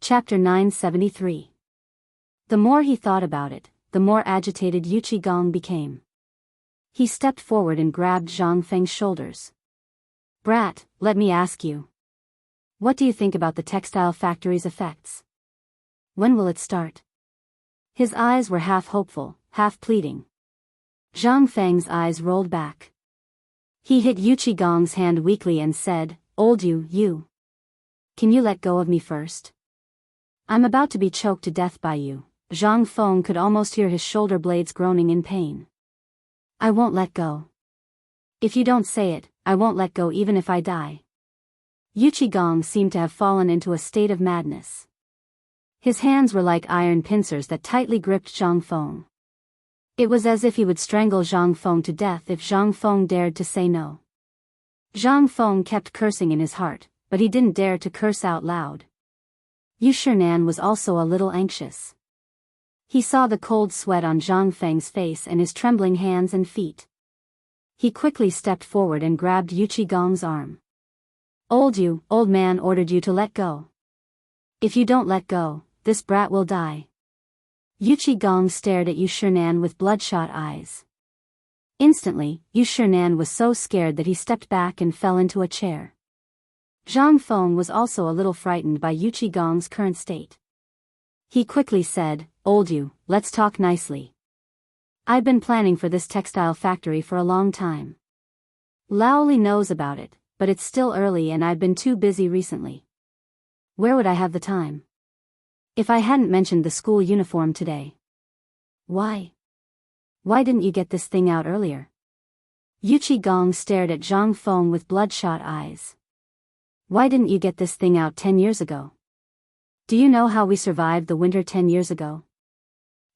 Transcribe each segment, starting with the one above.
Chapter 973. The more he thought about it, the more agitated Yu Qigong became. He stepped forward and grabbed Zhang Feng's shoulders. "Brat, let me ask you. What do you think about the textile factory's effects? When will it start?" His eyes were half hopeful, half pleading. Zhang Feng's eyes rolled back. He hit Yu Qigong's hand weakly and said, "Old you. Can you let go of me first? I'm about to be choked to death by you." Zhang Feng could almost hear his shoulder blades groaning in pain. "I won't let go. If you don't say it, I won't let go even if I die." Yu Qigong seemed to have fallen into a state of madness. His hands were like iron pincers that tightly gripped Zhang Feng. It was as if he would strangle Zhang Feng to death if Zhang Feng dared to say no. Zhang Feng kept cursing in his heart, but he didn't dare to curse out loud. Yu Shinan was also a little anxious. He saw the cold sweat on Zhang Feng's face and his trembling hands and feet. He quickly stepped forward and grabbed Yu Qigong's arm. Old man ordered you to let go. If you don't let go, this brat will die." Yu Qigong stared at Yu Shinan with bloodshot eyes. Instantly, Yu Shinan was so scared that he stepped back and fell into a chair. Zhang Feng was also a little frightened by Yu Qigong's current state. He quickly said, "Old you, let's talk nicely. I've been planning for this textile factory for a long time. Laoli knows about it, but it's still early and I've been too busy recently. Where would I have the time? If I hadn't mentioned the school uniform today." Why didn't you get this thing out earlier?" Yu Qigong stared at Zhang Feng with bloodshot eyes. "Why didn't you get this thing out 10 years ago? Do you know how we survived the winter 10 years ago?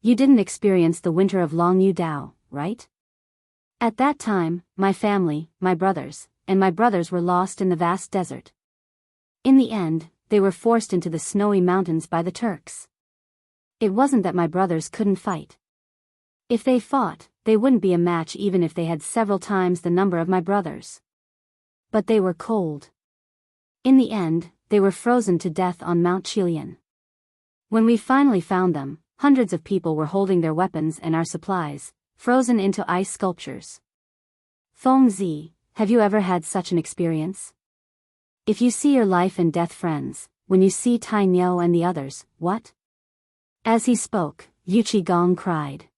You didn't experience the winter of Long Yu Dao, right? At that time, my family, my brothers were lost in the vast desert. In the end, they were forced into the snowy mountains by the Turks. It wasn't that my brothers couldn't fight. If they fought, they wouldn't be a match even if they had several times the number of my brothers. But they were cold. In the end, they were frozen to death on Mount Qilian. When we finally found them, hundreds of people were holding their weapons and our supplies, frozen into ice sculptures. Feng Zi, have you ever had such an experience? If you see your life and death friends, when you see Tai Niao and the others, what?" As he spoke, Yu Qigong cried.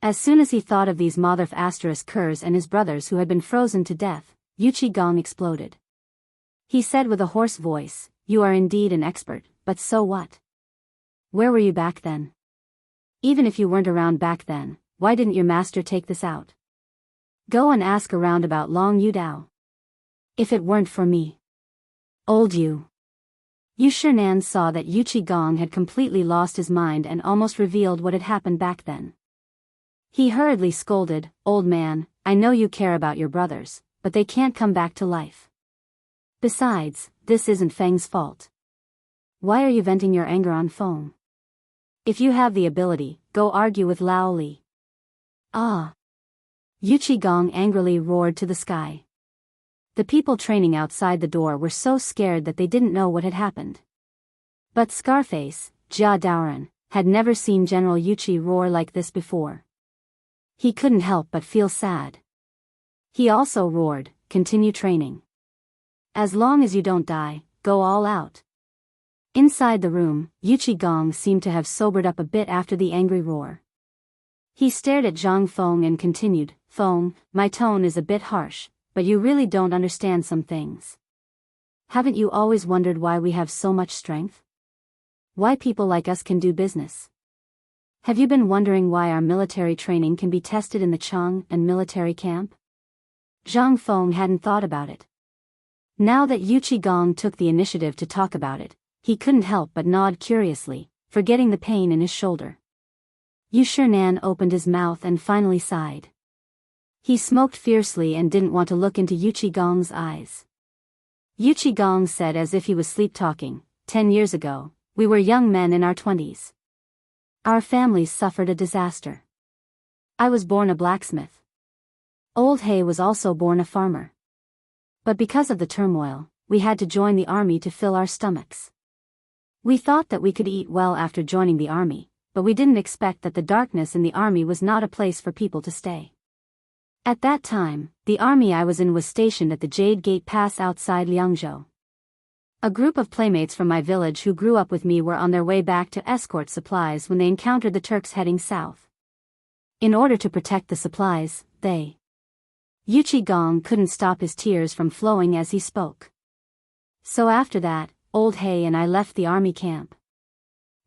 As soon as he thought of these Motherf Asterisk Kurs and his brothers who had been frozen to death, Yu Qigong exploded. He said with a hoarse voice, "You are indeed an expert, but so what? Where were you back then? Even if you weren't around back then, why didn't your master take this out? Go and ask around about Long Yu Dao. If it weren't for me." "Old you." Yu Shinan saw that Yu Qigong had completely lost his mind and almost revealed what had happened back then. He hurriedly scolded, "Old man, I know you care about your brothers, but they can't come back to life. Besides, this isn't Feng's fault. Why are you venting your anger on Feng? If you have the ability, go argue with Laoli." "Ah!" Yu Qigong angrily roared to the sky. The people training outside the door were so scared that they didn't know what had happened. But Scarface, Jia Daoran, had never seen General Yu Qi roar like this before. He couldn't help but feel sad. He also roared, "Continue training. As long as you don't die, go all out." Inside the room, Yu Qigong seemed to have sobered up a bit after the angry roar. He stared at Zhang Feng and continued, "Feng, my tone is a bit harsh, but you really don't understand some things. Haven't you always wondered why we have so much strength? Why people like us can do business? Have you been wondering why our military training can be tested in the Chang and military camp?" Zhang Feng hadn't thought about it. Now that Yu Qigong took the initiative to talk about it, he couldn't help but nod curiously, forgetting the pain in his shoulder. Yu Shinan opened his mouth and finally sighed. He smoked fiercely and didn't want to look into Yu Qigong's eyes. Yu Qigong said as if he was sleep-talking, 10 years ago, we were young men in our 20s. Our families suffered a disaster. I was born a blacksmith. Old He was also born a farmer. But because of the turmoil, we had to join the army to fill our stomachs. We thought that we could eat well after joining the army, but we didn't expect that the darkness in the army was not a place for people to stay. At that time, the army I was in was stationed at the Jade Gate Pass outside Liangzhou. A group of playmates from my village who grew up with me were on their way back to escort supplies when they encountered the Turks heading south. In order to protect the supplies, Yuchi Gong couldn't stop his tears from flowing as he spoke. So after that, Old Hay and I left the army camp.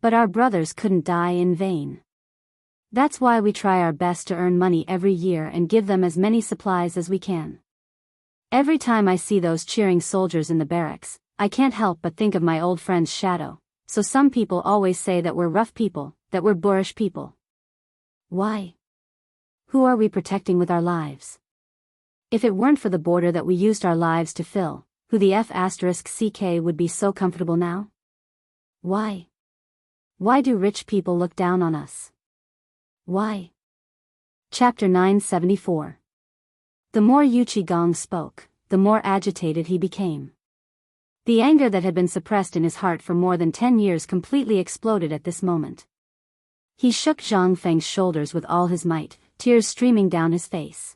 But our brothers couldn't die in vain. That's why we try our best to earn money every year and give them as many supplies as we can. Every time I see those cheering soldiers in the barracks, I can't help but think of my old friend's shadow, so some people always say that we're rough people, that we're boorish people. Why? Who are we protecting with our lives? If it weren't for the border that we used our lives to fill, who the F***ck would be so comfortable now? Why? Why do rich people look down on us? Why? Chapter 974. The more Yuchi Gong spoke, the more agitated he became. The anger that had been suppressed in his heart for more than 10 years completely exploded at this moment. He shook Zhang Feng's shoulders with all his might, tears streaming down his face.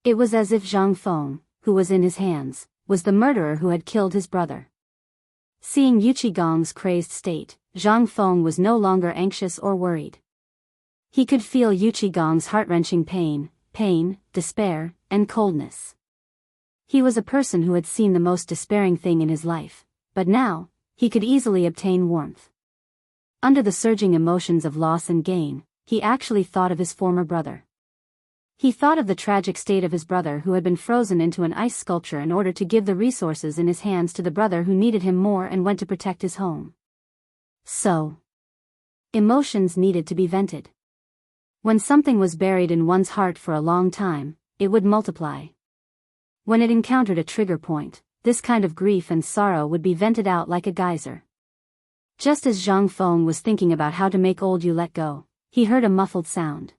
It was as if Zhang Feng, who was in his hands, was the murderer who had killed his brother. Seeing Yuchi Gong's crazed state, Zhang Feng was no longer anxious or worried. He could feel Yuchi Gong's heart-wrenching pain, despair, and coldness. He was a person who had seen the most despairing thing in his life, but now, he could easily obtain warmth. Under the surging emotions of loss and gain, he actually thought of his former brother. He thought of the tragic state of his brother who had been frozen into an ice sculpture in order to give the resources in his hands to the brother who needed him more and went to protect his home. So, emotions needed to be vented. When something was buried in one's heart for a long time, it would multiply. When it encountered a trigger point, this kind of grief and sorrow would be vented out like a geyser. Just as Zhang Feng was thinking about how to make old Yu let go, he heard a muffled sound.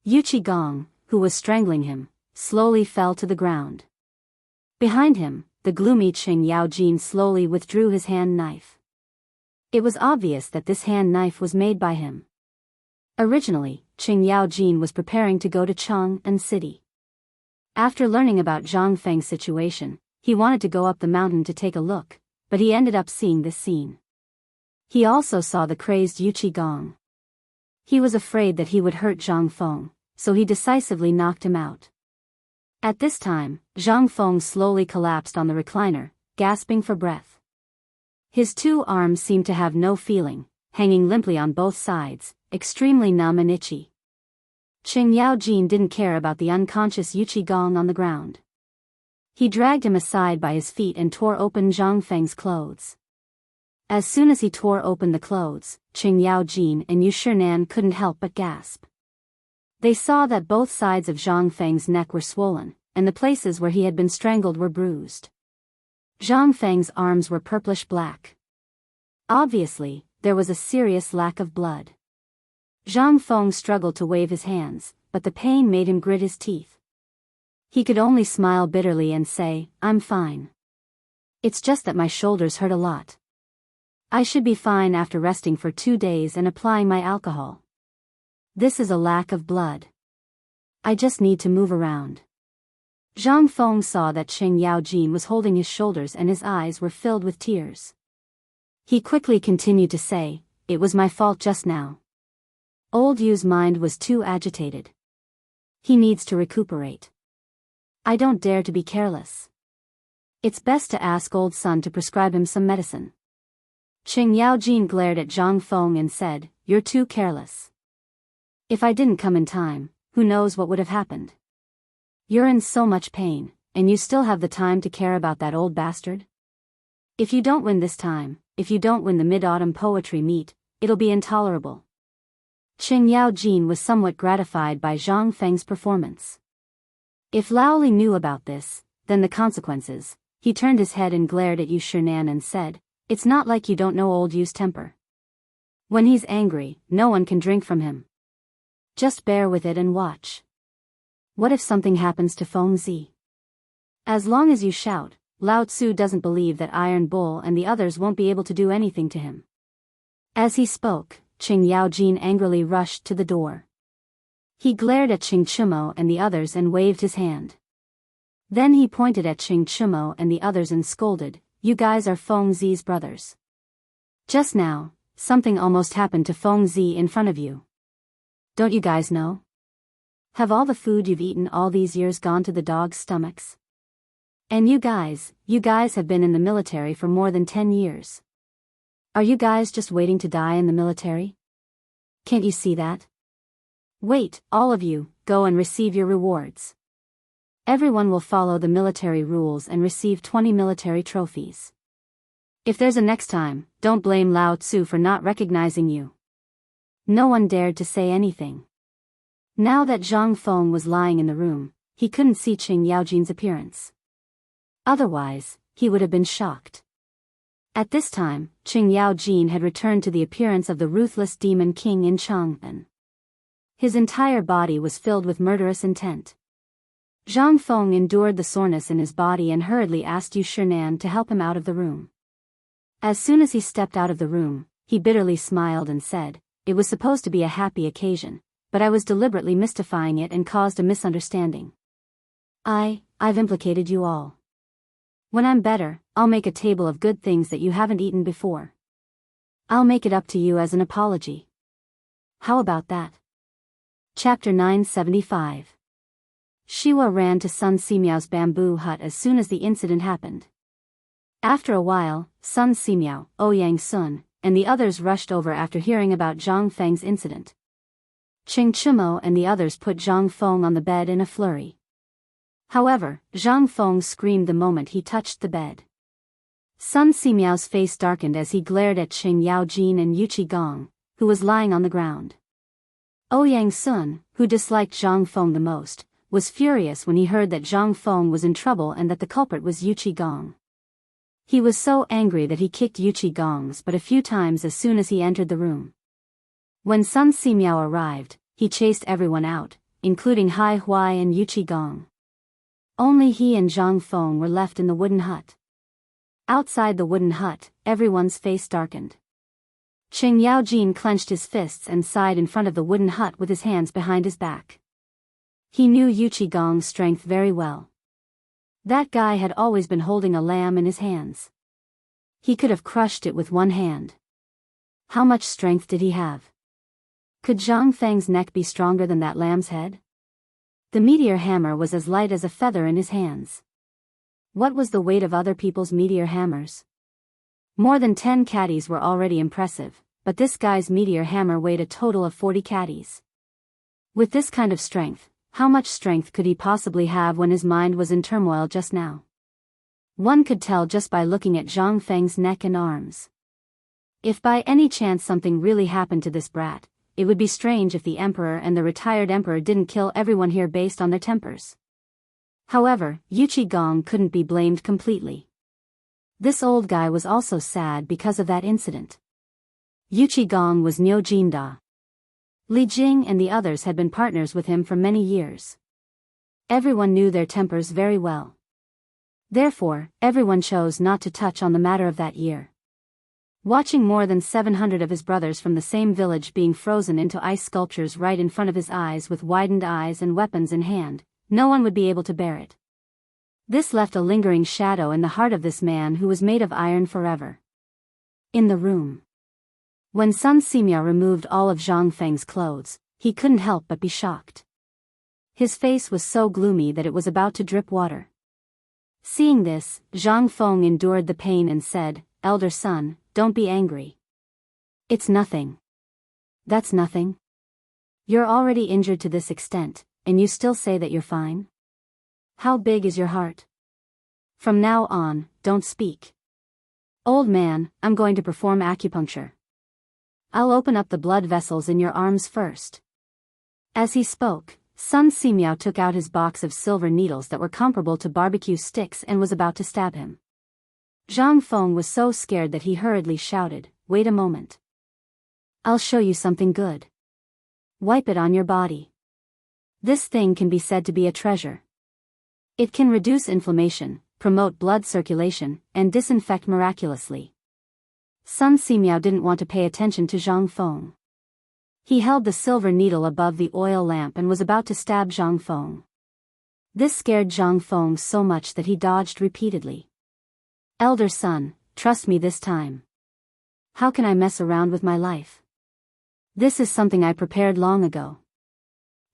Yuchi Gong, who was strangling him, slowly fell to the ground. Behind him, the gloomy Qing Yaojin slowly withdrew his hand knife. It was obvious that this hand knife was made by him. Originally, Qing Yaojin was preparing to go to Chang'an City. After learning about Zhang Feng's situation, he wanted to go up the mountain to take a look, but he ended up seeing this scene. He also saw the crazed Yuchi Gong. He was afraid that he would hurt Zhang Feng, so he decisively knocked him out. At this time, Zhang Feng slowly collapsed on the recliner, gasping for breath. His two arms seemed to have no feeling, hanging limply on both sides, extremely numb and itchy. Qing Yaojin didn't care about the unconscious Yuchi Gong on the ground. He dragged him aside by his feet and tore open Zhang Feng's clothes. As soon as he tore open the clothes, Qing Yaojin and Yu Shinan couldn't help but gasp. They saw that both sides of Zhang Feng's neck were swollen, and the places where he had been strangled were bruised. Zhang Feng's arms were purplish-black. Obviously, there was a serious lack of blood. Zhang Feng struggled to wave his hands, but the pain made him grit his teeth. He could only smile bitterly and say, "I'm fine. It's just that my shoulders hurt a lot. I should be fine after resting for 2 days and applying my alcohol. This is a lack of blood. I just need to move around." Zhang Feng saw that Qing Yaojin was holding his shoulders and his eyes were filled with tears. He quickly continued to say, "It was my fault just now. Old Yu's mind was too agitated. He needs to recuperate. I don't dare to be careless. It's best to ask old Sun to prescribe him some medicine." Qing Yaojin glared at Zhang Feng and said, "You're too careless. If I didn't come in time, who knows what would have happened? You're in so much pain, and you still have the time to care about that old bastard? If you don't win this time, if you don't win the Mid-Autumn Poetry Meet, it'll be intolerable." Qing Yaojin was somewhat gratified by Zhang Feng's performance. If Laoli knew about this, then the consequences. He turned his head and glared at Yu Shinan and said, "It's not like you don't know old Yu's temper. When he's angry, no one can drink from him. Just bear with it and watch. What if something happens to Feng Zi? As long as you shout, Lao Tzu doesn't believe that Iron Bull and the others won't be able to do anything to him." As he spoke, Qing Yaojin angrily rushed to the door. He glared at Qing Chumo and the others and waved his hand. Then he pointed at Qing Chumo and the others and scolded, "You guys are Feng Zi's brothers. Just now, something almost happened to Feng Zi in front of you. Don't you guys know? Have all the food you've eaten all these years gone to the dogs' stomachs? And you guys have been in the military for more than 10 years. Are you guys just waiting to die in the military? Can't you see that? Wait, all of you, go and receive your rewards. Everyone will follow the military rules and receive 20 military trophies. If there's a next time, don't blame Lao Tzu for not recognizing you." No one dared to say anything. Now that Zhang Feng was lying in the room, he couldn't see Qing Yaojin's appearance. Otherwise, he would have been shocked. At this time, Qing Yaojin had returned to the appearance of the ruthless demon king in Chang'an. His entire body was filled with murderous intent. Zhang Feng endured the soreness in his body and hurriedly asked Yu Shinan to help him out of the room. As soon as he stepped out of the room, he bitterly smiled and said, "It was supposed to be a happy occasion, but I was deliberately mystifying it and caused a misunderstanding. I've implicated you all. When I'm better, I'll make a table of good things that you haven't eaten before. I'll make it up to you as an apology. How about that?" Chapter 975. Shiwa ran to Sun Simiao's bamboo hut as soon as the incident happened. After a while, Sun Simiao, Ouyang Sun, and the others rushed over after hearing about Zhang Feng's incident. Qing Chumo and the others put Zhang Feng on the bed in a flurry. However, Zhang Feng screamed the moment he touched the bed. Sun Simiao's face darkened as he glared at Qing Yaojin and Yuqi Gong, who was lying on the ground. Ouyang Sun, who disliked Zhang Feng the most, was furious when he heard that Zhang Feng was in trouble and that the culprit was Yuqi Gong. He was so angry that he kicked Yuqi Gong's but a few times as soon as he entered the room. When Sun Simiao arrived, he chased everyone out, including Hai Huai and Yuqi Gong. Only he and Zhang Feng were left in the wooden hut. Outside the wooden hut, everyone's face darkened. Qing Yaojin clenched his fists and sighed in front of the wooden hut with his hands behind his back. He knew Yuqi Gong's strength very well. That guy had always been holding a lamb in his hands. He could have crushed it with one hand. How much strength did he have? Could Zhang Feng's neck be stronger than that lamb's head? The meteor hammer was as light as a feather in his hands. What was the weight of other people's meteor hammers? More than 10 caddies were already impressive, but this guy's meteor hammer weighed a total of 40 caddies. With this kind of strength, how much strength could he possibly have when his mind was in turmoil just now? One could tell just by looking at Zhang Feng's neck and arms. If by any chance something really happened to this brat, it would be strange if the emperor and the retired emperor didn't kill everyone here based on their tempers. However, Yuqi Gong couldn't be blamed completely. This old guy was also sad because of that incident. Yuqi Gong was Niu Jinda. Li Jing and the others had been partners with him for many years. Everyone knew their tempers very well. Therefore, everyone chose not to touch on the matter of that year. Watching more than 700 of his brothers from the same village being frozen into ice sculptures right in front of his eyes with widened eyes and weapons in hand, no one would be able to bear it. This left a lingering shadow in the heart of this man who was made of iron forever. In the room. When Sun Simiao removed all of Zhang Feng's clothes, he couldn't help but be shocked. His face was so gloomy that it was about to drip water. Seeing this, Zhang Feng endured the pain and said, "Elder son, don't be angry. It's nothing." "That's nothing? You're already injured to this extent, and you still say that you're fine? How big is your heart? From now on, don't speak. Old man, I'm going to perform acupuncture. I'll open up the blood vessels in your arms first." As he spoke, Sun Simiao took out his box of silver needles that were comparable to barbecue sticks and was about to stab him. Zhang Feng was so scared that he hurriedly shouted, "Wait a moment. I'll show you something good. Wipe it on your body. This thing can be said to be a treasure. It can reduce inflammation, promote blood circulation, and disinfect miraculously. Sun Simiao didn't want to pay attention to Zhang Feng. He held the silver needle above the oil lamp and was about to stab Zhang Feng. This scared Zhang Feng so much that he dodged repeatedly. "Elder son, trust me this time. How can I mess around with my life? This is something I prepared long ago.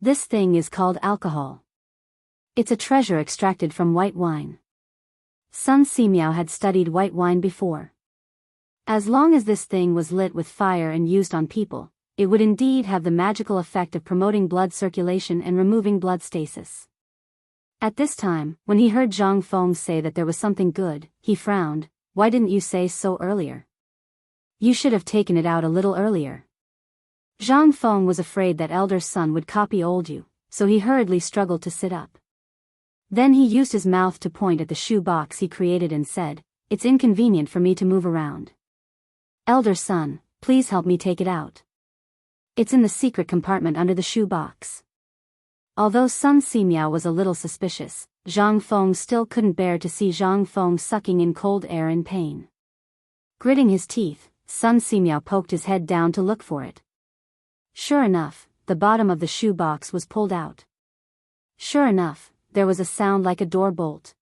This thing is called alcohol. It's a treasure extracted from white wine." Sun Simiao had studied white wine before. As long as this thing was lit with fire and used on people, it would indeed have the magical effect of promoting blood circulation and removing blood stasis. At this time, when he heard Zhang Feng say that there was something good, he frowned. "Why didn't you say so earlier? You should have taken it out a little earlier." Zhang Feng was afraid that elder son would copy old you, so he hurriedly struggled to sit up. Then he used his mouth to point at the shoe box he created and said, "It's inconvenient for me to move around. Elder son, please help me take it out. It's in the secret compartment under the shoe box." Although Sun Simiao was a little suspicious, Zhang Feng still couldn't bear to see Zhang Feng sucking in cold air in pain. Gritting his teeth, Sun Simiao poked his head down to look for it. Sure enough, the bottom of the shoe box was pulled out. Sure enough, there was a sound like a door bolt.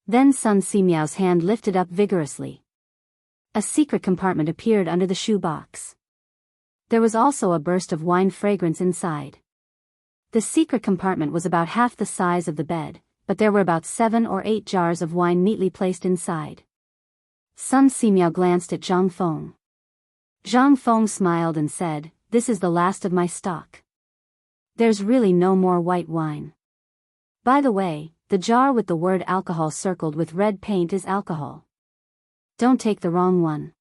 Then Sun Simiao's hand lifted up vigorously. A secret compartment appeared under the shoe box. There was also a burst of wine fragrance inside. The secret compartment was about half the size of the bed, but there were about 7 or 8 jars of wine neatly placed inside. Sun Simiao glanced at Zhang Feng. Zhang Feng smiled and said, "This is the last of my stock. There's really no more white wine. By the way, the jar with the word alcohol circled with red paint is alcohol. Don't take the wrong one."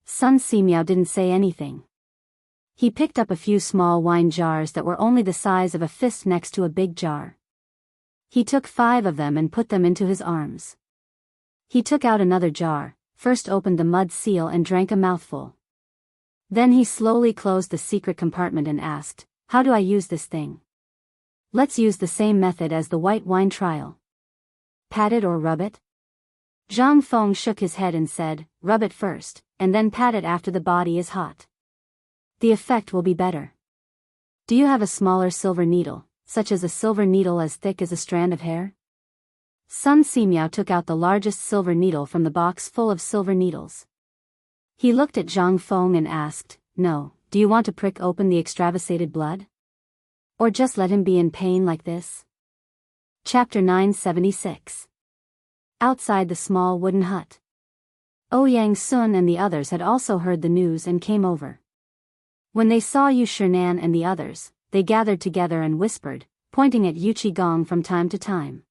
Sun Simiao didn't say anything. He picked up a few small wine jars that were only the size of a fist next to a big jar. He took 5 of them and put them into his arms. He took out another jar, first opened the mud seal and drank a mouthful. Then he slowly closed the secret compartment and asked, "How do I use this thing?" "Let's use the same method as the white wine trial. Pat it or rub it?" Zhang Feng shook his head and said, "Rub it first, and then pat it after the body is hot. The effect will be better. Do you have a smaller silver needle, such as a silver needle as thick as a strand of hair?" Sun Simiao took out the largest silver needle from the box full of silver needles. He looked at Zhang Feng and asked, "No, do you want to prick open the extravasated blood? Or just let him be in pain like this?" Chapter 976. Outside the small wooden hut. Ouyang Sun and the others had also heard the news and came over. When they saw Yu Shinan and the others, they gathered together and whispered, pointing at Yu Qigong from time to time.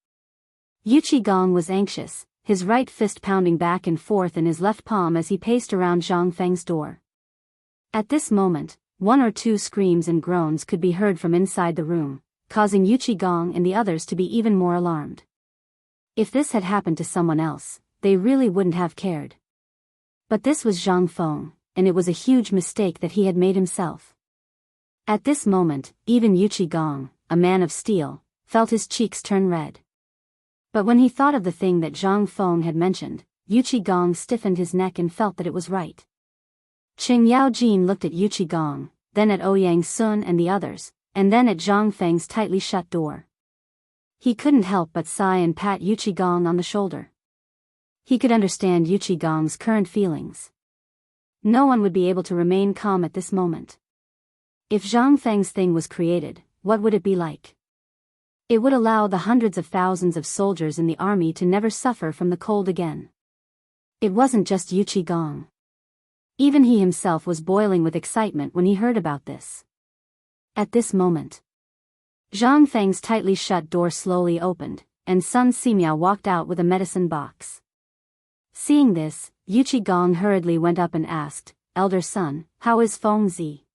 Yu Qigong was anxious, his right fist pounding back and forth in his left palm as he paced around Zhang Feng's door. At this moment, 1 or 2 screams and groans could be heard from inside the room, causing Yu Qigong and the others to be even more alarmed. If this had happened to someone else, they really wouldn't have cared. But this was Zhang Feng, and it was a huge mistake that he had made himself. At this moment, even Yu Qigong, a man of steel, felt his cheeks turn red. But when he thought of the thing that Zhang Feng had mentioned, Yu Qigong stiffened his neck and felt that it was right. Qing Yaojin looked at Yu Qigong, then at Ouyang Sun and the others, and then at Zhang Feng's tightly shut door. He couldn't help but sigh and pat Yu Qigong on the shoulder. He could understand Yu Qigong's current feelings. No one would be able to remain calm at this moment. If Zhang Feng's thing was created, what would it be like? It would allow the hundreds of thousands of soldiers in the army to never suffer from the cold again. It wasn't just Yu Qigong. Even he himself was boiling with excitement when he heard about this. At this moment, Zhang Feng's tightly shut door slowly opened, and Sun Simiao walked out with a medicine box. Seeing this, Yu Qigong hurriedly went up and asked, "Elder son, how is Feng Zi?"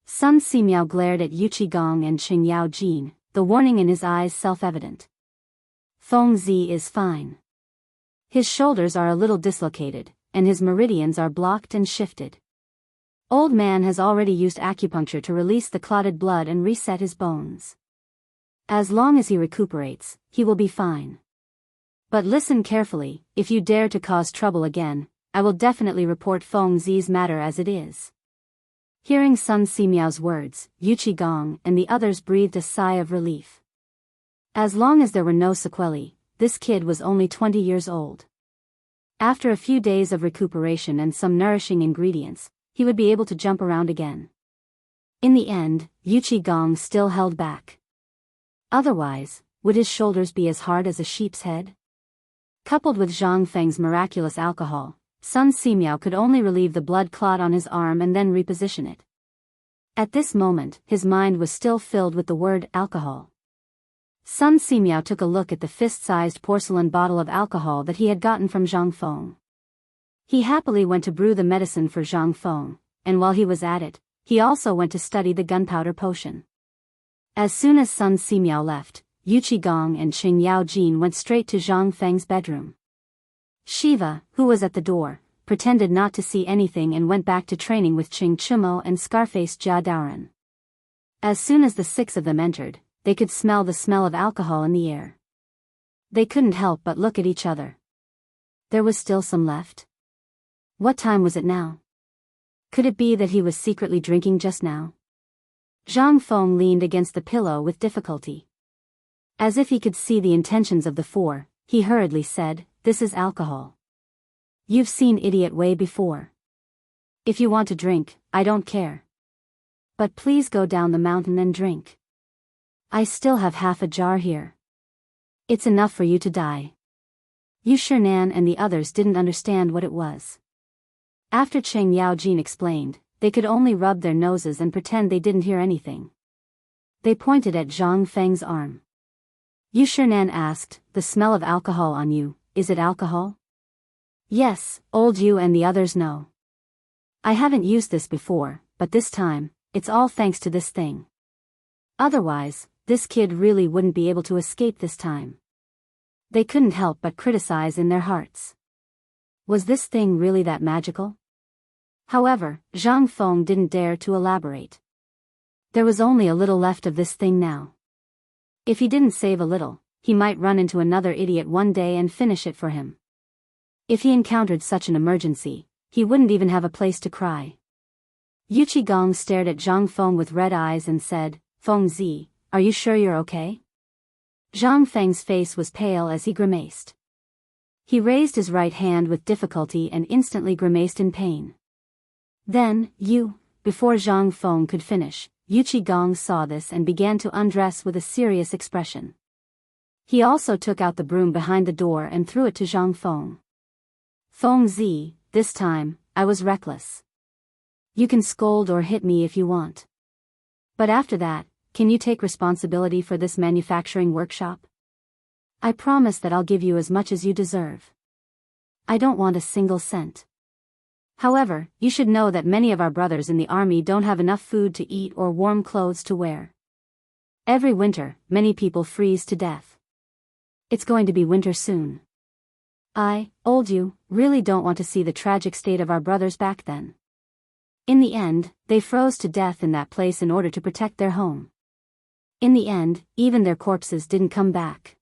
Sun Simiao glared at Yu Qigong and Qing Yaojin, the warning in his eyes self-evident. "Feng Zi is fine. His shoulders are a little dislocated, and his meridians are blocked and shifted. Old man has already used acupuncture to release the clotted blood and reset his bones. As long as he recuperates, he will be fine." But listen carefully, if you dare to cause trouble again, I will definitely report Feng Zi's matter as it is. Hearing Sun Simiao's words, Yu Qigong and the others breathed a sigh of relief. As long as there were no sequelae, this kid was only 20 years old. After a few days of recuperation and some nourishing ingredients, he would be able to jump around again. In the end, Yu Qigong still held back. Otherwise, would his shoulders be as hard as a sheep's head? Coupled with Zhang Feng's miraculous alcohol, Sun Simiao could only relieve the blood clot on his arm and then reposition it. At this moment, his mind was still filled with the word alcohol. Sun Simiao took a look at the fist-sized porcelain bottle of alcohol that he had gotten from Zhang Feng. He happily went to brew the medicine for Zhang Feng, and while he was at it, he also went to study the gunpowder potion. As soon as Sun Simiao left, Yu Qigong and Qing Yaojin went straight to Zhang Feng's bedroom. Shiva, who was at the door, pretended not to see anything and went back to training with Qing Chumo and Scarface Jia Daoren. As soon as the six of them entered, they could smell the smell of alcohol in the air. They couldn't help but look at each other. There was still some left. What time was it now? Could it be that he was secretly drinking just now? Zhang Feng leaned against the pillow with difficulty. As if he could see the intentions of the four, he hurriedly said, "This is alcohol. You've seen Idiot Wei before. If you want to drink, I don't care. But please go down the mountain and drink. I still have half a jar here. It's enough for you to die." Yu Shinan and the others didn't understand what it was. After Qing Yaojin explained, they could only rub their noses and pretend they didn't hear anything. They pointed at Zhang Feng's arm. Yu Shinan asked, "The smell of alcohol on you, is it alcohol?" "Yes, old Yu and the others know. I haven't used this before, but this time, it's all thanks to this thing. Otherwise, this kid really wouldn't be able to escape this time." They couldn't help but criticize in their hearts. Was this thing really that magical? However, Zhang Feng didn't dare to elaborate. There was only a little left of this thing now. If he didn't save a little, he might run into another idiot one day and finish it for him. If he encountered such an emergency, he wouldn't even have a place to cry. Yu Qigong stared at Zhang Feng with red eyes and said, "Feng Zi, are you sure you're okay?" Zhang Feng's face was pale as he grimaced. He raised his right hand with difficulty and instantly grimaced in pain. Then, before Zhang Feng could finish, Yu Qigong saw this and began to undress with a serious expression. He also took out the broom behind the door and threw it to Zhang Feng. "Feng Zi, this time, I was reckless. You can scold or hit me if you want. But after that, can you take responsibility for this manufacturing workshop? I promise that I'll give you as much as you deserve. I don't want a single cent. However, you should know that many of our brothers in the army don't have enough food to eat or warm clothes to wear. Every winter, many people freeze to death. It's going to be winter soon. I, old you, really don't want to see the tragic state of our brothers back then. In the end, they froze to death in that place in order to protect their home. In the end, even their corpses didn't come back.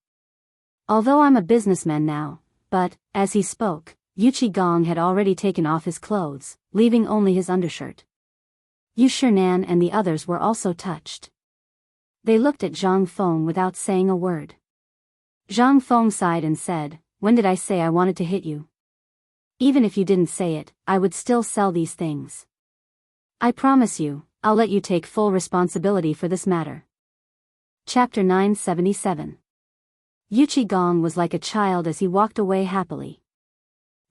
Although I'm a businessman now, but," as he spoke, Yu Qigong had already taken off his clothes, leaving only his undershirt. Yu Shinan and the others were also touched. They looked at Zhang Feng without saying a word. Zhang Feng sighed and said, "When did I say I wanted to hit you? Even if you didn't say it, I would still sell these things. I promise you, I'll let you take full responsibility for this matter." Chapter 977. Yu Qigong was like a child as he walked away happily.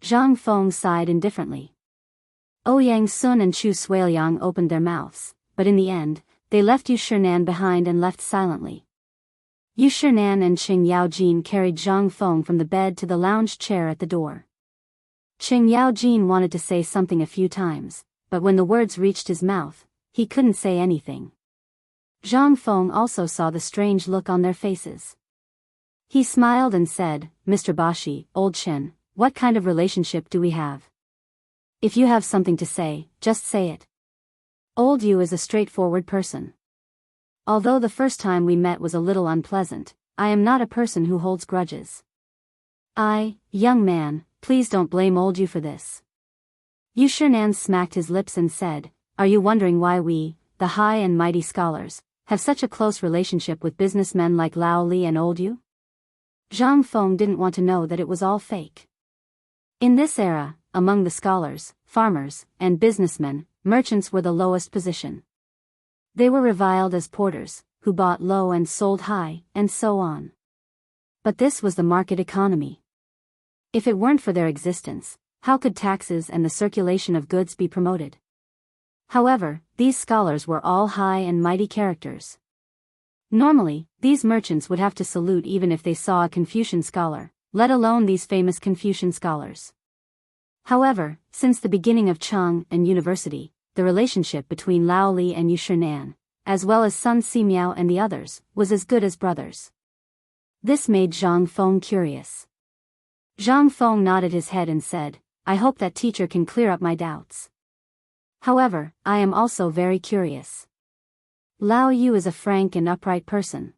Zhang Feng sighed indifferently. Ouyang Sun and Chu Suiliang opened their mouths, but in the end, they left Yu Shinan behind and left silently. Yu Shinan and Qing Yaojin carried Zhang Feng from the bed to the lounge chair at the door. Qing Yaojin wanted to say something a few times, but when the words reached his mouth, he couldn't say anything. Zhang Feng also saw the strange look on their faces. He smiled and said, "Mr. Bashi, old Chen, what kind of relationship do we have? If you have something to say, just say it. Old Yu is a straightforward person. Although the first time we met was a little unpleasant, I am not a person who holds grudges. Young man, please don't blame old you for this. Yu Shinan smacked his lips and said, are you wondering why we, the high and mighty scholars, have such a close relationship with businessmen like Lao Li and old you? Zhang Feng didn't want to know that it was all fake. In this era, among the scholars, farmers, and businessmen, merchants were the lowest position. They were reviled as porters, who bought low and sold high, and so on. But this was the market economy. If it weren't for their existence, how could taxes and the circulation of goods be promoted? However, these scholars were all high and mighty characters. Normally, these merchants would have to salute even if they saw a Confucian scholar, let alone these famous Confucian scholars. However, since the beginning of Chang and University, the relationship between Lao Li and Yu Shinan, as well as Sun Simiao and the others, was as good as brothers. This made Zhang Feng curious. Zhang Feng nodded his head and said, I hope that teacher can clear up my doubts. However, I am also very curious. Lao Yu is a frank and upright person.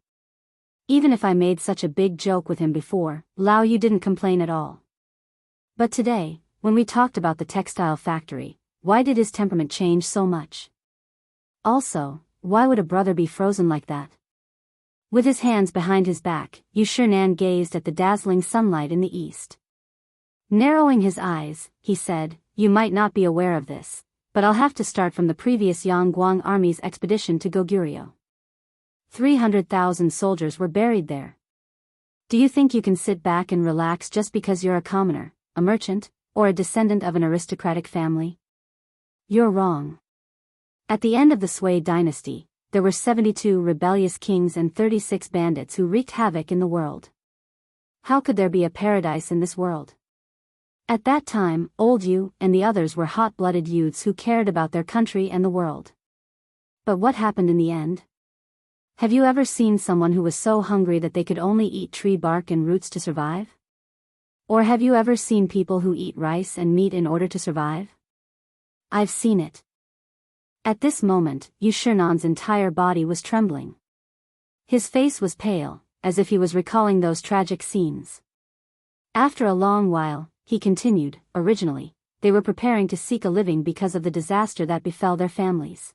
Even if I made such a big joke with him before, Lao Yu didn't complain at all. But today, when we talked about the textile factory, why did his temperament change so much? Also, why would a brother be frozen like that? With his hands behind his back, Yu Shinan gazed at the dazzling sunlight in the east. Narrowing his eyes, he said, you might not be aware of this, but I'll have to start from the previous Yangguang army's expedition to Goguryeo. 300,000 soldiers were buried there. Do you think you can sit back and relax just because you're a commoner, a merchant, or a descendant of an aristocratic family? You're wrong. At the end of the Sui dynasty, there were 72 rebellious kings and 36 bandits who wreaked havoc in the world. How could there be a paradise in this world? At that time, old Yu and the others were hot-blooded youths who cared about their country and the world. But what happened in the end? Have you ever seen someone who was so hungry that they could only eat tree bark and roots to survive? Or have you ever seen people who eat rice and meat in order to survive? I've seen it. At this moment, Yu Shinan's entire body was trembling. His face was pale, as if he was recalling those tragic scenes. After a long while, he continued, originally, they were preparing to seek a living because of the disaster that befell their families.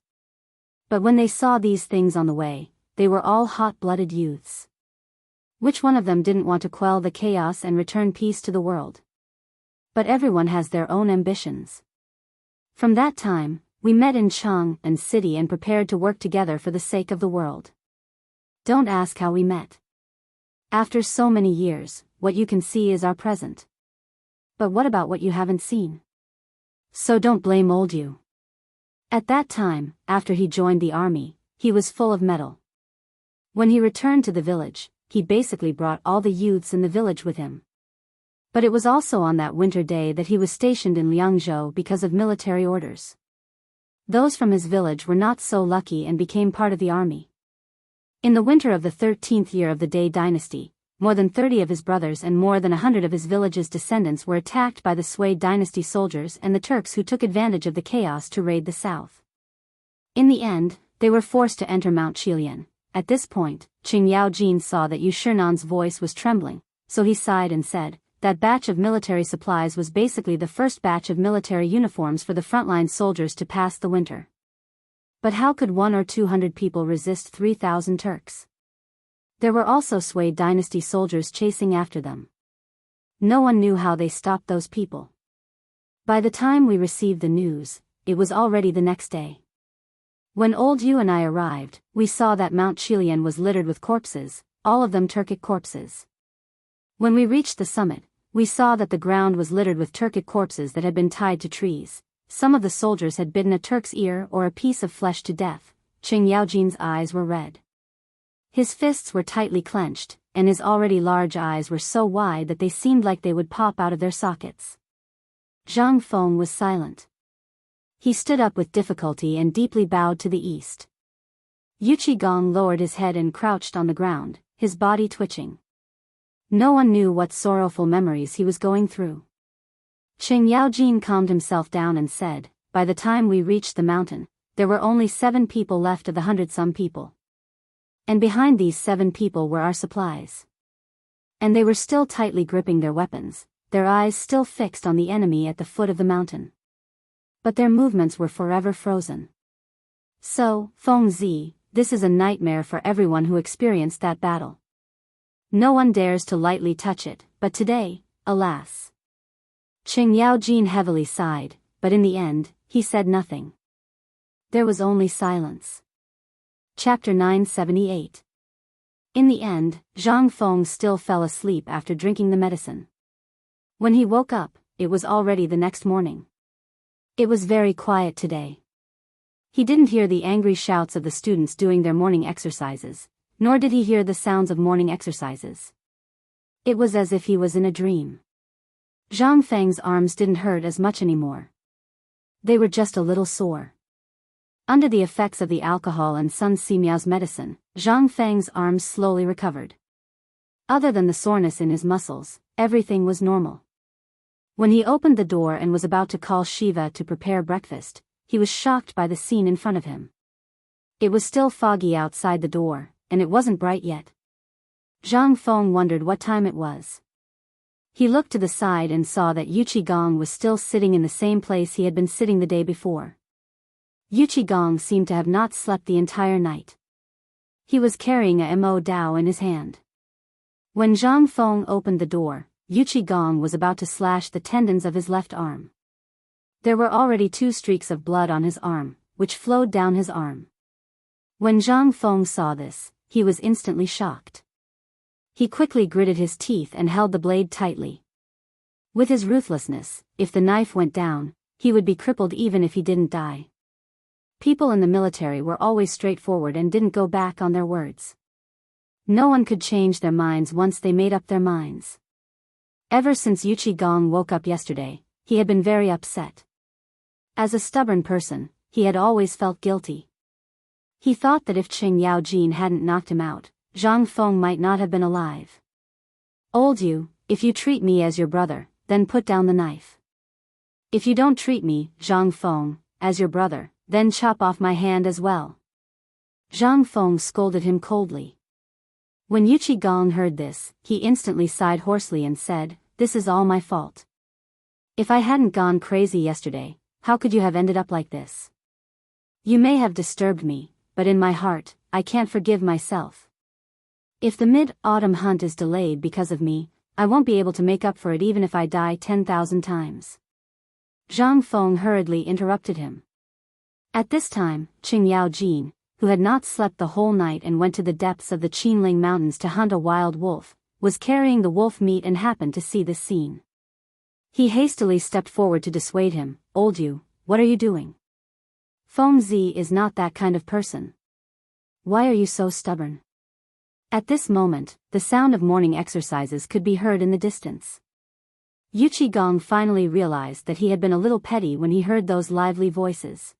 But when they saw these things on the way, they were all hot-blooded youths. Which one of them didn't want to quell the chaos and return peace to the world? But everyone has their own ambitions. From that time, we met in Chang and city and prepared to work together for the sake of the world. Don't ask how we met. After so many years, what you can see is our present. But what about what you haven't seen? So don't blame old you. At that time, after he joined the army, he was full of mettle. When he returned to the village, he basically brought all the youths in the village with him. But it was also on that winter day that he was stationed in Liangzhou because of military orders. Those from his village were not so lucky and became part of the army. In the winter of the 13th year of the Dai dynasty, more than 30 of his brothers and more than 100 of his village's descendants were attacked by the Sui dynasty soldiers and the Turks who took advantage of the chaos to raid the south. In the end, they were forced to enter Mount Qilian. At this point, Qing Yaojin saw that Yu Shinan's voice was trembling, so he sighed and said, that batch of military supplies was basically the first batch of military uniforms for the frontline soldiers to pass the winter. But how could 100 or 200 people resist 3,000 Turks? There were also Sui dynasty soldiers chasing after them. No one knew how they stopped those people. By the time we received the news, it was already the next day. When old Yu and I arrived, we saw that Mount Qilian was littered with corpses, all of them Turkic corpses. When we reached the summit, we saw that the ground was littered with Turkic corpses that had been tied to trees. Some of the soldiers had bitten a Turk's ear or a piece of flesh to death. Qing Yaojin's eyes were red. His fists were tightly clenched, and his already large eyes were so wide that they seemed like they would pop out of their sockets. Zhang Feng was silent. He stood up with difficulty and deeply bowed to the east. Yu Qigong lowered his head and crouched on the ground, his body twitching. No one knew what sorrowful memories he was going through. Qing Yaojin calmed himself down and said, by the time we reached the mountain, there were only 7 people left of the 100-some people. And behind these 7 people were our supplies. And they were still tightly gripping their weapons, their eyes still fixed on the enemy at the foot of the mountain. But their movements were forever frozen. So, Feng Zi, this is a nightmare for everyone who experienced that battle. No one dares to lightly touch it, but today, alas. Qing Yaojin heavily sighed, but in the end, he said nothing. There was only silence. Chapter 978. In the end, Zhang Feng still fell asleep after drinking the medicine. When he woke up, it was already the next morning. It was very quiet today. He didn't hear the angry shouts of the students doing their morning exercises, nor did he hear the sounds of morning exercises. It was as if he was in a dream. Zhang Feng's arms didn't hurt as much anymore. They were just a little sore. Under the effects of the alcohol and Sun Simiao's medicine, Zhang Feng's arms slowly recovered. Other than the soreness in his muscles, everything was normal. When he opened the door and was about to call Shiva to prepare breakfast, he was shocked by the scene in front of him. It was still foggy outside the door, and it wasn't bright yet. Zhang Feng wondered what time it was. He looked to the side and saw that Yu Qigong was still sitting in the same place he had been sitting the day before. Yu Qigong seemed to have not slept the entire night. He was carrying a Mo Dao in his hand. When Zhang Feng opened the door, Yu Qigong was about to slash the tendons of his left arm. There were already 2 streaks of blood on his arm, which flowed down his arm. When Zhang Feng saw this, he was instantly shocked. He quickly gritted his teeth and held the blade tightly. With his ruthlessness, if the knife went down, he would be crippled even if he didn't die. People in the military were always straightforward and didn't go back on their words. No one could change their minds once they made up their minds. Ever since Yu Qigong woke up yesterday, he had been very upset. As a stubborn person, he had always felt guilty. He thought that if Qing Yaojin hadn't knocked him out, Zhang Feng might not have been alive. Old Yu, if you treat me as your brother, then put down the knife. If you don't treat me, Zhang Feng, as your brother, then chop off my hand as well. Zhang Feng scolded him coldly. When Yu Qigong heard this, he instantly sighed hoarsely and said, "This is all my fault. If I hadn't gone crazy yesterday, how could you have ended up like this? You may have disturbed me, but in my heart, I can't forgive myself. If the mid-autumn hunt is delayed because of me, I won't be able to make up for it even if I die 10,000 times." Zhang Feng hurriedly interrupted him. At this time, Qing Yaojin, who had not slept the whole night and went to the depths of the Qinling Mountains to hunt a wild wolf, was carrying the wolf meat and happened to see this scene. He hastily stepped forward to dissuade him. "Old Yu, what are you doing? Feng Zi is not that kind of person. Why are you so stubborn?" At this moment, the sound of morning exercises could be heard in the distance. Yu Qigong finally realized that he had been a little petty when he heard those lively voices.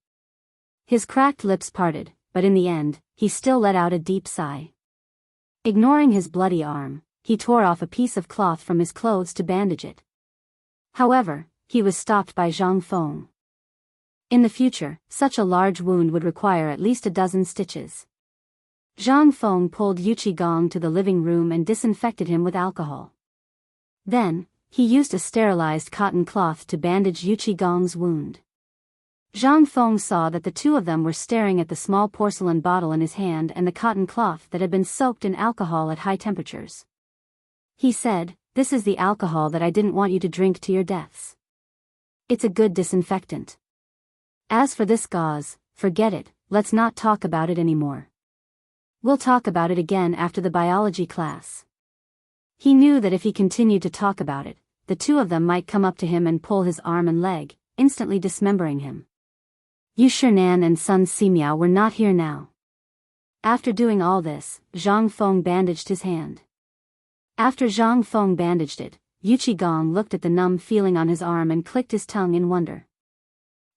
His cracked lips parted, but in the end, he still let out a deep sigh. Ignoring his bloody arm, he tore off a piece of cloth from his clothes to bandage it. However, he was stopped by Zhang Feng. In the future, such a large wound would require at least a dozen stitches. Zhang Feng pulled Yu Qigong to the living room and disinfected him with alcohol. Then, he used a sterilized cotton cloth to bandage Yu Qigong's wound. Zhang Feng saw that the 2 of them were staring at the small porcelain bottle in his hand and the cotton cloth that had been soaked in alcohol at high temperatures. He said, "This is the alcohol that I didn't want you to drink to your deaths. It's a good disinfectant. As for this gauze, forget it, let's not talk about it anymore. We'll talk about it again after the biology class." He knew that if he continued to talk about it, the 2 of them might come up to him and pull his arm and leg, instantly dismembering him. Yu Shinan and Sun Simiao were not here now. After doing all this, Zhang Feng bandaged his hand. After Zhang Feng bandaged it, Yu Qigong looked at the numb feeling on his arm and clicked his tongue in wonder.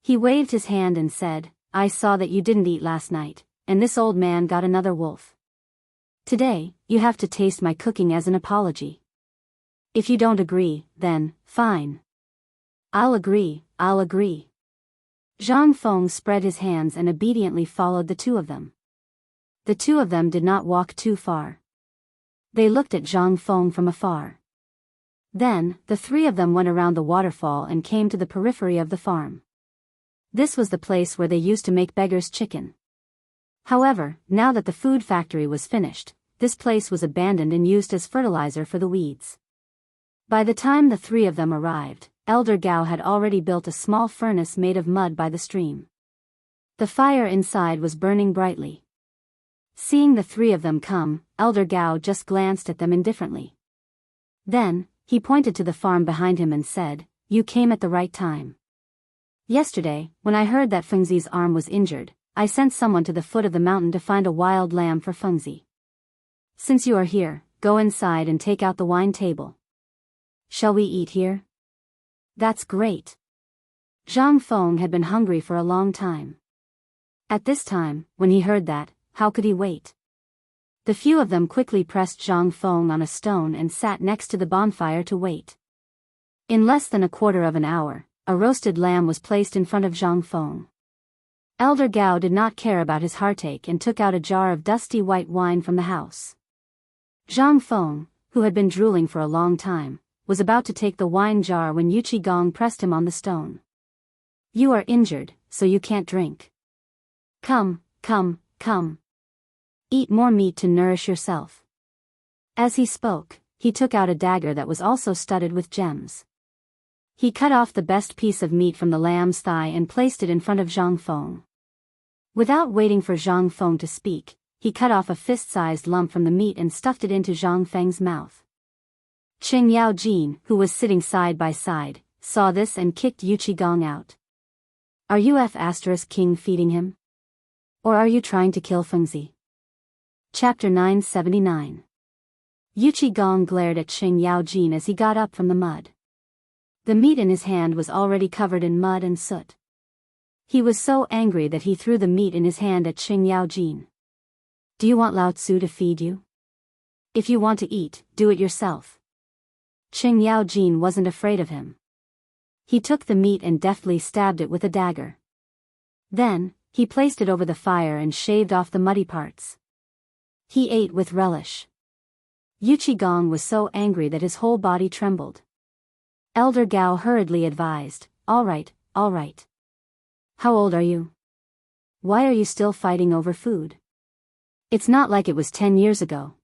He waved his hand and said, "I saw that you didn't eat last night, and this old man got another wolf. Today, you have to taste my cooking as an apology. If you don't agree, then, fine. I'll agree. Zhang Feng spread his hands and obediently followed the 2 of them. The 2 of them did not walk too far. They looked at Zhang Feng from afar. Then, the three of them went around the waterfall and came to the periphery of the farm. This was the place where they used to make beggars' chicken. However, now that the food factory was finished, this place was abandoned and used as fertilizer for the weeds. By the time the three of them arrived, Elder Gao had already built a small furnace made of mud by the stream. The fire inside was burning brightly. Seeing the three of them come, Elder Gao just glanced at them indifferently. Then, he pointed to the farm behind him and said, "You came at the right time. Yesterday, when I heard that Fengzi's arm was injured, I sent someone to the foot of the mountain to find a wild lamb for Fengzi. Since you are here, go inside and take out the wine table. Shall we eat here?" "That's great." Zhang Feng had been hungry for a long time. At this time, when he heard that, how could he wait? The few of them quickly pressed Zhang Feng on a stone and sat next to the bonfire to wait. In less than a quarter of an hour, a roasted lamb was placed in front of Zhang Feng. Elder Gao did not care about his heartache and took out a jar of dusty white wine from the house. Zhang Feng, who had been drooling for a long time, was about to take the wine jar when Yuqi Gong pressed him on the stone. "You are injured, so you can't drink. Come, come, come. Eat more meat to nourish yourself." As he spoke, he took out a dagger that was also studded with gems. He cut off the best piece of meat from the lamb's thigh and placed it in front of Zhang Feng. Without waiting for Zhang Feng to speak, he cut off a fist-sized lump from the meat and stuffed it into Zhang Feng's mouth. Qing Yaojin, who was sitting side by side, saw this and kicked Yuqi Gong out. "Are you King feeding him? Or are you trying to kill Fengzi?" Chapter 979. Yuqi Gong glared at Qing Yaojin as he got up from the mud. The meat in his hand was already covered in mud and soot. He was so angry that he threw the meat in his hand at Qing Yaojin. "Do you want Lao Tzu to feed you? If you want to eat, do it yourself." Qing Yaojin wasn't afraid of him. He took the meat and deftly stabbed it with a dagger. Then, he placed it over the fire and shaved off the muddy parts. He ate with relish. Yuqi Gong was so angry that his whole body trembled. Elder Gao hurriedly advised, all right. How old are you? Why are you still fighting over food? It's not like it was 10 years ago.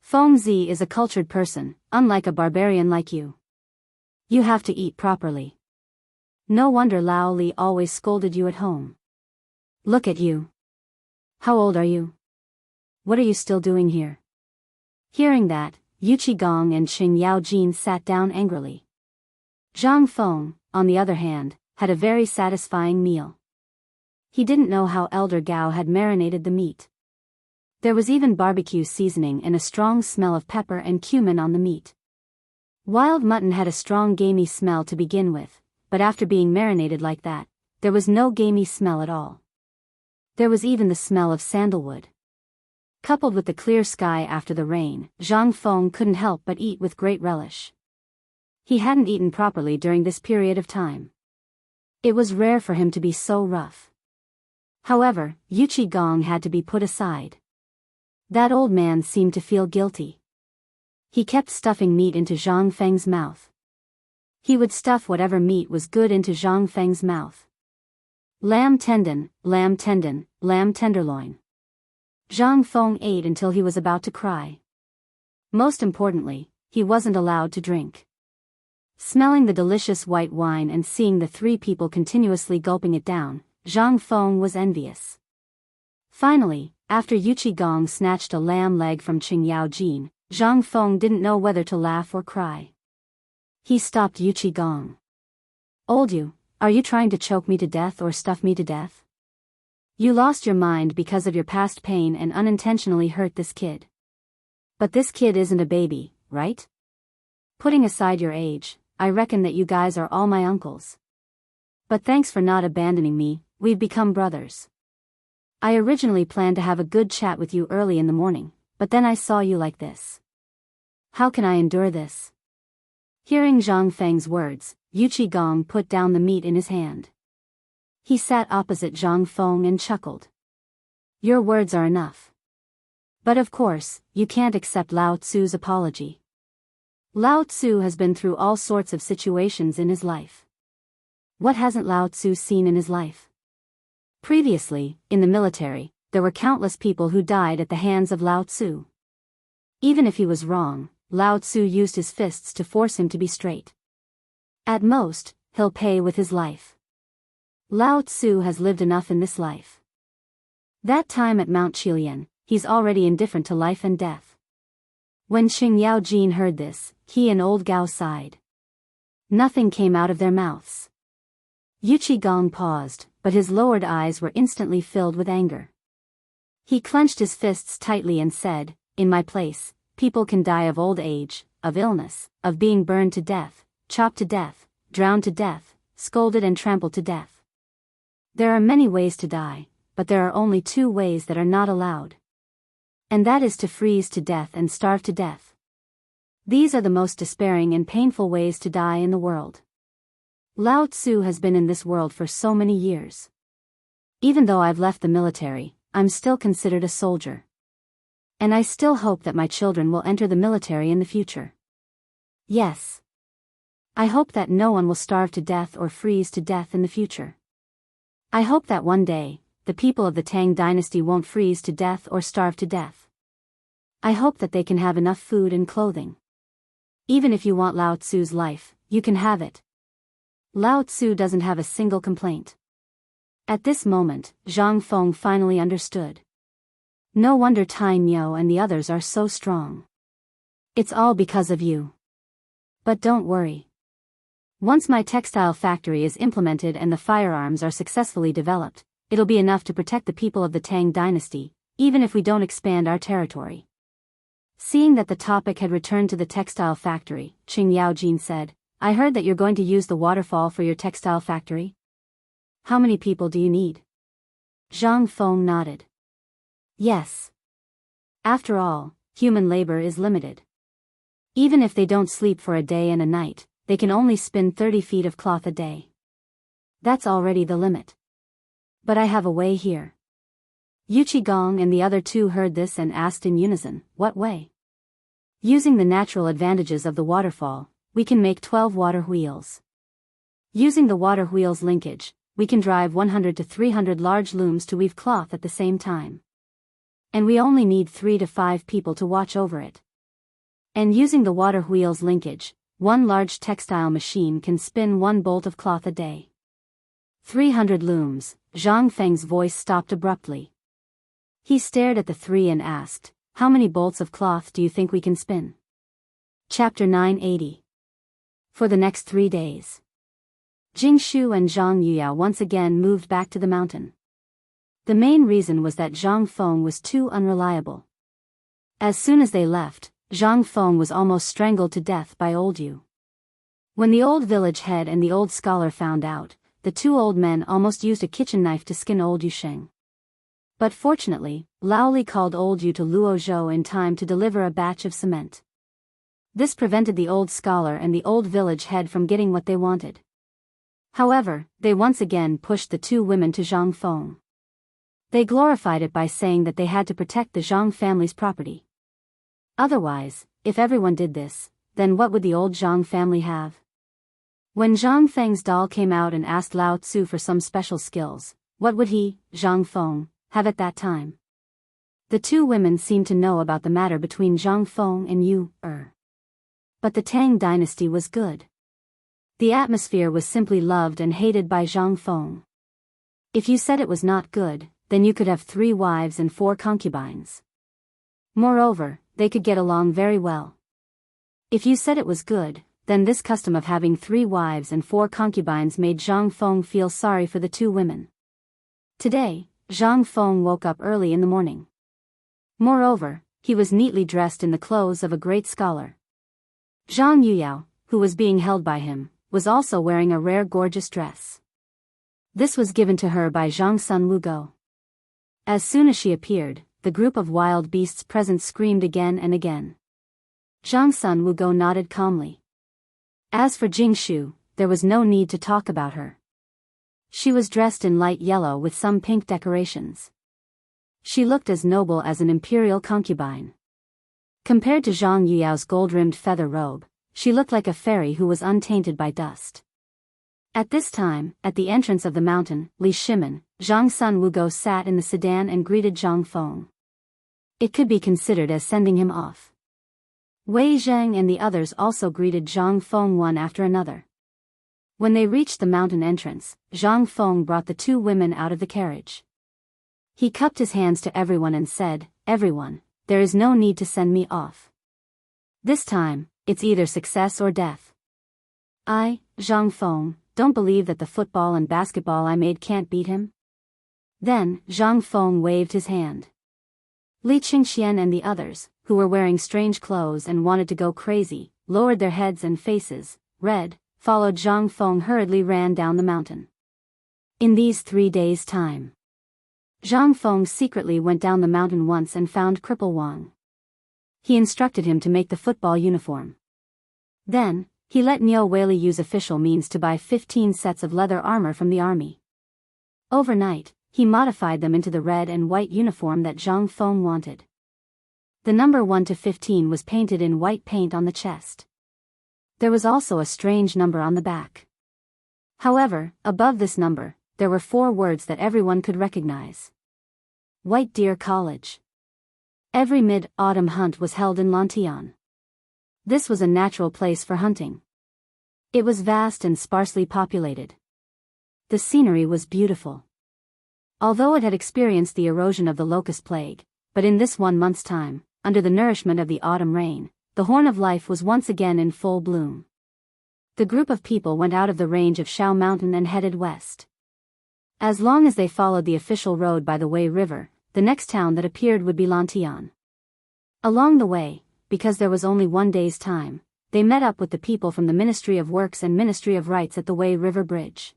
Fengzi is a cultured person, unlike a barbarian like you. You have to eat properly. No wonder Lao Li always scolded you at home. Look at you. How old are you? What are you still doing here? Hearing that, Yuqi Gong and Qing Yaojin sat down angrily. Zhang Feng, on the other hand, had a very satisfying meal. He didn't know how Elder Gao had marinated the meat. There was even barbecue seasoning and a strong smell of pepper and cumin on the meat. Wild mutton had a strong gamey smell to begin with, but after being marinated like that, there was no gamey smell at all. There was even the smell of sandalwood. Coupled with the clear sky after the rain, Zhang Feng couldn't help but eat with great relish. He hadn't eaten properly during this period of time. It was rare for him to be so rough. However, Yuqi Gong had to be put aside. That old man seemed to feel guilty. He kept stuffing meat into Zhang Feng's mouth. He would stuff whatever meat was good into Zhang Feng's mouth. Lamb tendon, lamb tendon, lamb tenderloin. Zhang Feng ate until he was about to cry. Most importantly, he wasn't allowed to drink. Smelling the delicious white wine and seeing the three people continuously gulping it down, Zhang Feng was envious. Finally, after Yuqi Gong snatched a lamb leg from Qing Yaojin, Zhang Feng didn't know whether to laugh or cry. He stopped Yuqi Gong. "Old you, are you trying to choke me to death or stuff me to death? You lost your mind because of your past pain and unintentionally hurt this kid. But this kid isn't a baby, right? Putting aside your age, I reckon that you guys are all my uncles. But thanks for not abandoning me, we've become brothers. I originally planned to have a good chat with you early in the morning, but then I saw you like this. How can I endure this?" Hearing Zhang Feng's words, Yuqi Gong put down the meat in his hand. He sat opposite Zhang Feng and chuckled. "Your words are enough. But of course, you can't accept Lao Tzu's apology. Lao Tzu has been through all sorts of situations in his life. What hasn't Lao Tzu seen in his life? Previously, in the military, there were countless people who died at the hands of Lao Tzu. Even if he was wrong, Lao Tzu used his fists to force him to be straight. At most, he'll pay with his life. Lao Tzu has lived enough in this life. That time at Mount Qilian, he's already indifferent to life and death. When Qing Yaojin heard this, he and old Gao sighed. Nothing came out of their mouths. Yuqi Gong paused, but his lowered eyes were instantly filled with anger. He clenched his fists tightly and said, "In my place, people can die of old age, of illness, of being burned to death, chopped to death, drowned to death, scolded and trampled to death. There are many ways to die, but there are only two ways that are not allowed. And that is to freeze to death and starve to death. These are the most despairing and painful ways to die in the world." Lao Tzu has been in this world for so many years. Even though I've left the military, I'm still considered a soldier. And I still hope that my children will enter the military in the future. Yes. I hope that no one will starve to death or freeze to death in the future. I hope that one day, the people of the Tang dynasty won't freeze to death or starve to death. I hope that they can have enough food and clothing. Even if you want Lao Tzu's life, you can have it. Lao Tzu doesn't have a single complaint. At this moment, Zhang Feng finally understood. No wonder Tai Miao and the others are so strong. It's all because of you. But don't worry. Once my textile factory is implemented and the firearms are successfully developed, it'll be enough to protect the people of the Tang dynasty, even if we don't expand our territory. Seeing that the topic had returned to the textile factory, Qing Yaojin said, "I heard that you're going to use the waterfall for your textile factory? How many people do you need?" Zhang Feng nodded. Yes. After all, human labor is limited. Even if they don't sleep for a day and a night, they can only spin 30 feet of cloth a day. That's already the limit. But I have a way here. Yuqi Gong and the other two heard this and asked in unison, "What way?" Using the natural advantages of the waterfall, we can make 12 water wheels. Using the water wheel's linkage, we can drive 100 to 300 large looms to weave cloth at the same time. And we only need 3 to 5 people to watch over it. And using the water wheel's linkage, one large textile machine can spin 1 bolt of cloth a day. 300 looms. Zhang Feng's voice stopped abruptly. He stared at the three and asked, "How many bolts of cloth do you think we can spin?" Chapter 980. For the next 3 days. Jingshu and Zhang Yuyao once again moved back to the mountain. The main reason was that Zhang Feng was too unreliable. As soon as they left, Zhang Feng was almost strangled to death by old Yu. When the old village head and the old scholar found out, the two old men almost used a kitchen knife to skin old Yu Sheng. But fortunately, Lao Li called old Yu to Luozhou in time to deliver a batch of cement. This prevented the old scholar and the old village head from getting what they wanted. However, they once again pushed the two women to Zhang Feng. They glorified it by saying that they had to protect the Zhang family's property. Otherwise, if everyone did this, then what would the old Zhang family have? When Zhang Feng's doll came out and asked Lao Tzu for some special skills, what would he, Zhang Feng, have at that time? The two women seemed to know about the matter between Zhang Feng and Yu. But the Tang dynasty was good. The atmosphere was simply loved and hated by Zhang Feng. If you said it was not good, then you could have 3 wives and 4 concubines. Moreover, they could get along very well. If you said it was good, then this custom of having 3 wives and 4 concubines made Zhang Feng feel sorry for the two women. Today, Zhang Feng woke up early in the morning. Moreover, he was neatly dressed in the clothes of a great scholar. Zhang Yuyao, who was being held by him, was also wearing a rare gorgeous dress. This was given to her by Zhang Sun Wugo. As soon as she appeared, the group of wild beasts present screamed again and again. Zhang Sun Wugo nodded calmly. As for Jingshu, there was no need to talk about her. She was dressed in light yellow with some pink decorations. She looked as noble as an imperial concubine. Compared to Zhang Yuyao's gold-rimmed feather robe, she looked like a fairy who was untainted by dust. At this time, at the entrance of the mountain, Li Shimin, Zhang Sun Wugo sat in the sedan and greeted Zhang Feng. It could be considered as sending him off. Wei Zheng and the others also greeted Zhang Feng one after another. When they reached the mountain entrance, Zhang Feng brought the two women out of the carriage. He cupped his hands to everyone and said, "Everyone, there is no need to send me off. This time, it's either success or death. I, Zhang Feng, don't believe that the football and basketball I made can't beat him." Then, Zhang Feng waved his hand. Li Qingxian and the others, who were wearing strange clothes and wanted to go crazy, lowered their heads and faces, red, followed Zhang Feng hurriedly ran down the mountain. In these 3 days' time, Zhang Feng secretly went down the mountain once and found Cripple Wang. He instructed him to make the football uniform. Then, he let Niu Weili use official means to buy 15 sets of leather armor from the army. Overnight, he modified them into the red and white uniform that Zhang Feng wanted. The number 1 to 15 was painted in white paint on the chest. There was also a strange number on the back. However, above this number, there were 4 words that everyone could recognize. White Deer College. Every mid-autumn hunt was held in Lantian. This was a natural place for hunting. It was vast and sparsely populated. The scenery was beautiful. Although it had experienced the erosion of the locust plague, but in this 1 month's time, under the nourishment of the autumn rain, the horn of life was once again in full bloom. The group of people went out of the range of Shao Mountain and headed west. As long as they followed the official road by the Wei River, the next town that appeared would be Lantian. Along the way, because there was only 1 day's time, they met up with the people from the Ministry of Works and Ministry of Rights at the Wei River Bridge.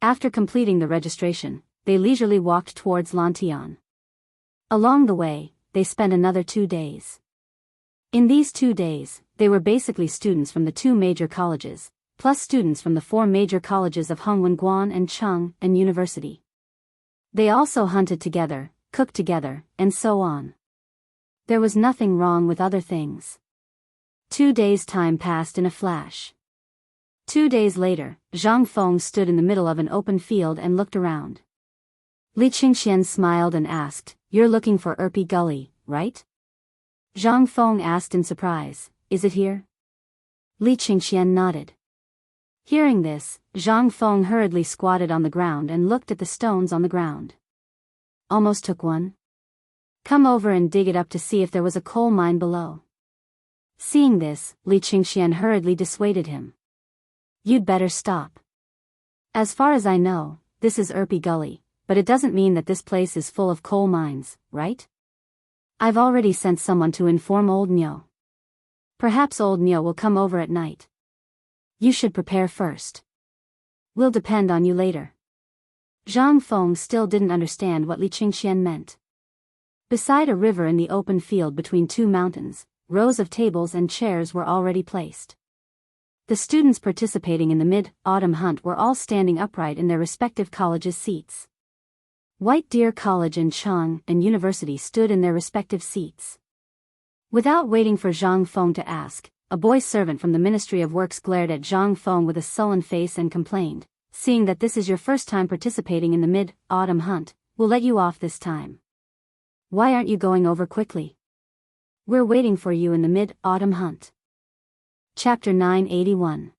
After completing the registration, they leisurely walked towards Lantian. Along the way, they spent another 2 days. In these 2 days, they were basically students from the 2 major colleges, plus students from the 4 major colleges of Hongwen and Cheng and University. They also hunted together, cooked together, and so on. There was nothing wrong with other things. 2 days' time passed in a flash. 2 days later, Zhang Feng stood in the middle of an open field and looked around. Li Qingxian smiled and asked, "You're looking for Erpi Gully, right?" Zhang Feng asked in surprise, "Is it here?" Li Qingxian nodded. Hearing this, Zhang Feng hurriedly squatted on the ground and looked at the stones on the ground. "Almost took one. Come over and dig it up to see if there was a coal mine below." Seeing this, Li Qingxian hurriedly dissuaded him. "You'd better stop. As far as I know, this is Erpi Gully, but it doesn't mean that this place is full of coal mines, right? I've already sent someone to inform old Niu. Perhaps old Niu will come over at night. You should prepare first. We'll depend on you later." Zhang Feng still didn't understand what Li Qingxian meant. Beside a river in the open field between 2 mountains, rows of tables and chairs were already placed. The students participating in the mid-autumn hunt were all standing upright in their respective colleges' seats. White Deer College and Cheng and University stood in their respective seats. Without waiting for Zhang Feng to ask, a boy servant from the Ministry of Works glared at Zhang Feng with a sullen face and complained, "Seeing that this is your first time participating in the mid-autumn hunt, we'll let you off this time. Why aren't you going over quickly? We're waiting for you in the mid-autumn hunt." Chapter 981.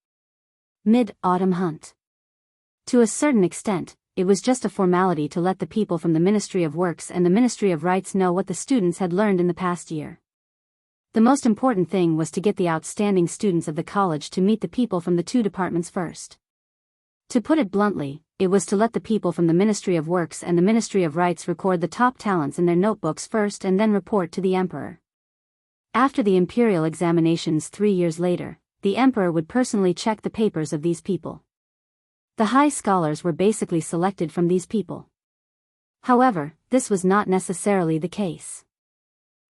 Mid-Autumn Hunt. To a certain extent, it was just a formality to let the people from the Ministry of Works and the Ministry of Rights know what the students had learned in the past year. The most important thing was to get the outstanding students of the college to meet the people from the 2 departments first. To put it bluntly, it was to let the people from the Ministry of Works and the Ministry of Rights record the top talents in their notebooks first and then report to the emperor. After the imperial examinations 3 years later, the emperor would personally check the papers of these people. The high scholars were basically selected from these people. However, this was not necessarily the case.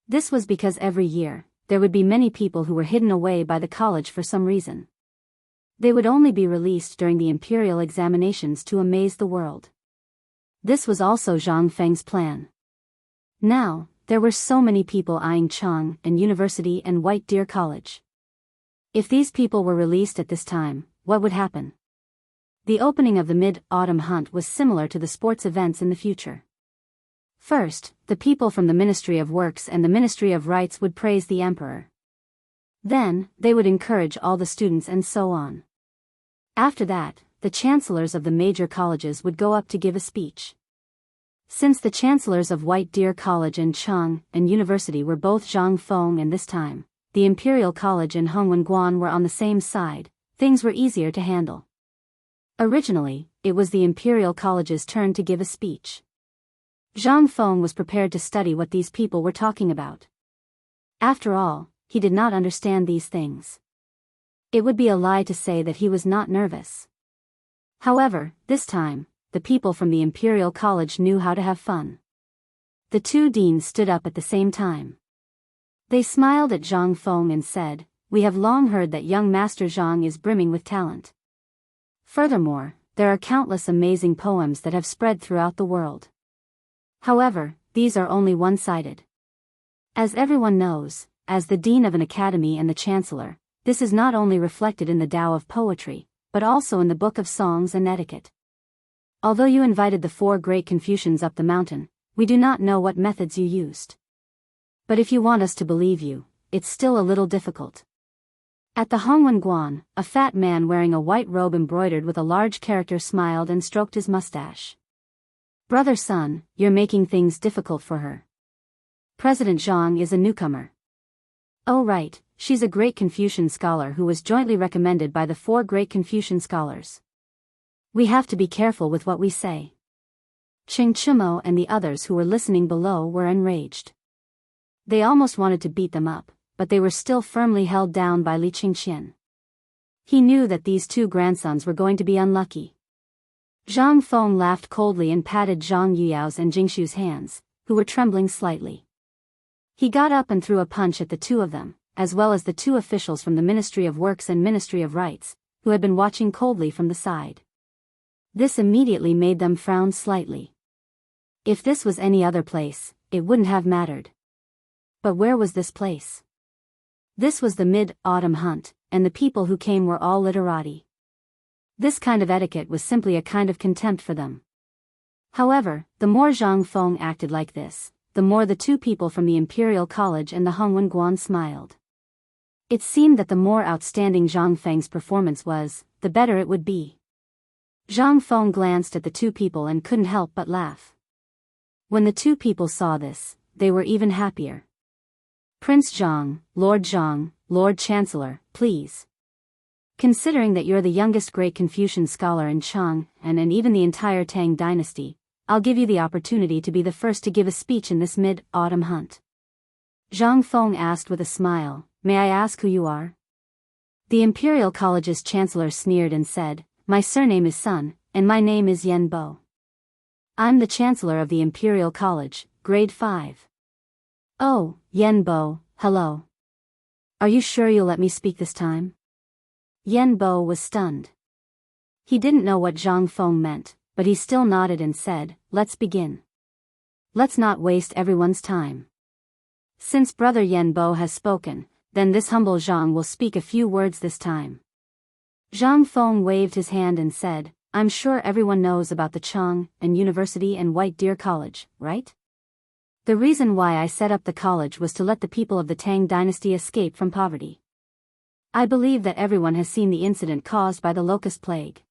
This was because every year, there would be many people who were hidden away by the college for some reason. They would only be released during the imperial examinations to amaze the world. This was also Zhang Feng's plan. Now, there were so many people eyeing Chang and University and White Deer College. If these people were released at this time, what would happen? The opening of the Mid-Autumn Hunt was similar to the sports events in the future. First, the people from the Ministry of Works and the Ministry of Rights would praise the emperor. Then, they would encourage all the students and so on. After that, the chancellors of the major colleges would go up to give a speech. Since the chancellors of White Deer College and Chang and University were both Zhang Feng and this time, the Imperial College and Hongwen were on the same side, things were easier to handle. Originally, it was the Imperial College's turn to give a speech. Zhang Feng was prepared to study what these people were talking about. After all, he did not understand these things. It would be a lie to say that he was not nervous. However, this time, the people from the Imperial College knew how to have fun. The two deans stood up at the same time. They smiled at Zhang Feng and said, "We have long heard that young Master Zhang is brimming with talent. Furthermore, there are countless amazing poems that have spread throughout the world. However, these are only one-sided. As everyone knows, as the dean of an academy and the chancellor, this is not only reflected in the Tao of poetry, but also in the Book of Songs and Etiquette. Although you invited the 4 great Confucians up the mountain, we do not know what methods you used. But if you want us to believe you, it's still a little difficult." At the Hongwen, a fat man wearing a white robe embroidered with a large character smiled and stroked his mustache. "Brother Sun, you're making things difficult for her. President Zhang is a newcomer." "Oh right, she's a great Confucian scholar who was jointly recommended by the 4 great Confucian scholars. We have to be careful with what we say." Cheng Chumo and the others who were listening below were enraged. They almost wanted to beat them up, but they were still firmly held down by Li Qingqian. He knew that these 2 grandsons were going to be unlucky. Zhang Feng laughed coldly and patted Zhang Yuyao's and Jingshu's hands, who were trembling slightly. He got up and threw a punch at the 2 of them, as well as the 2 officials from the Ministry of Works and Ministry of Rights, who had been watching coldly from the side. This immediately made them frown slightly. If this was any other place, it wouldn't have mattered. But where was this place? This was the Mid-Autumn Hunt, and the people who came were all literati. This kind of etiquette was simply a kind of contempt for them. However, the more Zhang Feng acted like this, the more the 2 people from the Imperial College and the Hongwen smiled. It seemed that the more outstanding Zhang Feng's performance was, the better it would be. Zhang Feng glanced at the 2 people and couldn't help but laugh. When the 2 people saw this, they were even happier. "Prince Zhang, Lord Chancellor, please. Considering that you're the youngest great Confucian scholar in Chang and even the entire Tang dynasty, I'll give you the opportunity to be the first to give a speech in this Mid-Autumn Hunt." Zhang Feng asked with a smile, "May I ask who you are?" The Imperial College's chancellor sneered and said, "My surname is Sun, and my name is Yen Bo. I'm the chancellor of the Imperial College, grade 5. "Oh, Yen Bo, hello. Are you sure you'll let me speak this time?" Yen Bo was stunned. He didn't know what Zhang Feng meant, but he still nodded and said, "Let's begin. Let's not waste everyone's time. Since Brother Yen Bo has spoken, then this humble Zhang will speak a few words this time." Zhang Feng waved his hand and said, "I'm sure everyone knows about the Chang and University and White Deer College, right? The reason why I set up the college was to let the people of the Tang dynasty escape from poverty. I believe that everyone has seen the incident caused by the locust plague.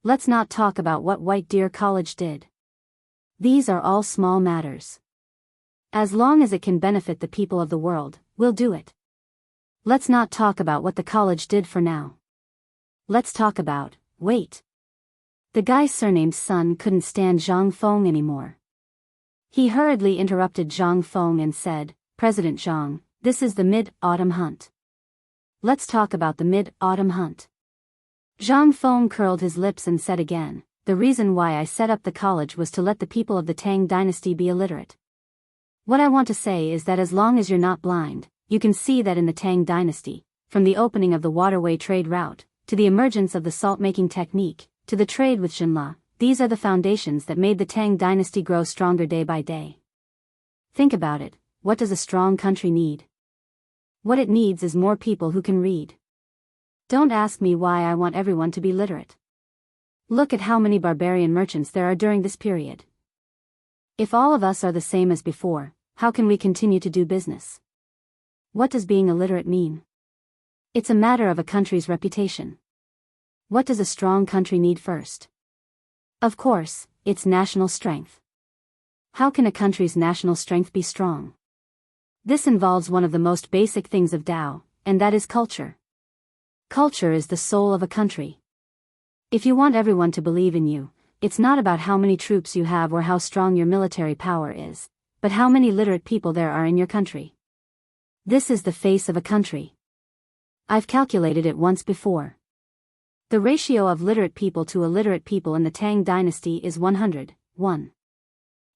Let's not talk about what White Deer College did. These are all small matters. As long as it can benefit the people of the world, we'll do it. Let's not talk about what the college did for now. Let's talk about, wait." The guy surnamed Sun couldn't stand Zhang Feng anymore. He hurriedly interrupted Zhang Feng and said, "President Zhang, this is the Mid-Autumn Hunt. Let's talk about the Mid-Autumn Hunt." Zhang Feng curled his lips and said again, "The reason why I set up the college was to let the people of the Tang dynasty be illiterate. What I want to say is that as long as you're not blind, you can see that in the Tang dynasty, from the opening of the waterway trade route, to the emergence of the salt-making technique, to the trade with Xinla, these are the foundations that made the Tang dynasty grow stronger day by day. Think about it, what does a strong country need? What it needs is more people who can read. Don't ask me why I want everyone to be literate. Look at how many barbarian merchants there are during this period. If all of us are the same as before, how can we continue to do business? What does being illiterate mean? It's a matter of a country's reputation. What does a strong country need first? Of course, it's national strength. How can a country's national strength be strong? This involves one of the most basic things of Tao, and that is culture. Culture is the soul of a country. If you want everyone to believe in you, it's not about how many troops you have or how strong your military power is, but how many literate people there are in your country. This is the face of a country. I've calculated it once before. The ratio of literate people to illiterate people in the Tang dynasty is 100:1.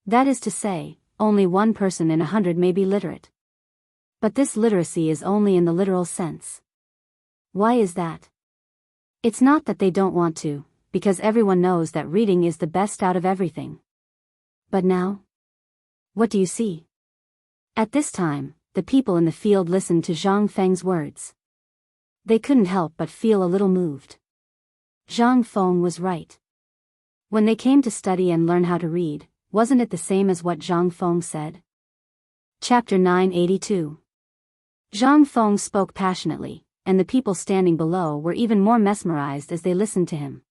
That is to say, only one person in 100 may be literate. But this literacy is only in the literal sense. Why is that? It's not that they don't want to, because everyone knows that reading is the best out of everything. But now? What do you see? At this time, the people in the field listened to Zhang Feng's words. They couldn't help but feel a little moved. Zhang Feng was right. When they came to study and learn how to read, wasn't it the same as what Zhang Feng said? Chapter 982. Zhang Feng spoke passionately, and the people standing below were even more mesmerized as they listened to him.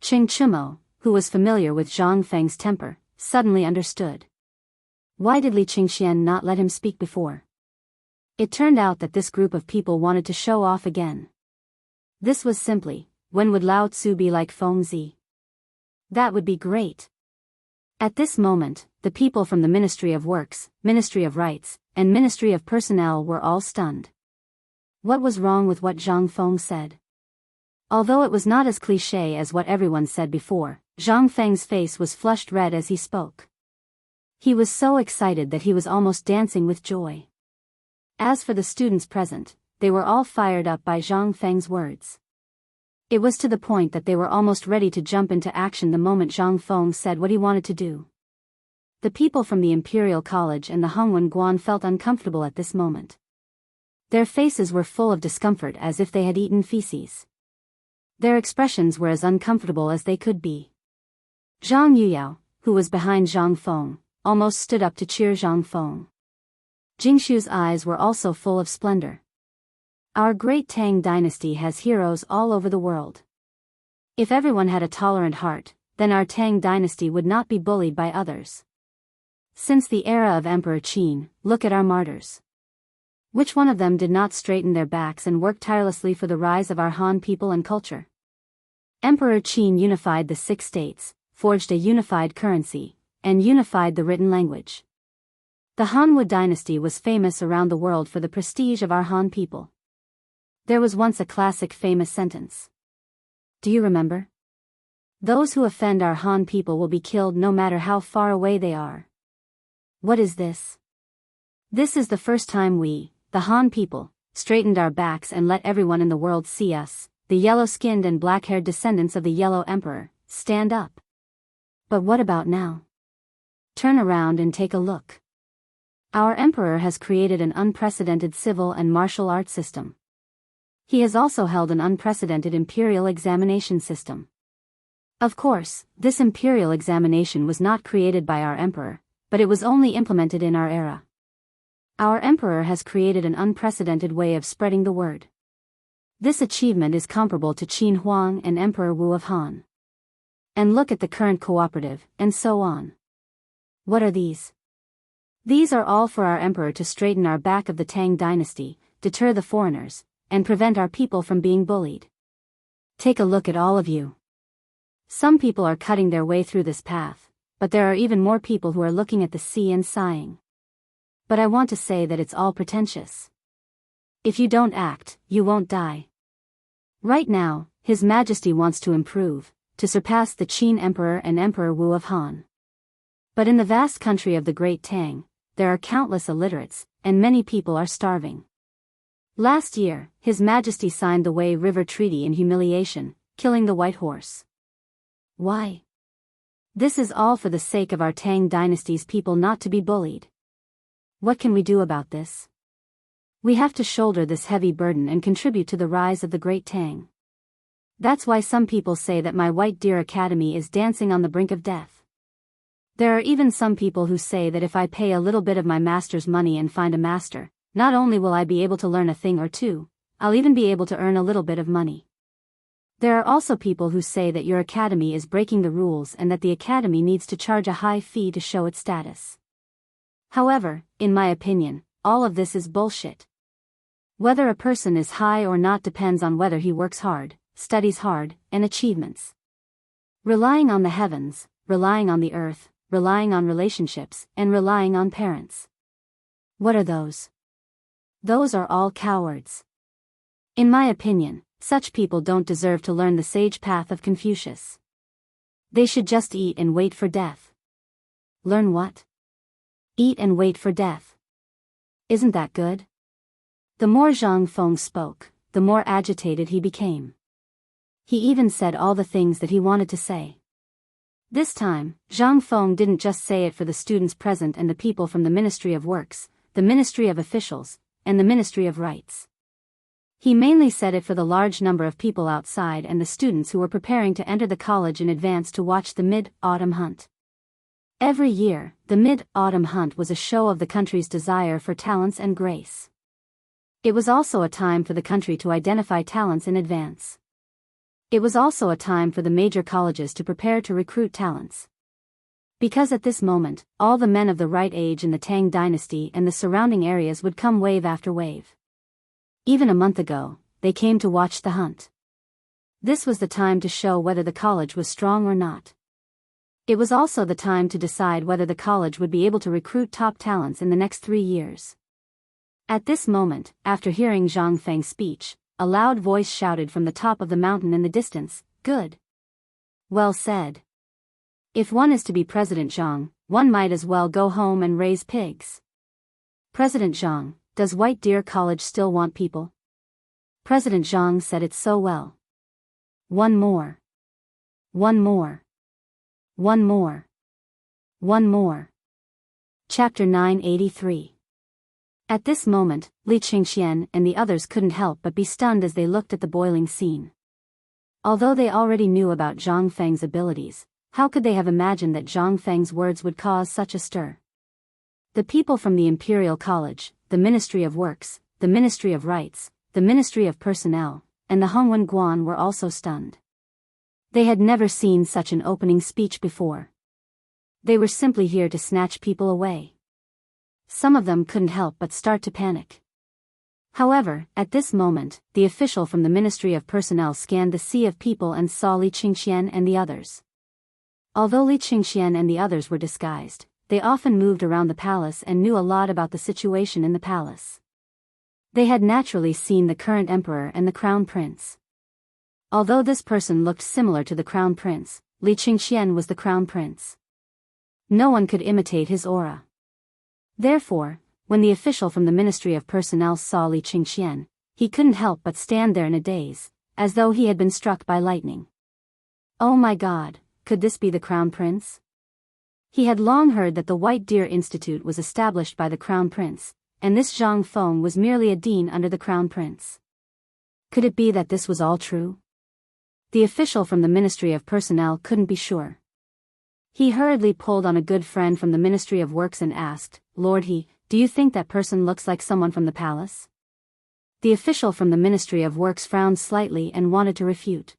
Qing Chumo, who was familiar with Zhang Feng's temper, suddenly understood. Why did Li Qingxian not let him speak before? It turned out that this group of people wanted to show off again. This was simply, when would Lao Tzu be like Feng Zi? That would be great. At this moment, the people from the Ministry of Works, Ministry of Rights, and Ministry of Personnel were all stunned. What was wrong with what Zhang Feng said? Although it was not as cliché as what everyone said before, Zhang Feng's face was flushed red as he spoke. He was so excited that he was almost dancing with joy. As for the students present, they were all fired up by Zhang Feng's words. It was to the point that they were almost ready to jump into action the moment Zhang Feng said what he wanted to do. The people from the Imperial College and the Hongwen Guan felt uncomfortable at this moment. Their faces were full of discomfort as if they had eaten feces. Their expressions were as uncomfortable as they could be. Zhang Yuyao, who was behind Zhang Feng, almost stood up to cheer Zhang Feng. Jingshu's eyes were also full of splendor. Our great Tang dynasty has heroes all over the world. If everyone had a tolerant heart, then our Tang dynasty would not be bullied by others. Since the era of Emperor Qin, look at our martyrs. Which one of them did not straighten their backs and work tirelessly for the rise of our Han people and culture? Emperor Qin unified the 6 states, forged a unified currency, and unified the written language. The Hanwu dynasty was famous around the world for the prestige of our Han people. There was once a classic famous sentence. Do you remember? Those who offend our Han people will be killed no matter how far away they are. What is this? This is the first time we, the Han people, straightened our backs and let everyone in the world see us, the yellow-skinned and black-haired descendants of the Yellow Emperor, stand up. But what about now? Turn around and take a look. Our emperor has created an unprecedented civil and martial arts system. He has also held an unprecedented imperial examination system. Of course, this imperial examination was not created by our emperor, but it was only implemented in our era. Our emperor has created an unprecedented way of spreading the word. This achievement is comparable to Qin Huang and Emperor Wu of Han. And look at the current cooperative, and so on. What are these? These are all for our emperor to straighten our back of the Tang dynasty, deter the foreigners, and prevent our people from being bullied. Take a look at all of you. Some people are cutting their way through this path, but there are even more people who are looking at the sea and sighing. But I want to say that it's all pretentious. If you don't act, you won't die. Right now, His Majesty wants to improve, to surpass the Qin Emperor and Emperor Wu of Han. But in the vast country of the Great Tang, there are countless illiterates, and many people are starving. Last year, His Majesty signed the Wei River Treaty in humiliation, killing the White Horse. Why? This is all for the sake of our Tang dynasty's people not to be bullied. What can we do about this? We have to shoulder this heavy burden and contribute to the rise of the Great Tang. That's why some people say that my White Deer Academy is dancing on the brink of death. There are even some people who say that if I pay a little bit of my master's money and find a master, not only will I be able to learn a thing or two, I'll even be able to earn a little bit of money. There are also people who say that your academy is breaking the rules and that the academy needs to charge a high fee to show its status. However, in my opinion, all of this is bullshit. Whether a person is high or not depends on whether he works hard, studies hard, and achievements. Relying on the heavens, relying on the earth, relying on relationships, and relying on parents. What are those? Those are all cowards. In my opinion, such people don't deserve to learn the sage path of Confucius. They should just eat and wait for death. Learn what? Eat and wait for death. Isn't that good? The more Zhang Feng spoke, the more agitated he became. He even said all the things that he wanted to say. This time, Zhang Feng didn't just say it for the students present and the people from the Ministry of Works, the Ministry of Officials, and the Ministry of Rights. He mainly said it for the large number of people outside and the students who were preparing to enter the college in advance to watch the Mid-Autumn Hunt. Every year, the Mid-Autumn Hunt was a show of the country's desire for talents and grace. It was also a time for the country to identify talents in advance. It was also a time for the major colleges to prepare to recruit talents. Because at this moment, all the men of the right age in the Tang dynasty and the surrounding areas would come wave after wave. Even a month ago, they came to watch the hunt. This was the time to show whether the college was strong or not. It was also the time to decide whether the college would be able to recruit top talents in the next 3 years. At this moment, after hearing Zhang Feng's speech, a loud voice shouted from the top of the mountain in the distance, "Good. Well said. If one is to be President Zhang, one might as well go home and raise pigs." President Zhang, does White Deer College still want people? President Zhang said it so well. One more. One more. One more. One more. Chapter 983. At this moment, Li Qingxian and the others couldn't help but be stunned as they looked at the boiling scene. Although they already knew about Zhang Feng's abilities, how could they have imagined that Zhang Feng's words would cause such a stir? The people from the Imperial College, the Ministry of Works, the Ministry of Rights, the Ministry of Personnel, and the Hongwen Guan were also stunned. They had never seen such an opening speech before. They were simply here to snatch people away. Some of them couldn't help but start to panic. However, at this moment, the official from the Ministry of Personnel scanned the sea of people and saw Li Qingxian and the others. Although Li Qingxian and the others were disguised, they often moved around the palace and knew a lot about the situation in the palace. They had naturally seen the current emperor and the crown prince. Although this person looked similar to the crown prince, Li Qingxian was the crown prince. No one could imitate his aura. Therefore, when the official from the Ministry of Personnel saw Li Qingxian, he couldn't help but stand there in a daze, as though he had been struck by lightning. Oh my God, could this be the crown prince? He had long heard that the White Deer Institute was established by the crown prince, and this Zhang Feng was merely a dean under the crown prince. Could it be that this was all true? The official from the Ministry of Personnel couldn't be sure. He hurriedly pulled on a good friend from the Ministry of Works and asked, "Lord He, do you think that person looks like someone from the palace?" The official from the Ministry of Works frowned slightly and wanted to refute.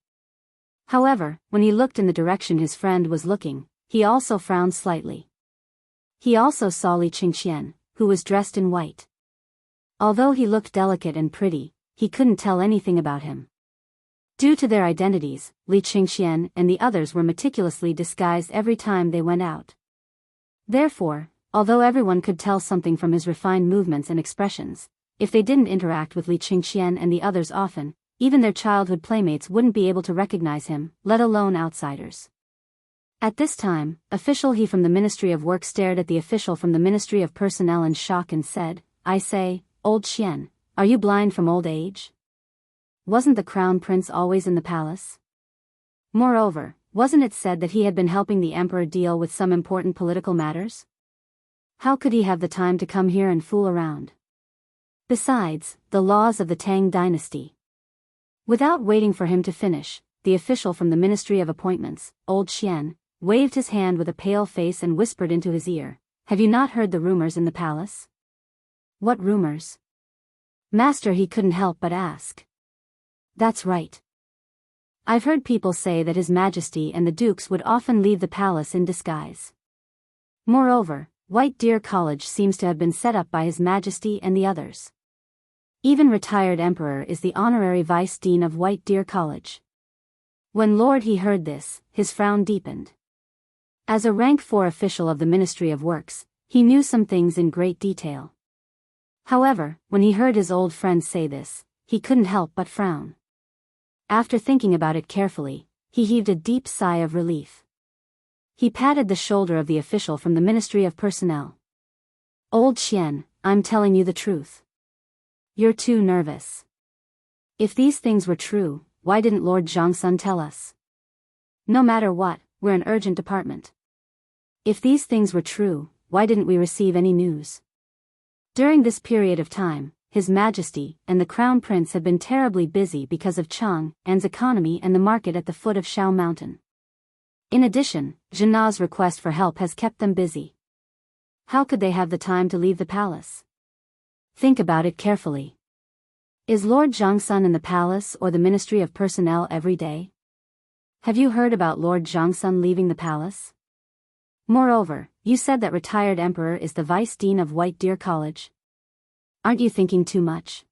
However, when he looked in the direction his friend was looking, he also frowned slightly. He also saw Li Qingxian, who was dressed in white. Although he looked delicate and pretty, he couldn't tell anything about him. Due to their identities, Li Qingxian and the others were meticulously disguised every time they went out. Therefore, although everyone could tell something from his refined movements and expressions, if they didn't interact with Li Qingxian and the others often, even their childhood playmates wouldn't be able to recognize him, let alone outsiders. At this time, official He from the Ministry of Work stared at the official from the Ministry of Personnel in shock and said, "I say, old Xian, are you blind from old age? Wasn't the crown prince always in the palace? Moreover, wasn't it said that he had been helping the emperor deal with some important political matters? How could he have the time to come here and fool around? Besides, the laws of the Tang dynasty. Without waiting for him to finish, the official from the Ministry of Appointments, Old Xian, waved his hand with a pale face and whispered into his ear, "Have you not heard the rumors in the palace?" "What rumors?" "Master," he couldn't help but ask. "That's right. I've heard people say that His Majesty and the dukes would often leave the palace in disguise. Moreover, White Deer College seems to have been set up by His Majesty and the others. Even retired Emperor is the honorary Vice Dean of White Deer College." When Lord He heard this, his frown deepened. As a rank 4 official of the Ministry of Works, he knew some things in great detail. However, when he heard his old friend say this, he couldn't help but frown. After thinking about it carefully, he heaved a deep sigh of relief. He patted the shoulder of the official from the Ministry of Personnel. "Old Xian, I'm telling you the truth. You're too nervous. If these things were true, why didn't Lord Zhangsun tell us? No matter what, we're an urgent department. If these things were true, why didn't we receive any news?" During this period of time, His Majesty and the Crown Prince had been terribly busy because of Chang'an's economy and the market at the foot of Shao Mountain. In addition, Jianghu's request for help has kept them busy. How could they have the time to leave the palace? Think about it carefully. Is Lord Zhangsun in the palace or the Ministry of Personnel every day? Have you heard about Lord Zhangsun leaving the palace? Moreover, you said that retired Emperor is the Vice Dean of White Deer College. Aren't you thinking too much?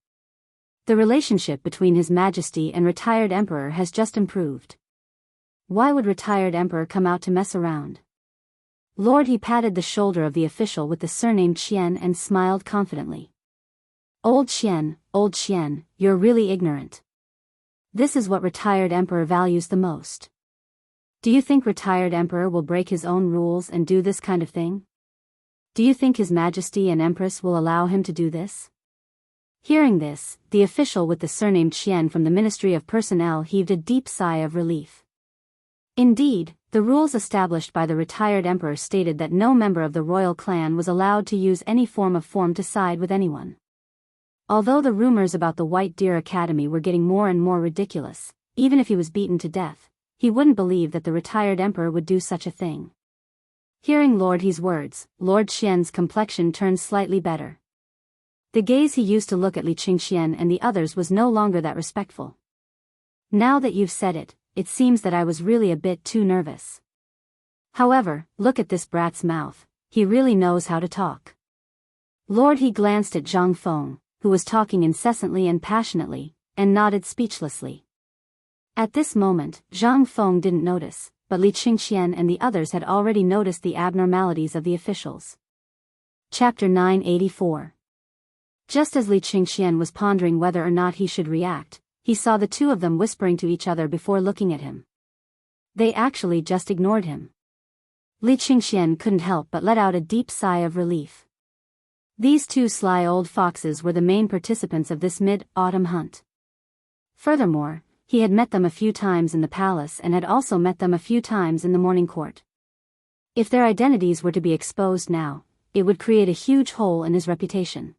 The relationship between His Majesty and retired Emperor has just improved. Why would retired Emperor come out to mess around? Lord He patted the shoulder of the official with the surname Qian and smiled confidently. Old Qian, you're really ignorant. This is what retired Emperor values the most. Do you think retired Emperor will break his own rules and do this kind of thing? Do you think His Majesty and Empress will allow him to do this? Hearing this, the official with the surname Qian from the Ministry of Personnel heaved a deep sigh of relief. Indeed, the rules established by the retired Emperor stated that no member of the royal clan was allowed to use any form to side with anyone. Although the rumors about the White Deer Academy were getting more and more ridiculous, even if he was beaten to death, he wouldn't believe that the retired Emperor would do such a thing. Hearing Lord He's words, Lord Xian's complexion turned slightly better. The gaze he used to look at Li Qingxian and the others was no longer that respectful. Now that you've said it, it seems that I was really a bit too nervous. However, look at this brat's mouth, he really knows how to talk. Lord He glanced at Zhang Feng, who was talking incessantly and passionately, and nodded speechlessly. At this moment, Zhang Feng didn't notice, but Li Qingxian and the others had already noticed the abnormalities of the officials. Chapter 984. Just as Li Qingxian was pondering whether or not he should react, he saw the two of them whispering to each other before looking at him. They actually just ignored him. Li Qingxian couldn't help but let out a deep sigh of relief. These two sly old foxes were the main participants of this mid-autumn hunt. Furthermore, he had met them a few times in the palace and had also met them a few times in the morning court. If their identities were to be exposed now, it would create a huge hole in his reputation.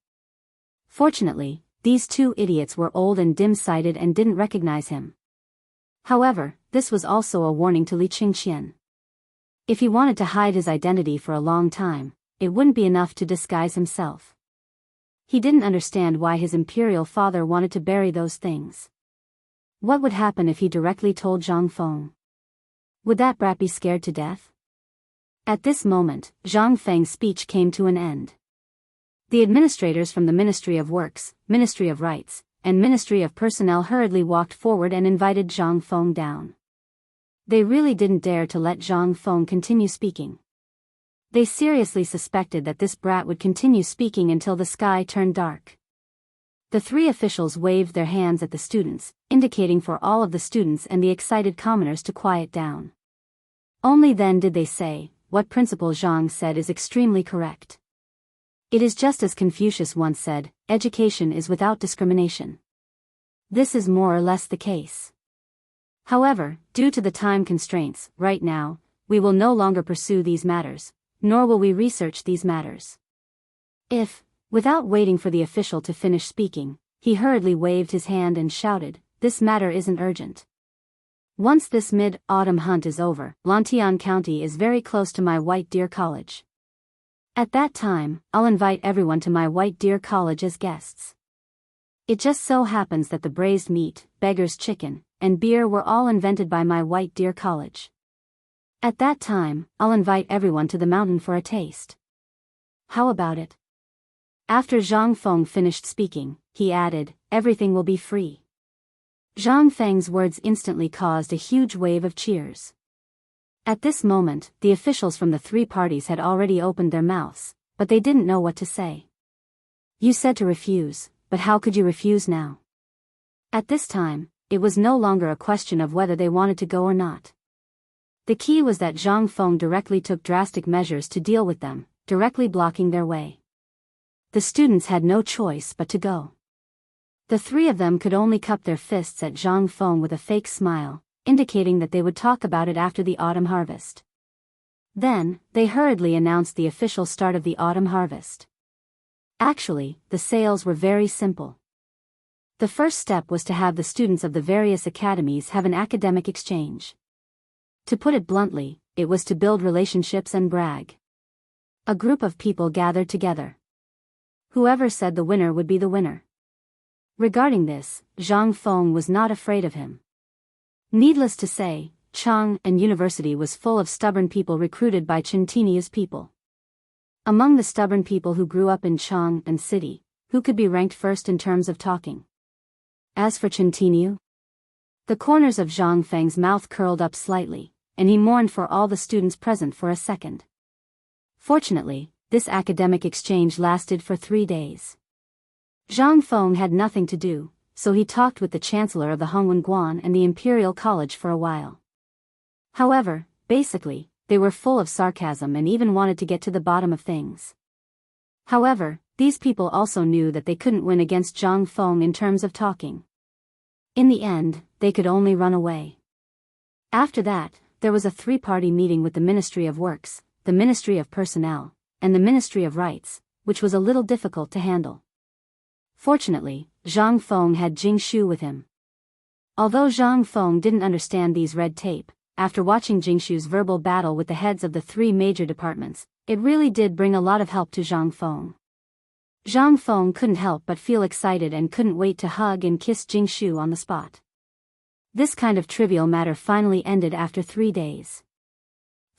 Fortunately, these two idiots were old and dim-sighted and didn't recognize him. However, this was also a warning to Li Qingxian. If he wanted to hide his identity for a long time, it wouldn't be enough to disguise himself. He didn't understand why his imperial father wanted to bury those things. What would happen if he directly told Zhang Feng? Would that brat be scared to death? At this moment, Zhang Feng's speech came to an end. The administrators from the Ministry of Works, Ministry of Rights, and Ministry of Personnel hurriedly walked forward and invited Zhang Feng down. They really didn't dare to let Zhang Feng continue speaking. They seriously suspected that this brat would continue speaking until the sky turned dark. The three officials waved their hands at the students, indicating for all of the students and the excited commoners to quiet down. Only then did they say, "What Principal Zhang said is extremely correct. It is just as Confucius once said, education is without discrimination. This is more or less the case. However, due to the time constraints, right now, we will no longer pursue these matters, nor will we research these matters. Without waiting for the official to finish speaking, he hurriedly waved his hand and shouted, "This matter isn't urgent. Once this mid-autumn hunt is over, Lantian County is very close to my White Deer College. At that time, I'll invite everyone to my White Deer College as guests. It just so happens that the braised meat, beggar's chicken, and beer were all invented by my White Deer College. At that time, I'll invite everyone to the mountain for a taste. How about it?" After Zhang Feng finished speaking, he added, "Everything will be free." Zhang Feng's words instantly caused a huge wave of cheers. At this moment, the officials from the three parties had already opened their mouths, but they didn't know what to say. You said to refuse, but how could you refuse now? At this time, it was no longer a question of whether they wanted to go or not. The key was that Zhang Feng directly took drastic measures to deal with them, directly blocking their way. The students had no choice but to go. The three of them could only cup their fists at Zhang Feng with a fake smile, indicating that they would talk about it after the autumn harvest. Then, they hurriedly announced the official start of the autumn harvest. Actually, the sales were very simple. The first step was to have the students of the various academies have an academic exchange. To put it bluntly, it was to build relationships and brag. A group of people gathered together. Whoever said the winner would be the winner. Regarding this, Zhang Feng was not afraid of him. Needless to say, Chang and University was full of stubborn people recruited by Chintinia's people. Among the stubborn people who grew up in Chang and City, who could be ranked first in terms of talking? As for Chintinia, the corners of Zhang Feng's mouth curled up slightly, and he mourned for all the students present for a second. Fortunately, this academic exchange lasted for 3 days. Zhang Feng had nothing to do, so he talked with the chancellor of the Hongwen Guan and the Imperial College for a while. However, basically, they were full of sarcasm and even wanted to get to the bottom of things. However, these people also knew that they couldn't win against Zhang Feng in terms of talking. In the end, they could only run away. After that, there was a three-party meeting with the Ministry of Works, the Ministry of Personnel, and the Ministry of Rights, which was a little difficult to handle. Fortunately, Zhang Feng had Jingshu with him. Although Zhang Feng didn't understand these red tape, after watching Jingshu's verbal battle with the heads of the three major departments, it really did bring a lot of help to Zhang Feng. Zhang Feng couldn't help but feel excited and couldn't wait to hug and kiss Jingshu on the spot. This kind of trivial matter finally ended after 3 days.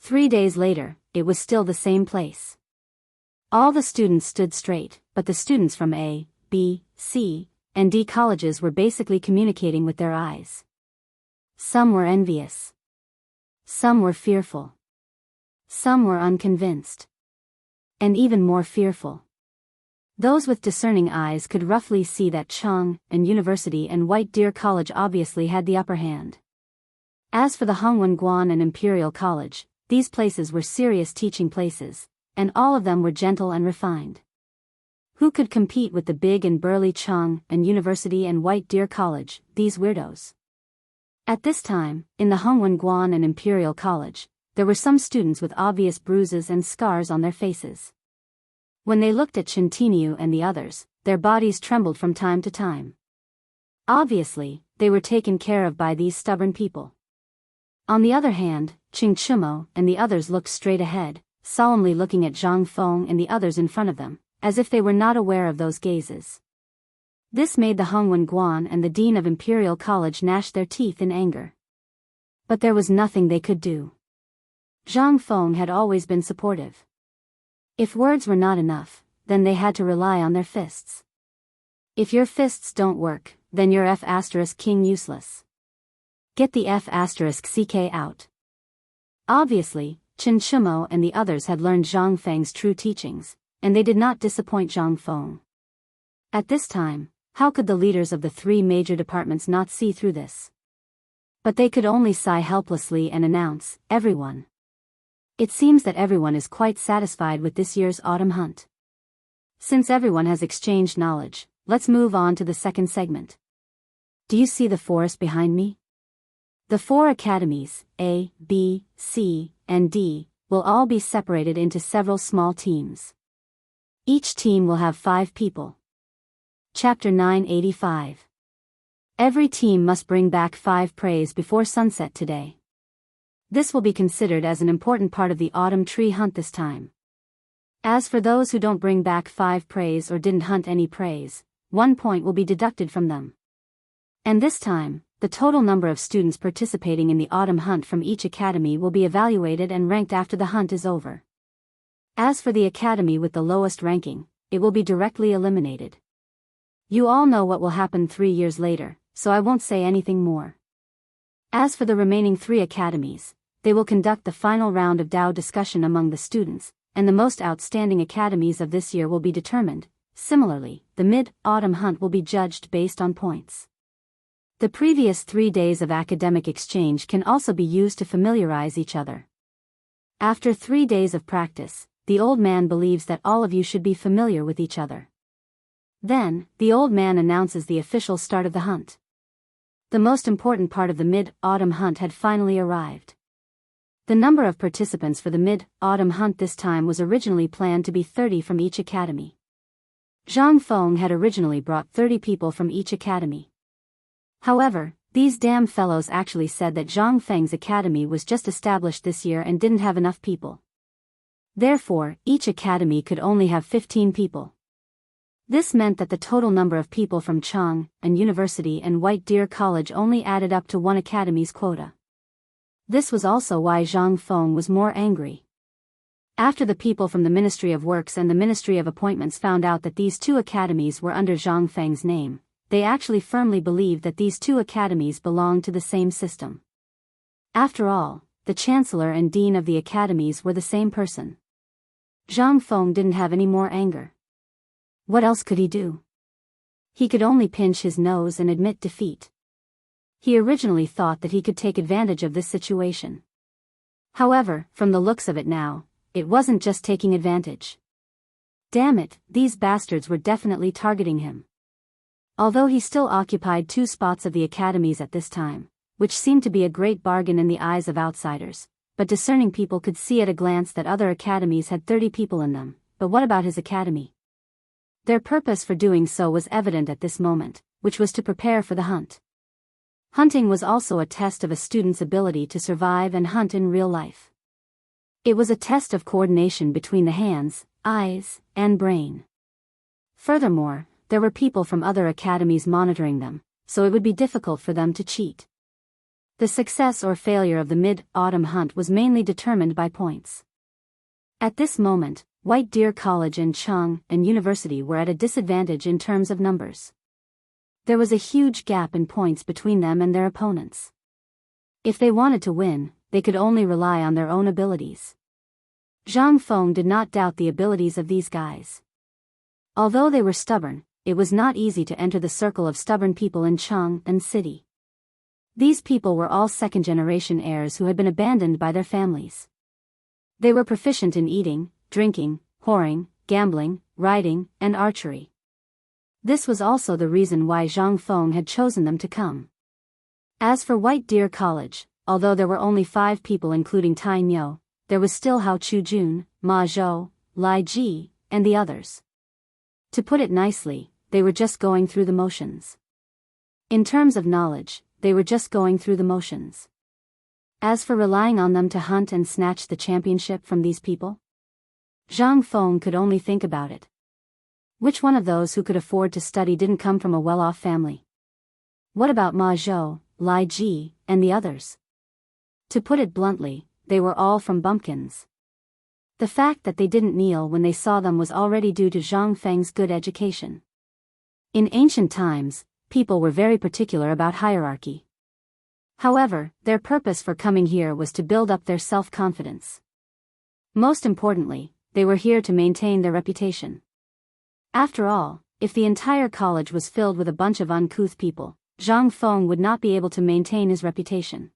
3 days later, it was still the same place. All the students stood straight, but the students from A, B, C, and D colleges were basically communicating with their eyes. Some were envious. Some were fearful. Some were unconvinced. And even more fearful. Those with discerning eyes could roughly see that Chang and University and White Deer College obviously had the upper hand. As for the Hongwen Guan and Imperial College, these places were serious teaching places, and all of them were gentle and refined. Who could compete with the big and burly Chang and University and White Deer College, these weirdos? At this time, in the Hongwen Guan and Imperial College, there were some students with obvious bruises and scars on their faces. When they looked at Chintiniu and the others, their bodies trembled from time to time. Obviously, they were taken care of by these stubborn people. On the other hand, Qing Chumo and the others looked straight ahead, solemnly looking at Zhang Feng and the others in front of them, as if they were not aware of those gazes. This made the Hongwen Guan and the Dean of Imperial College gnash their teeth in anger. But there was nothing they could do. Zhang Feng had always been supportive. If words were not enough, then they had to rely on their fists. If your fists don't work, then you're F*King useless. Get the F*CK out. Obviously, Qin Chumo and the others had learned Zhang Feng's true teachings, and they did not disappoint Zhang Feng. At this time, how could the leaders of the three major departments not see through this? But they could only sigh helplessly and announce, "Everyone." It seems that everyone is quite satisfied with this year's autumn hunt. Since everyone has exchanged knowledge, let's move on to the second segment. Do you see the forest behind me? The 4 academies, A, B, C, and D, will all be separated into several small teams. Each team will have 5 people. Chapter 985. Every team must bring back 5 preys before sunset today. This will be considered as an important part of the autumn tree hunt this time. As for those who don't bring back 5 preys or didn't hunt any preys, 1 point will be deducted from them. And this time, the total number of students participating in the autumn hunt from each academy will be evaluated and ranked after the hunt is over. As for the academy with the lowest ranking, it will be directly eliminated. You all know what will happen 3 years later, so I won't say anything more. As for the remaining 3 academies, they will conduct the final round of Dao discussion among the students, and the most outstanding academies of this year will be determined. Similarly, the mid-autumn hunt will be judged based on points. The previous 3 days of academic exchange can also be used to familiarize each other. After 3 days of practice, the old man believes that all of you should be familiar with each other. Then, the old man announces the official start of the hunt. The most important part of the mid-autumn hunt had finally arrived. The number of participants for the mid-autumn hunt this time was originally planned to be 30 from each academy. Zhang Feng had originally brought 30 people from each academy. However, these damn fellows actually said that Zhang Feng's academy was just established this year and didn't have enough people. Therefore, each academy could only have 15 people. This meant that the total number of people from Chang and University and White Deer College only added up to 1 academy's quota. This was also why Zhang Feng was more angry. After the people from the Ministry of Works and the Ministry of Appointments found out that these 2 academies were under Zhang Feng's name, they actually firmly believed that these 2 academies belonged to the same system. After all, the chancellor and dean of the academies were the same person. Zhang Feng didn't have any more anger. What else could he do? He could only pinch his nose and admit defeat. He originally thought that he could take advantage of this situation. However, from the looks of it now, it wasn't just taking advantage. Damn it, these bastards were definitely targeting him. Although he still occupied 2 spots of the academies at this time, which seemed to be a great bargain in the eyes of outsiders, but discerning people could see at a glance that other academies had 30 people in them. But what about his academy? Their purpose for doing so was evident at this moment, which was to prepare for the hunt. Hunting was also a test of a student's ability to survive and hunt in real life. It was a test of coordination between the hands, eyes, and brain. Furthermore, there were people from other academies monitoring them, so it would be difficult for them to cheat. The success or failure of the mid-autumn hunt was mainly determined by points. At this moment, White Deer College and Chang and University were at a disadvantage in terms of numbers. There was a huge gap in points between them and their opponents. If they wanted to win, they could only rely on their own abilities. Zhang Feng did not doubt the abilities of these guys. Although they were stubborn, it was not easy to enter the circle of stubborn people in Chang and City. These people were all second-generation heirs who had been abandoned by their families. They were proficient in eating, drinking, whoring, gambling, riding, and archery. This was also the reason why Zhang Feng had chosen them to come. As for White Deer College, although there were only 5 people including Tai Niu, there was still Hao Chujun, Ma Zhou, Lai Ji, and the others. To put it nicely, they were just going through the motions. In terms of knowledge, they were just going through the motions. As for relying on them to hunt and snatch the championship from these people, Zhang Feng could only think about it. Which one of those who could afford to study didn't come from a well-off family? What about Ma Zhou, Lai Ji, and the others? To put it bluntly, they were all from bumpkins. The fact that they didn't kneel when they saw them was already due to Zhang Feng's good education. In ancient times, people were very particular about hierarchy. However, their purpose for coming here was to build up their self-confidence. Most importantly, they were here to maintain their reputation. After all, if the entire college was filled with a bunch of uncouth people, Zhang Feng would not be able to maintain his reputation.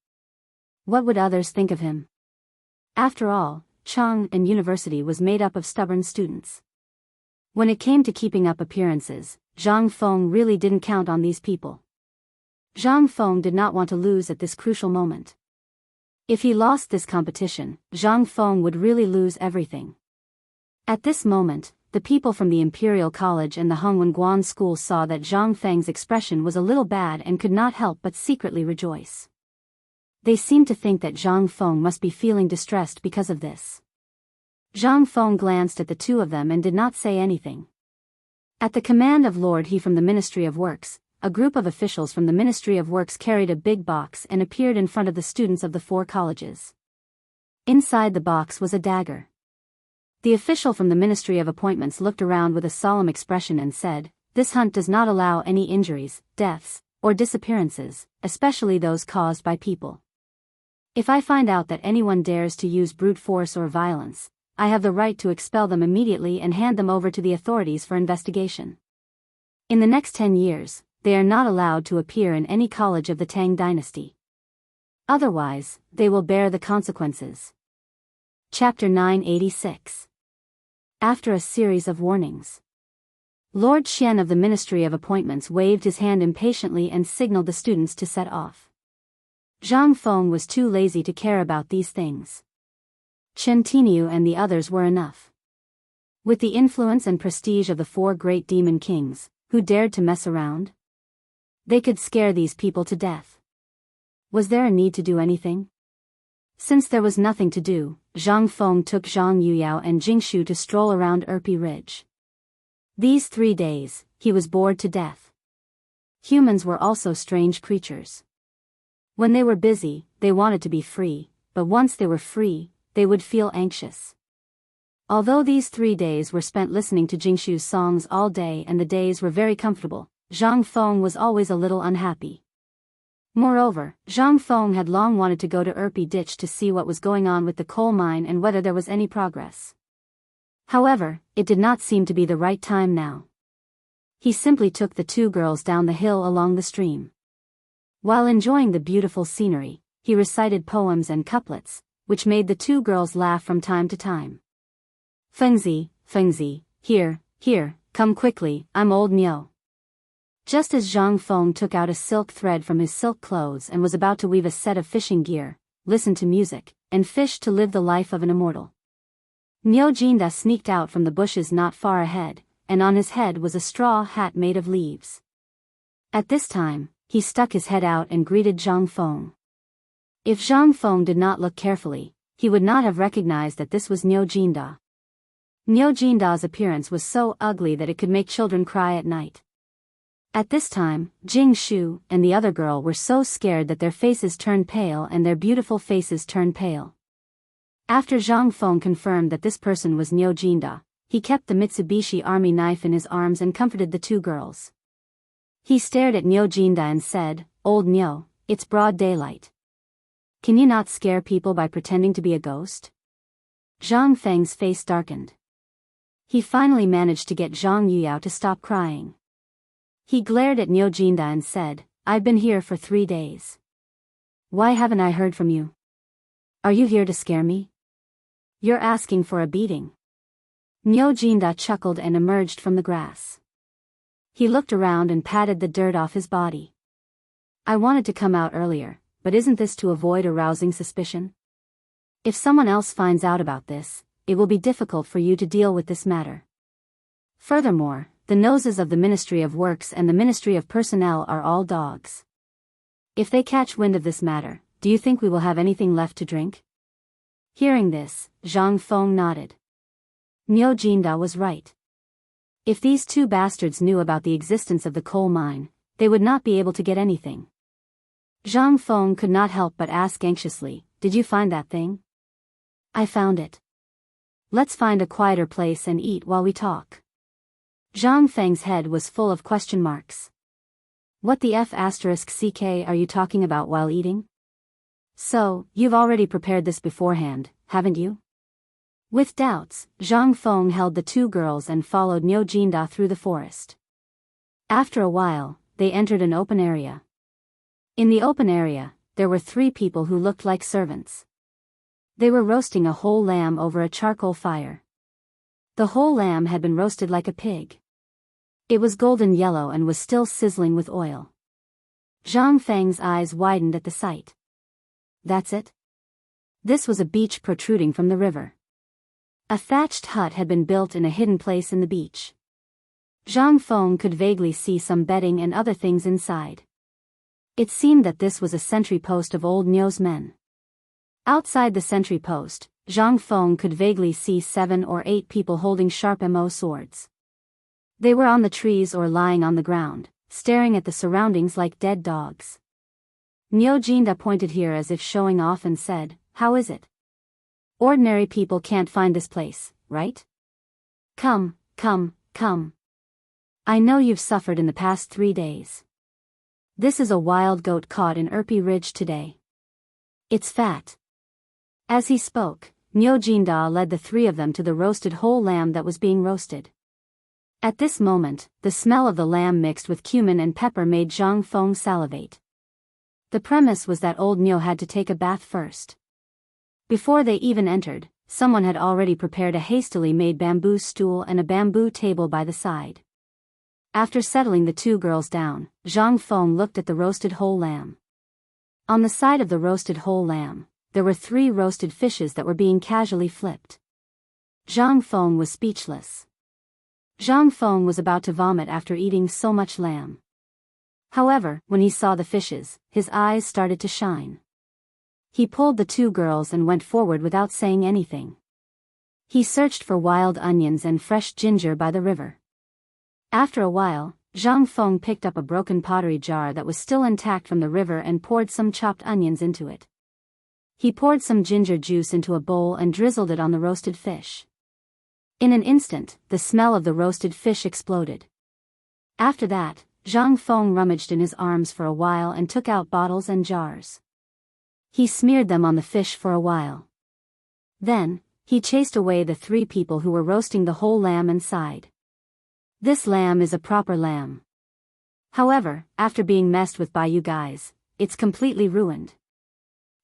What would others think of him? After all, Chang and University was made up of stubborn students. When it came to keeping up appearances, Zhang Feng really didn't count on these people. Zhang Feng did not want to lose at this crucial moment. If he lost this competition, Zhang Feng would really lose everything. At this moment, the people from the Imperial College and the Hongwen School saw that Zhang Feng's expression was a little bad and could not help but secretly rejoice. They seemed to think that Zhang Feng must be feeling distressed because of this. Zhang Feng glanced at the two of them and did not say anything. At the command of Lord He from the Ministry of Works, a group of officials from the Ministry of Works carried a big box and appeared in front of the students of the 4 colleges. Inside the box was a dagger. The official from the Ministry of Appointments looked around with a solemn expression and said, "This hunt does not allow any injuries, deaths, or disappearances, especially those caused by people. If I find out that anyone dares to use brute force or violence, I have the right to expel them immediately and hand them over to the authorities for investigation. In the next 10 years, they are not allowed to appear in any college of the Tang dynasty. Otherwise, they will bear the consequences." Chapter 986. After a series of warnings, Lord Xian of the Ministry of Appointments waved his hand impatiently and signaled the students to set off. Zhang Feng was too lazy to care about these things. Chen Tiniu and the others were enough. With the influence and prestige of the 4 great demon kings, who dared to mess around? They could scare these people to death. Was there a need to do anything? Since there was nothing to do, Zhang Feng took Zhang Yuyao and Jingshu to stroll around Erpi Ridge. These 3 days, he was bored to death. Humans were also strange creatures. When they were busy, they wanted to be free, but once they were free, they would feel anxious. Although these 3 days were spent listening to Jingshu's songs all day and the days were very comfortable, Zhang Feng was always a little unhappy. Moreover, Zhang Feng had long wanted to go to Erpi Ditch to see what was going on with the coal mine and whether there was any progress. However, it did not seem to be the right time now. He simply took the 2 girls down the hill along the stream. While enjoying the beautiful scenery, he recited poems and couplets, which made the 2 girls laugh from time to time. "Fengzi, Fengzi, here, come quickly, I'm old Niu." Just as Zhang Feng took out a silk thread from his silk clothes and was about to weave a set of fishing gear, listen to music, and fish to live the life of an immortal, Niu Jinda sneaked out from the bushes not far ahead, and on his head was a straw hat made of leaves. At this time, he stuck his head out and greeted Zhang Feng. If Zhang Feng did not look carefully, he would not have recognized that this was Niu Jinda. Niu Jinda's appearance was so ugly that it could make children cry at night. At this time, Jing Shu and the other girl were so scared that their faces turned pale and their beautiful faces turned pale. After Zhang Feng confirmed that this person was Niu Jinda, he kept the Mitsubishi army knife in his arms and comforted the 2 girls. He stared at Niu Jinda and said, "Old Niu, it's broad daylight. Can you not scare people by pretending to be a ghost?" Zhang Feng's face darkened. He finally managed to get Zhang Yuyao to stop crying. He glared at Niu Jinda and said, "I've been here for 3 days. Why haven't I heard from you? Are you here to scare me? You're asking for a beating." Niu Jinda chuckled and emerged from the grass. He looked around and patted the dirt off his body. "I wanted to come out earlier, but isn't this to avoid arousing suspicion? If someone else finds out about this, it will be difficult for you to deal with this matter. Furthermore, the noses of the Ministry of Works and the Ministry of Personnel are all dogs. If they catch wind of this matter, do you think we will have anything left to drink?" Hearing this, Zhang Feng nodded. Niu Jinda was right. If these 2 bastards knew about the existence of the coal mine, they would not be able to get anything. Zhang Feng could not help but ask anxiously, "Did you find that thing?" "I found it. Let's find a quieter place and eat while we talk." Zhang Feng's head was full of question marks. "What the f***ck are you talking about while eating? So, you've already prepared this beforehand, haven't you?" With doubts, Zhang Feng held the 2 girls and followed Niu Jinda through the forest. After a while, they entered an open area. In the open area, there were 3 people who looked like servants. They were roasting a whole lamb over a charcoal fire. The whole lamb had been roasted like a pig. It was golden yellow and was still sizzling with oil. Zhang Feng's eyes widened at the sight. That's it? This was a beach protruding from the river. A thatched hut had been built in a hidden place in the beach. Zhang Feng could vaguely see some bedding and other things inside. It seemed that this was a sentry post of old Niu's men. Outside the sentry post, Zhang Feng could vaguely see 7 or 8 people holding sharp mo swords. They were on the trees or lying on the ground, staring at the surroundings like dead dogs. Niu Jinda pointed here as if showing off and said, "How is it? Ordinary people can't find this place, right? Come, come, come. I know you've suffered in the past 3 days. This is a wild goat caught in Erpi Ridge today. It's fat." As he spoke, Niu Jinda led the 3 of them to the roasted whole lamb that was being roasted. At this moment, the smell of the lamb mixed with cumin and pepper made Zhang Feng salivate. The premise was that old Niu had to take a bath first. Before they even entered, someone had already prepared a hastily made bamboo stool and a bamboo table by the side. After settling the 2 girls down, Zhang Feng looked at the roasted whole lamb. On the side of the roasted whole lamb, there were 3 roasted fishes that were being casually flipped. Zhang Feng was speechless. Zhang Feng was about to vomit after eating so much lamb. However, when he saw the fishes, his eyes started to shine. He pulled the 2 girls and went forward without saying anything. He searched for wild onions and fresh ginger by the river. After a while, Zhang Feng picked up a broken pottery jar that was still intact from the river and poured some chopped onions into it. He poured some ginger juice into a bowl and drizzled it on the roasted fish. In an instant, the smell of the roasted fish exploded. After that, Zhang Feng rummaged in his arms for a while and took out bottles and jars. He smeared them on the fish for a while. Then, he chased away the 3 people who were roasting the whole lamb and sighed. "This lamb is a proper lamb. However, after being messed with by you guys, it's completely ruined.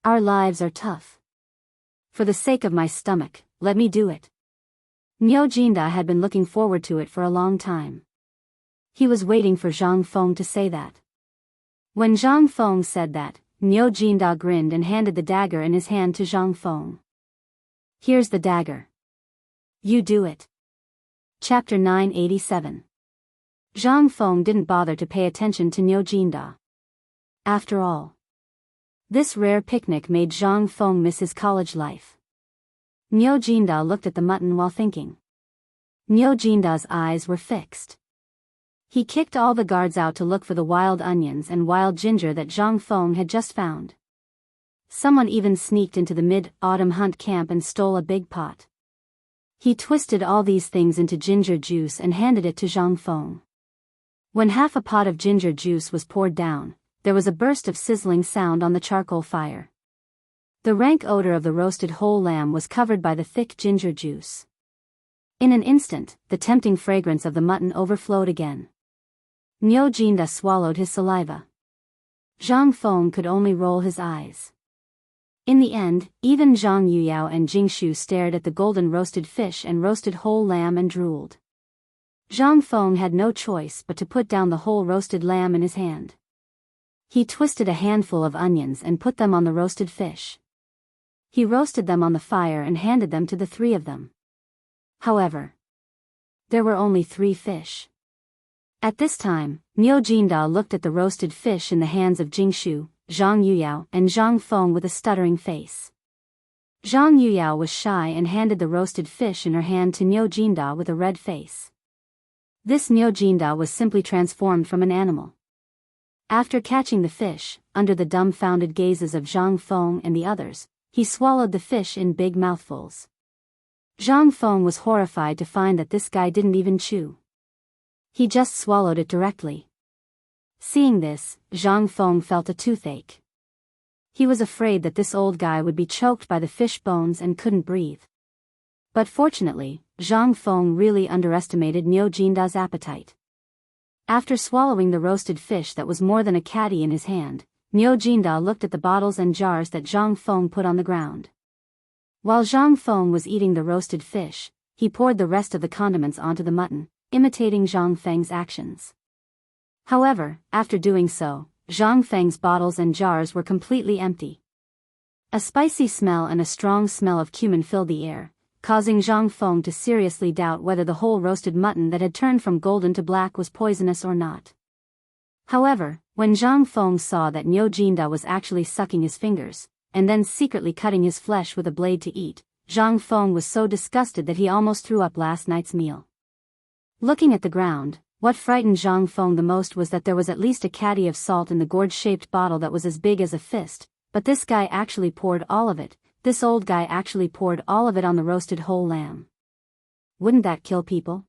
Our lives are tough. For the sake of my stomach, let me do it." Niu Jinda had been looking forward to it for a long time. He was waiting for Zhang Feng to say that. When Zhang Feng said that, Niu Jinda grinned and handed the dagger in his hand to Zhang Feng. "Here's the dagger. You do it." Chapter 987. Zhang Feng didn't bother to pay attention to Niu Jinda. After all, this rare picnic made Zhang Feng miss his college life. Niu Jinda looked at the mutton while thinking. Niu Jinda's eyes were fixed. He kicked all the guards out to look for the wild onions and wild ginger that Zhang Feng had just found. Someone even sneaked into the mid-autumn hunt camp and stole a big pot. He twisted all these things into ginger juice and handed it to Zhang Feng. When half a pot of ginger juice was poured down, there was a burst of sizzling sound on the charcoal fire. The rank odor of the roasted whole lamb was covered by the thick ginger juice. In an instant, the tempting fragrance of the mutton overflowed again. Niu Jinda swallowed his saliva. Zhang Feng could only roll his eyes. In the end, even Zhang Yuyao and Jingshu stared at the golden roasted fish and roasted whole lamb and drooled. Zhang Feng had no choice but to put down the whole roasted lamb in his hand. He twisted a handful of onions and put them on the roasted fish. He roasted them on the fire and handed them to the 3 of them. However, there were only 3 fish. At this time, Niu Jinda looked at the roasted fish in the hands of Jingshu, Zhang Yuyao and Zhang Feng with a stuttering face. Zhang Yuyao was shy and handed the roasted fish in her hand to Niu Jinda with a red face. This Niu Jinda was simply transformed from an animal. After catching the fish, under the dumbfounded gazes of Zhang Feng and the others, he swallowed the fish in big mouthfuls. Zhang Feng was horrified to find that this guy didn't even chew. He just swallowed it directly. Seeing this, Zhang Feng felt a toothache. He was afraid that this old guy would be choked by the fish bones and couldn't breathe. But fortunately, Zhang Feng really underestimated Niu Jinda's appetite. After swallowing the roasted fish that was more than a caddy in his hand, Niu Jinda looked at the bottles and jars that Zhang Feng put on the ground. While Zhang Feng was eating the roasted fish, he poured the rest of the condiments onto the mutton, imitating Zhang Feng's actions. However, after doing so, Zhang Feng's bottles and jars were completely empty. A spicy smell and a strong smell of cumin filled the air, causing Zhang Feng to seriously doubt whether the whole roasted mutton that had turned from golden to black was poisonous or not. However, when Zhang Feng saw that Niu Jinda was actually sucking his fingers, and then secretly cutting his flesh with a blade to eat, Zhang Feng was so disgusted that he almost threw up last night's meal. Looking at the ground, what frightened Zhang Feng the most was that there was at least a caddy of salt in the gourd-shaped bottle that was as big as a fist, but this guy actually poured all of it. This old guy actually poured all of it on the roasted whole lamb. Wouldn't that kill people?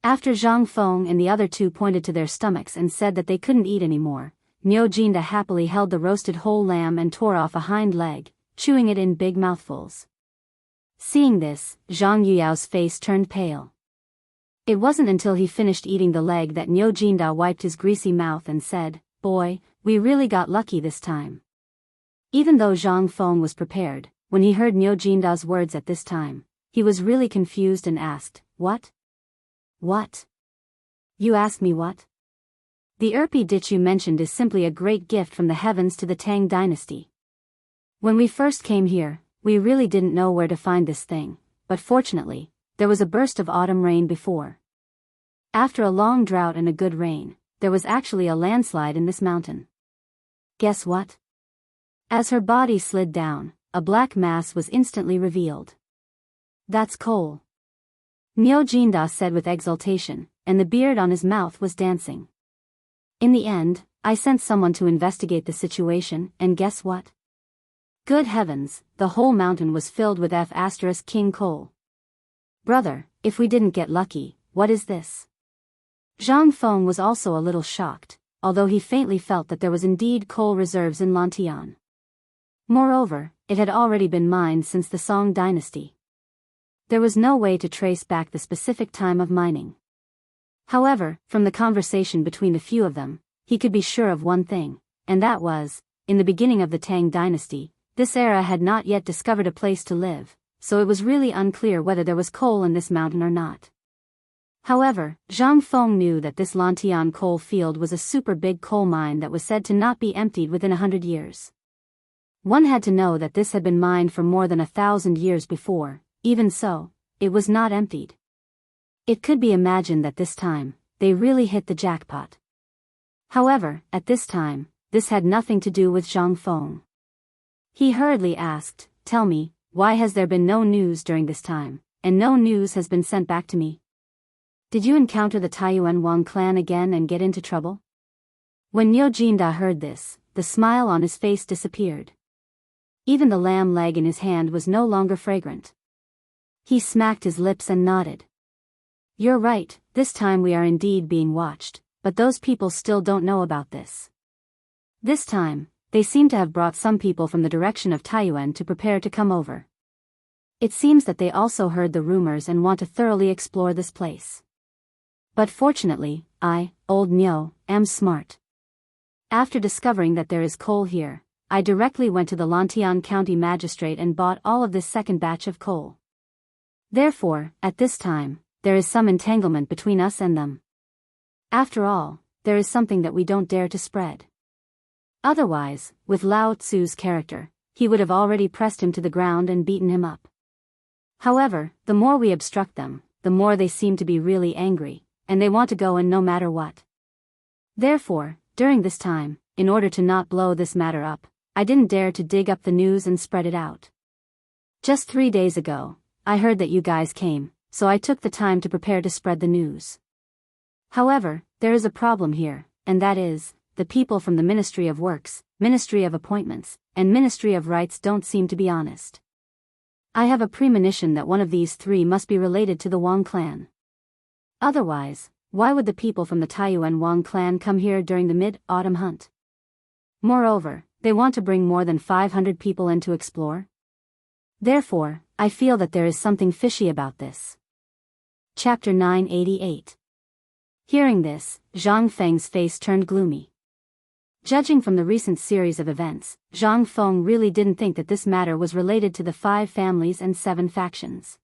After Zhang Feng and the other two pointed to their stomachs and said that they couldn't eat anymore, Niu Jinda happily held the roasted whole lamb and tore off a hind leg, chewing it in big mouthfuls. Seeing this, Zhang Yuyao's face turned pale. It wasn't until he finished eating the leg that Niu Jinda wiped his greasy mouth and said, "Boy, we really got lucky this time." Even though Zhang Feng was prepared, when he heard Niu Jinda's words at this time, he was really confused and asked, "What? What? You asked me what?" The Erpi ditch you mentioned is simply a great gift from the heavens to the Tang dynasty. When we first came here, we really didn't know where to find this thing, but fortunately, there was a burst of autumn rain before. After a long drought and a good rain, there was actually a landslide in this mountain. Guess what? As her body slid down, a black mass was instantly revealed. "That's coal," Niu Jinda said with exultation, and the beard on his mouth was dancing. "In the end, I sent someone to investigate the situation, and guess what? Good heavens, the whole mountain was filled with King coal. Brother, if we didn't get lucky, what is this?" Zhang Feng was also a little shocked, although he faintly felt that there was indeed coal reserves in Lantian. Moreover, it had already been mined since the Song dynasty. There was no way to trace back the specific time of mining. However, from the conversation between the few of them, he could be sure of one thing, and that was, in the beginning of the Tang dynasty, this era had not yet discovered a place to live, so it was really unclear whether there was coal in this mountain or not. However, Zhang Feng knew that this Lantian coal field was a super big coal mine that was said to not be emptied within 100 years. One had to know that this had been mined for more than 1,000 years before. Even so, it was not emptied. It could be imagined that this time, they really hit the jackpot. However, at this time, this had nothing to do with Zhang Feng. He hurriedly asked, "Tell me, why has there been no news during this time, and no news has been sent back to me? Did you encounter the Taiyuan Wang clan again and get into trouble?" When Niu Jinda heard this, the smile on his face disappeared. Even the lamb leg in his hand was no longer fragrant. He smacked his lips and nodded. "You're right, this time we are indeed being watched, but those people still don't know about this. This time, they seem to have brought some people from the direction of Taiyuan to prepare to come over. It seems that they also heard the rumors and want to thoroughly explore this place. But fortunately, I, old Niu, am smart. After discovering that there is coal here, I directly went to the Lantian County Magistrate and bought all of this second batch of coal. Therefore, at this time, there is some entanglement between us and them. After all, there is something that we don't dare to spread. Otherwise, with Lao Tzu's character, he would have already pressed him to the ground and beaten him up. However, the more we obstruct them, the more they seem to be really angry, and they want to go in no matter what. Therefore, during this time, in order to not blow this matter up, I didn't dare to dig up the news and spread it out. Just 3 days ago, I heard that you guys came, so I took the time to prepare to spread the news. However, there is a problem here, and that is, the people from the Ministry of Works, Ministry of Appointments, and Ministry of Rights don't seem to be honest. I have a premonition that one of these three must be related to the Wang clan. Otherwise, why would the people from the Taiyuan Wang clan come here during the mid-autumn hunt? Moreover, they want to bring more than 500 people in to explore. Therefore, I feel that there is something fishy about this. Chapter 988. Hearing this, Zhang Feng's face turned gloomy. Judging from the recent series of events, Zhang Feng really didn't think that this matter was related to the 5 families and 7 factions.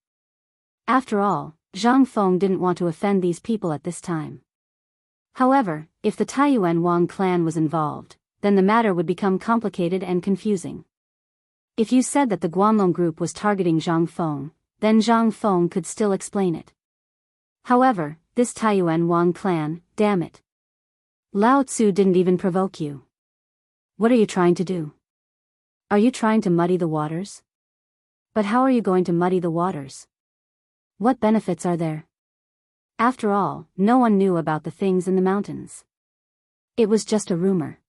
After all, Zhang Feng didn't want to offend these people at this time. However, if the Taiyuan Wang clan was involved, then the matter would become complicated and confusing. If you said that the Guanlong group was targeting Zhang Feng, then Zhang Feng could still explain it. However, this Taiyuan Wang clan, damn it. Lao Tzu didn't even provoke you. What are you trying to do? Are you trying to muddy the waters? But how are you going to muddy the waters? What benefits are there? After all, no one knew about the things in the mountains. It was just a rumor.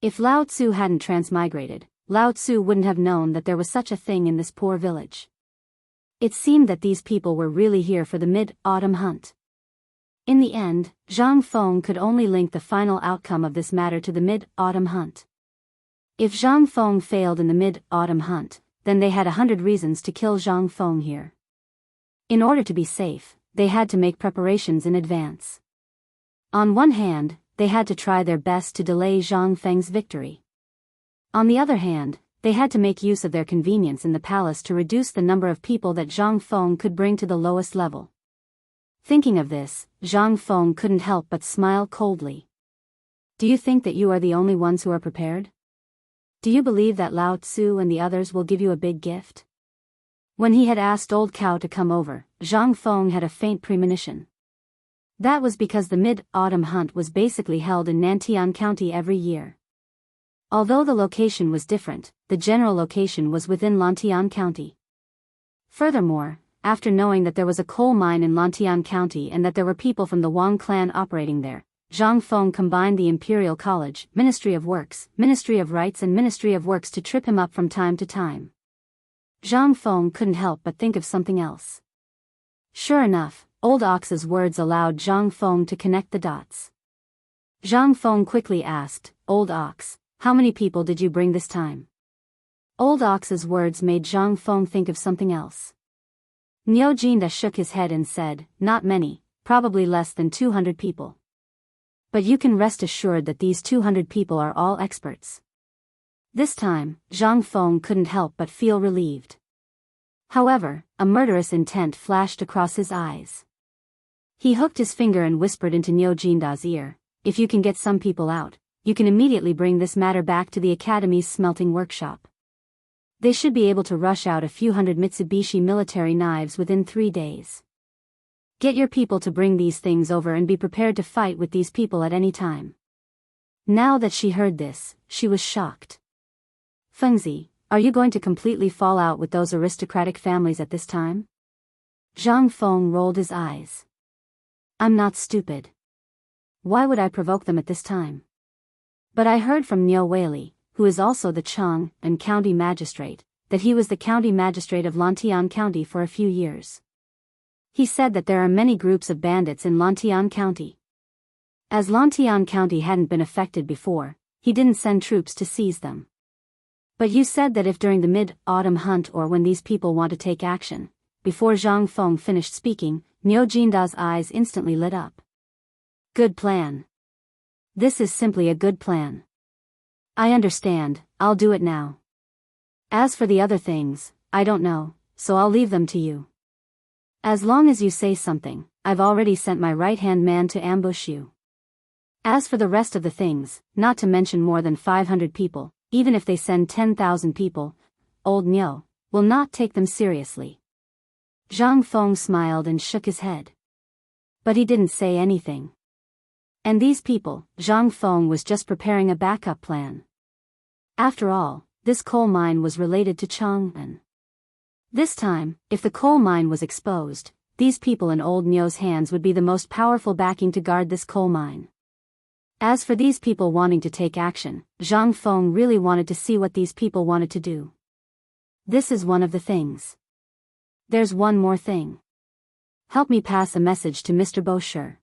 If Lao Tzu hadn't transmigrated, Lao Tzu wouldn't have known that there was such a thing in this poor village. It seemed that these people were really here for the mid-autumn hunt. In the end, Zhang Feng could only link the final outcome of this matter to the mid-autumn hunt. If Zhang Feng failed in the mid-autumn hunt, then they had 100 reasons to kill Zhang Feng here. In order to be safe, they had to make preparations in advance. On one hand, they had to try their best to delay Zhang Feng's victory. On the other hand, they had to make use of their convenience in the palace to reduce the number of people that Zhang Feng could bring to the lowest level. Thinking of this, Zhang Feng couldn't help but smile coldly. Do you think that you are the only ones who are prepared? Do you believe that Lao Tzu and the others will give you a big gift? When he had asked Old Cow to come over, Zhang Feng had a faint premonition. That was because the mid-autumn hunt was basically held in Nantian County every year. Although the location was different, the general location was within Lantian County. Furthermore, after knowing that there was a coal mine in Lantian County and that there were people from the Wang clan operating there, Zhang Feng combined the Imperial College, Ministry of Works, Ministry of Rights and Ministry of Works to trip him up from time to time. Zhang Feng couldn't help but think of something else. Sure enough, Old Ox's words allowed Zhang Feng to connect the dots. Zhang Feng quickly asked, Old Ox, how many people did you bring this time? Old Ox's words made Zhang Feng think of something else. Niu Jinda shook his head and said, not many, probably less than 200 people. But you can rest assured that these 200 people are all experts. This time, Zhang Feng couldn't help but feel relieved. However, a murderous intent flashed across his eyes. He hooked his finger and whispered into Niu Jinda's ear, if you can get some people out, you can immediately bring this matter back to the Academy's smelting workshop. They should be able to rush out a few hundred Mitsubishi military knives within 3 days. Get your people to bring these things over and be prepared to fight with these people at any time. Now that she heard this, she was shocked. Fengzi, are you going to completely fall out with those aristocratic families at this time? Zhang Feng rolled his eyes. I'm not stupid. Why would I provoke them at this time? But I heard from Niu Weili, who is also the Chang and county magistrate, that he was the county magistrate of Lantian County for a few years. He said that there are many groups of bandits in Lantian County. As Lantian County hadn't been affected before, he didn't send troops to seize them. But you said that if during the mid-autumn hunt or when these people want to take action. Before Zhang Feng finished speaking, Niu Jinda's eyes instantly lit up. Good plan. This is simply a good plan. I understand, I'll do it now. As for the other things, I don't know, so I'll leave them to you. As long as you say something, I've already sent my right-hand man to ambush you. As for the rest of the things, not to mention more than 500 people, even if they send 10,000 people, old Niu will not take them seriously. Zhang Feng smiled and shook his head. But he didn't say anything. And these people, Zhang Feng was just preparing a backup plan. After all, this coal mine was related to Chang'an. This time, if the coal mine was exposed, these people in old Niu's hands would be the most powerful backing to guard this coal mine. As for these people wanting to take action, Zhang Feng really wanted to see what these people wanted to do. This is one of the things. There's one more thing. Help me pass a message to Mr. Bosher.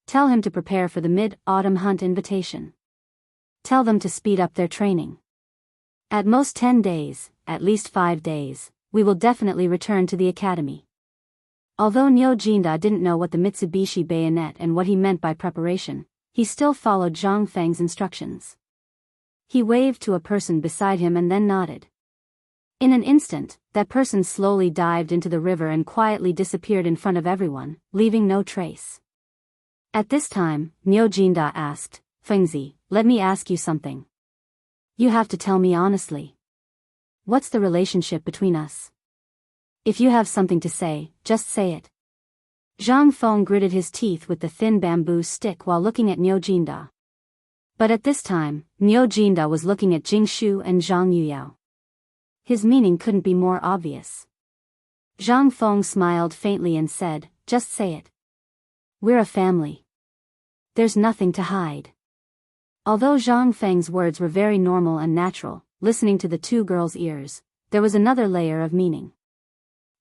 Tell him to prepare for the mid-autumn hunt invitation. Tell them to speed up their training. At most 10 days, at least 5 days, we will definitely return to the academy. Although Niu Jinda didn't know what the Mitsubishi bayonet and what he meant by preparation, he still followed Zhang Feng's instructions. He waved to a person beside him and then nodded. In an instant, that person slowly dived into the river and quietly disappeared in front of everyone, leaving no trace. At this time, Niu Jinda asked, Fengzi, let me ask you something. You have to tell me honestly. What's the relationship between us? If you have something to say, just say it. Zhang Feng gritted his teeth with the thin bamboo stick while looking at Niu Jinda. But at this time, Niu Jinda was looking at Jingshu and Zhang Yuyao. His meaning couldn't be more obvious. Zhang Feng smiled faintly and said, just say it. We're a family. There's nothing to hide. Although Zhang Feng's words were very normal and natural, listening to the two girls' ears, there was another layer of meaning.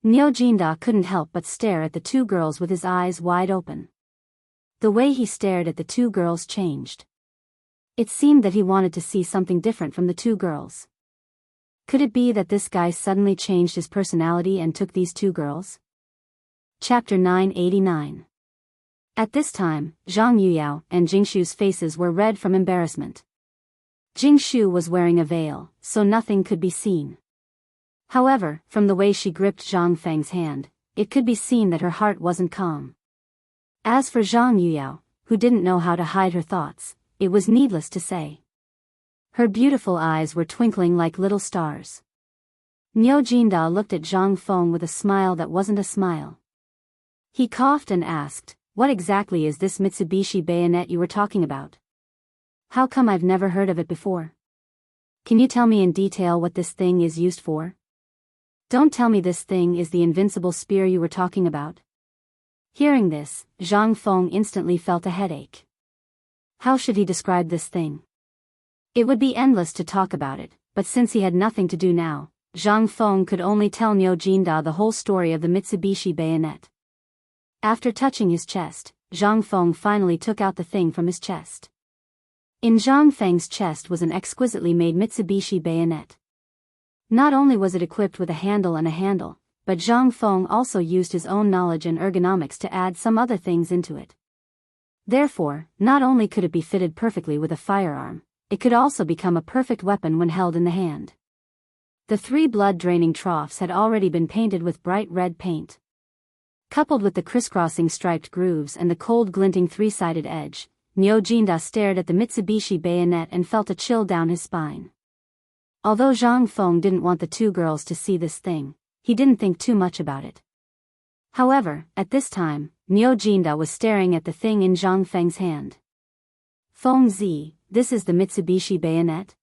Niu Jinda couldn't help but stare at the two girls with his eyes wide open. The way he stared at the two girls changed. It seemed that he wanted to see something different from the two girls. Could it be that this guy suddenly changed his personality and took these two girls? Chapter 989. At this time, Zhang Yuyao and Jingshu's faces were red from embarrassment. Jingshu was wearing a veil, so nothing could be seen. However, from the way she gripped Zhang Feng's hand, it could be seen that her heart wasn't calm. As for Zhang Yuyao, who didn't know how to hide her thoughts, it was needless to say. Her beautiful eyes were twinkling like little stars. Niu Jinda looked at Zhang Feng with a smile that wasn't a smile. He coughed and asked, what exactly is this Mitsubishi bayonet you were talking about? How come I've never heard of it before? Can you tell me in detail what this thing is used for? Don't tell me this thing is the invincible spear you were talking about. Hearing this, Zhang Feng instantly felt a headache. How should he describe this thing? It would be endless to talk about it, but since he had nothing to do now, Zhang Feng could only tell Niu Jinda the whole story of the Mitsubishi bayonet. After touching his chest, Zhang Feng finally took out the thing from his chest. In Zhang Feng's chest was an exquisitely made Mitsubishi bayonet. Not only was it equipped with a handle, but Zhang Feng also used his own knowledge and ergonomics to add some other things into it. Therefore, not only could it be fitted perfectly with a firearm, it could also become a perfect weapon when held in the hand. The 3 blood-draining troughs had already been painted with bright red paint. Coupled with the crisscrossing striped grooves and the cold glinting 3-sided edge, Niu Jinda stared at the Mitsubishi bayonet and felt a chill down his spine. Although Zhang Feng didn't want the two girls to see this thing, he didn't think too much about it. However, at this time, Niu Jinda was staring at the thing in Zhang Feng's hand. Feng Zi, this is the Mitsubishi bayonet?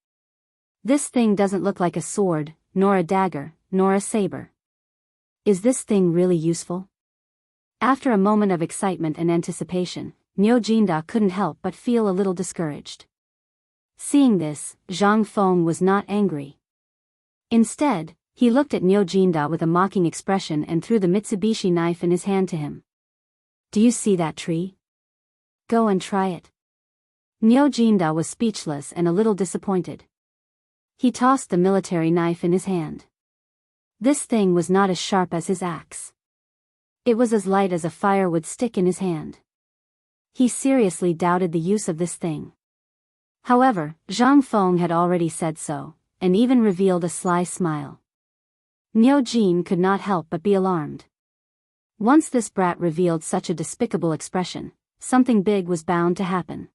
This thing doesn't look like a sword, nor a dagger, nor a saber. Is this thing really useful? After a moment of excitement and anticipation, Niu Jinda couldn't help but feel a little discouraged. Seeing this, Zhang Feng was not angry. Instead, he looked at Niu Jinda with a mocking expression and threw the Mitsubishi knife in his hand to him. Do you see that tree? Go and try it. Niu Jinda was speechless and a little disappointed. He tossed the military knife in his hand. This thing was not as sharp as his axe. It was as light as a firewood stick in his hand. He seriously doubted the use of this thing. However, Zhang Feng had already said so, and even revealed a sly smile. Niu Jin could not help but be alarmed. Once this brat revealed such a despicable expression, something big was bound to happen.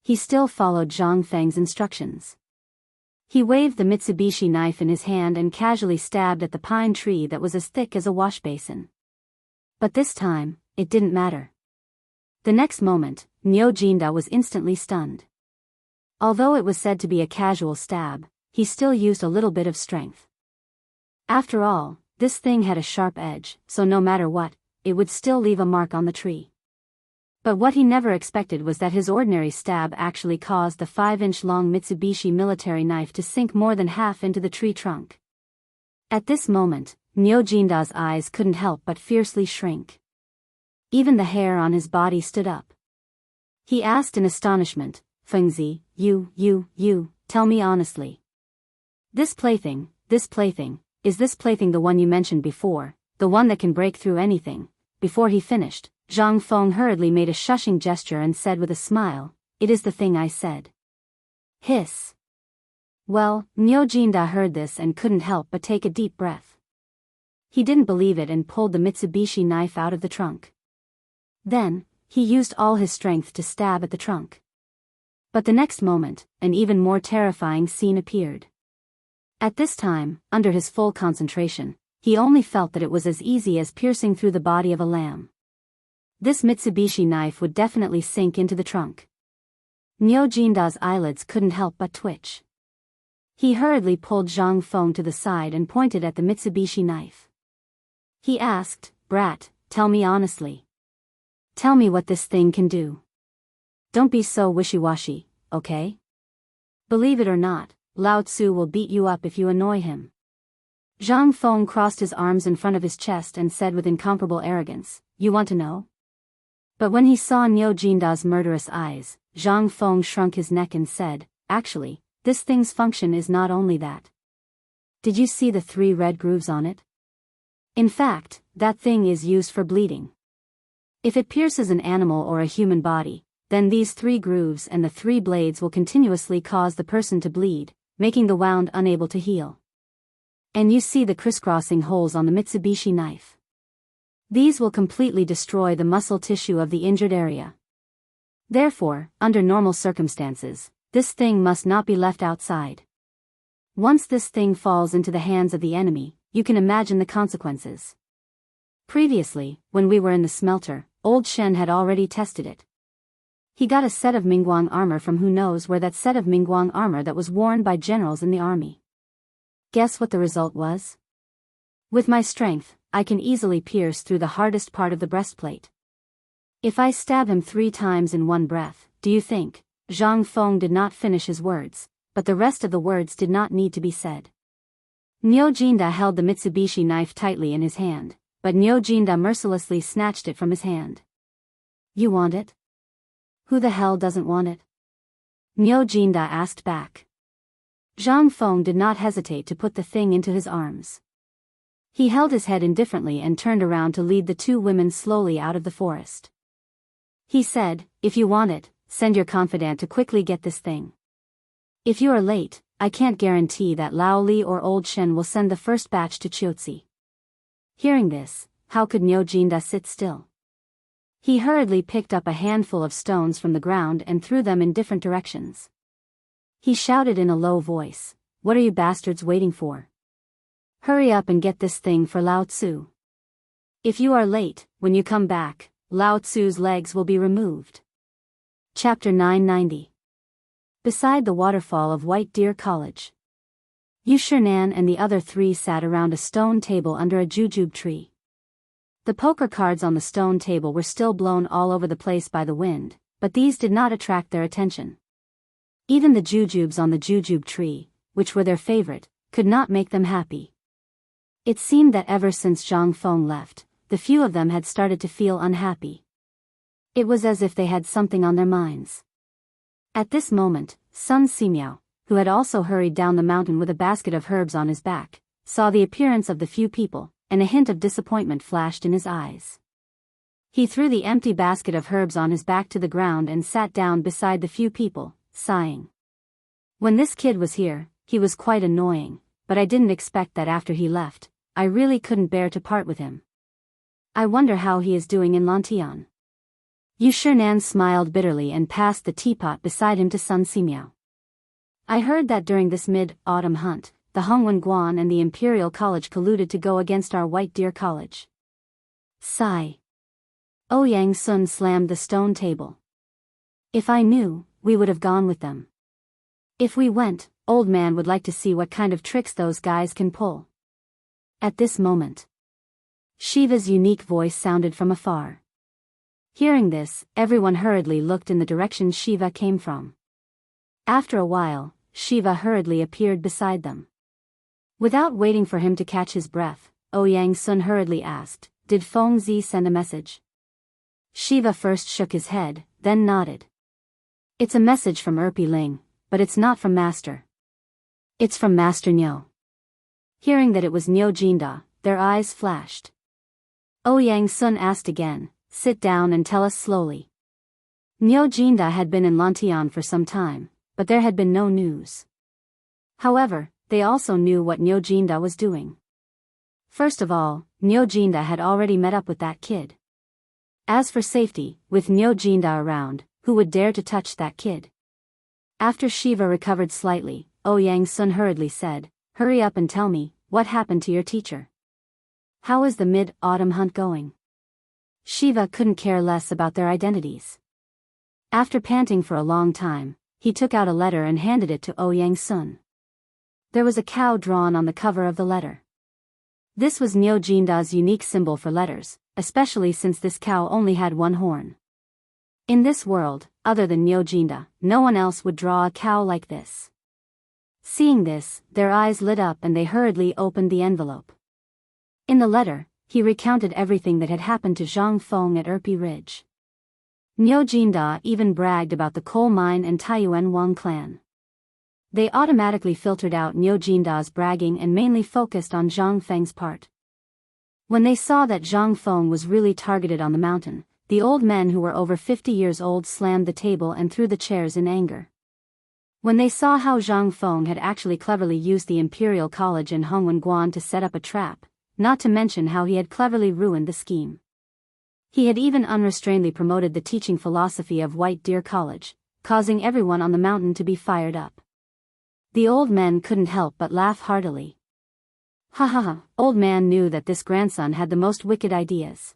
He still followed Zhang Feng's instructions. He waved the Mitsubishi knife in his hand and casually stabbed at the pine tree that was as thick as a wash basin. But this time, it didn't matter. The next moment, Niu Jinda was instantly stunned. Although it was said to be a casual stab, he still used a little bit of strength. After all, this thing had a sharp edge, so no matter what, it would still leave a mark on the tree. But what he never expected was that his ordinary stab actually caused the 5-inch-long Mitsubishi military knife to sink more than half into the tree trunk. At this moment, Niu Jinda's eyes couldn't help but fiercely shrink. Even the hair on his body stood up. He asked in astonishment, Fengzi, you, tell me honestly. This plaything, is this plaything the one you mentioned before, the one that can break through anything? Before he finished, Zhang Feng hurriedly made a shushing gesture and said with a smile, it is the thing I said. Hiss. Well, Niu Jinda heard this and couldn't help but take a deep breath. He didn't believe it and pulled the Mitsubishi knife out of the trunk. Then, he used all his strength to stab at the trunk. But the next moment, an even more terrifying scene appeared. At this time, under his full concentration, he only felt that it was as easy as piercing through the body of a lamb. This Mitsubishi knife would definitely sink into the trunk. Niu Jinda's eyelids couldn't help but twitch. He hurriedly pulled Zhang Feng to the side and pointed at the Mitsubishi knife. He asked, "Brat, tell me honestly. Tell me what this thing can do. Don't be so wishy-washy, okay? Believe it or not, Lao Tzu will beat you up if you annoy him." Zhang Feng crossed his arms in front of his chest and said with incomparable arrogance, "You want to know?" But when he saw Niu Jinda's murderous eyes, Zhang Feng shrunk his neck and said, "Actually, this thing's function is not only that. Did you see the 3 red grooves on it? In fact, that thing is used for bleeding. If it pierces an animal or a human body, then these 3 grooves and the 3 blades will continuously cause the person to bleed, making the wound unable to heal. And you see the crisscrossing holes on the Mitsubishi knife. These will completely destroy the muscle tissue of the injured area. Therefore, under normal circumstances, this thing must not be left outside. Once this thing falls into the hands of the enemy, you can imagine the consequences. Previously, when we were in the smelter, old Shen had already tested it. He got a set of Mingguang armor from who knows where, that set of Mingguang armor that was worn by generals in the army. Guess what the result was? With my strength, I can easily pierce through the hardest part of the breastplate. If I stab him 3 times in one breath, do you think? Zhang Feng did not finish his words, but the rest of the words did not need to be said. Niu Jinda held the Mitsubishi knife tightly in his hand, but Niu Jinda mercilessly snatched it from his hand. You want it? Who the hell doesn't want it? Niu Jinda asked back. Zhang Feng did not hesitate to put the thing into his arms. He held his head indifferently and turned around to lead the 2 women slowly out of the forest. He said, "If you want it, send your confidant to quickly get this thing. If you are late, I can't guarantee that Lao Li or Old Shen will send the first batch to Chiotzi." Hearing this, how could Niu Jinda sit still? He hurriedly picked up a handful of stones from the ground and threw them in different directions. He shouted in a low voice, "What are you bastards waiting for? Hurry up and get this thing for Lao Tzu. If you are late, when you come back, Lao Tzu's legs will be removed." Chapter 990. Beside the waterfall of White Deer College, Yu Shernan and the other 3 sat around a stone table under a jujube tree. The poker cards on the stone table were still blown all over the place by the wind, but these did not attract their attention. Even the jujubes on the jujube tree, which were their favorite, could not make them happy. It seemed that ever since Zhang Feng left, the few of them had started to feel unhappy. It was as if they had something on their minds. At this moment, Sun Simiao, who had also hurried down the mountain with a basket of herbs on his back, saw the appearance of the few people, and a hint of disappointment flashed in his eyes. He threw the empty basket of herbs on his back to the ground and sat down beside the few people, sighing. When this kid was here, he was quite annoying, but I didn't expect that after he left, I really couldn't bear to part with him. I wonder how he is doing in Lantian. Yu Shernan smiled bitterly and passed the teapot beside him to Sun Simiao. I heard that during this mid-autumn hunt, the Hongwen Guan and the Imperial College colluded to go against our White Deer College. Sigh. Ouyang Sun slammed the stone table. If I knew, we would have gone with them. If we went, old man would like to see what kind of tricks those guys can pull. At this moment, Shiva's unique voice sounded from afar. Hearing this, everyone hurriedly looked in the direction Shiva came from. After a while, Shiva hurriedly appeared beside them. Without waiting for him to catch his breath, Ouyang Sun hurriedly asked, "Did Feng Zi send a message?" Shiva first shook his head, then nodded. "It's a message from Erpi Ling, but it's not from Master. It's from Master Niu." Hearing that it was Niu Jinda, their eyes flashed. Ouyang Sun asked again, "Sit down and tell us slowly." Niu Jinda had been in Lantian for some time, but there had been no news. However, they also knew what Niu Jinda was doing. First of all, Niu Jinda had already met up with that kid. As for safety, with Niu Jinda around, who would dare to touch that kid? After Shiva recovered slightly, Ouyang Sun hurriedly said, "Hurry up and tell me, what happened to your teacher?" How is the mid-autumn hunt going? Shiva couldn't care less about their identities. After panting for a long time, he took out a letter and handed it to Ouyang Sun. There was a cow drawn on the cover of the letter. This was Niu Jinda's unique symbol for letters, especially since this cow only had one horn. In this world, other than Niu Jinda, no one else would draw a cow like this. Seeing this, their eyes lit up and they hurriedly opened the envelope. In the letter, he recounted everything that had happened to Zhang Feng at Erpi Ridge. Niu Jinda even bragged about the coal mine and Taiyuan Wang clan. They automatically filtered out Niu Jinda's bragging and mainly focused on Zhang Feng's part. When they saw that Zhang Feng was really targeted on the mountain, the old men who were over 50 years old slammed the table and threw the chairs in anger. When they saw how Zhang Feng had actually cleverly used the Imperial College in Hongwen to set up a trap, not to mention how he had cleverly ruined the scheme. He had even unrestrainedly promoted the teaching philosophy of White Deer College, causing everyone on the mountain to be fired up. The old men couldn't help but laugh heartily. Ha ha ha, old man knew that this grandson had the most wicked ideas.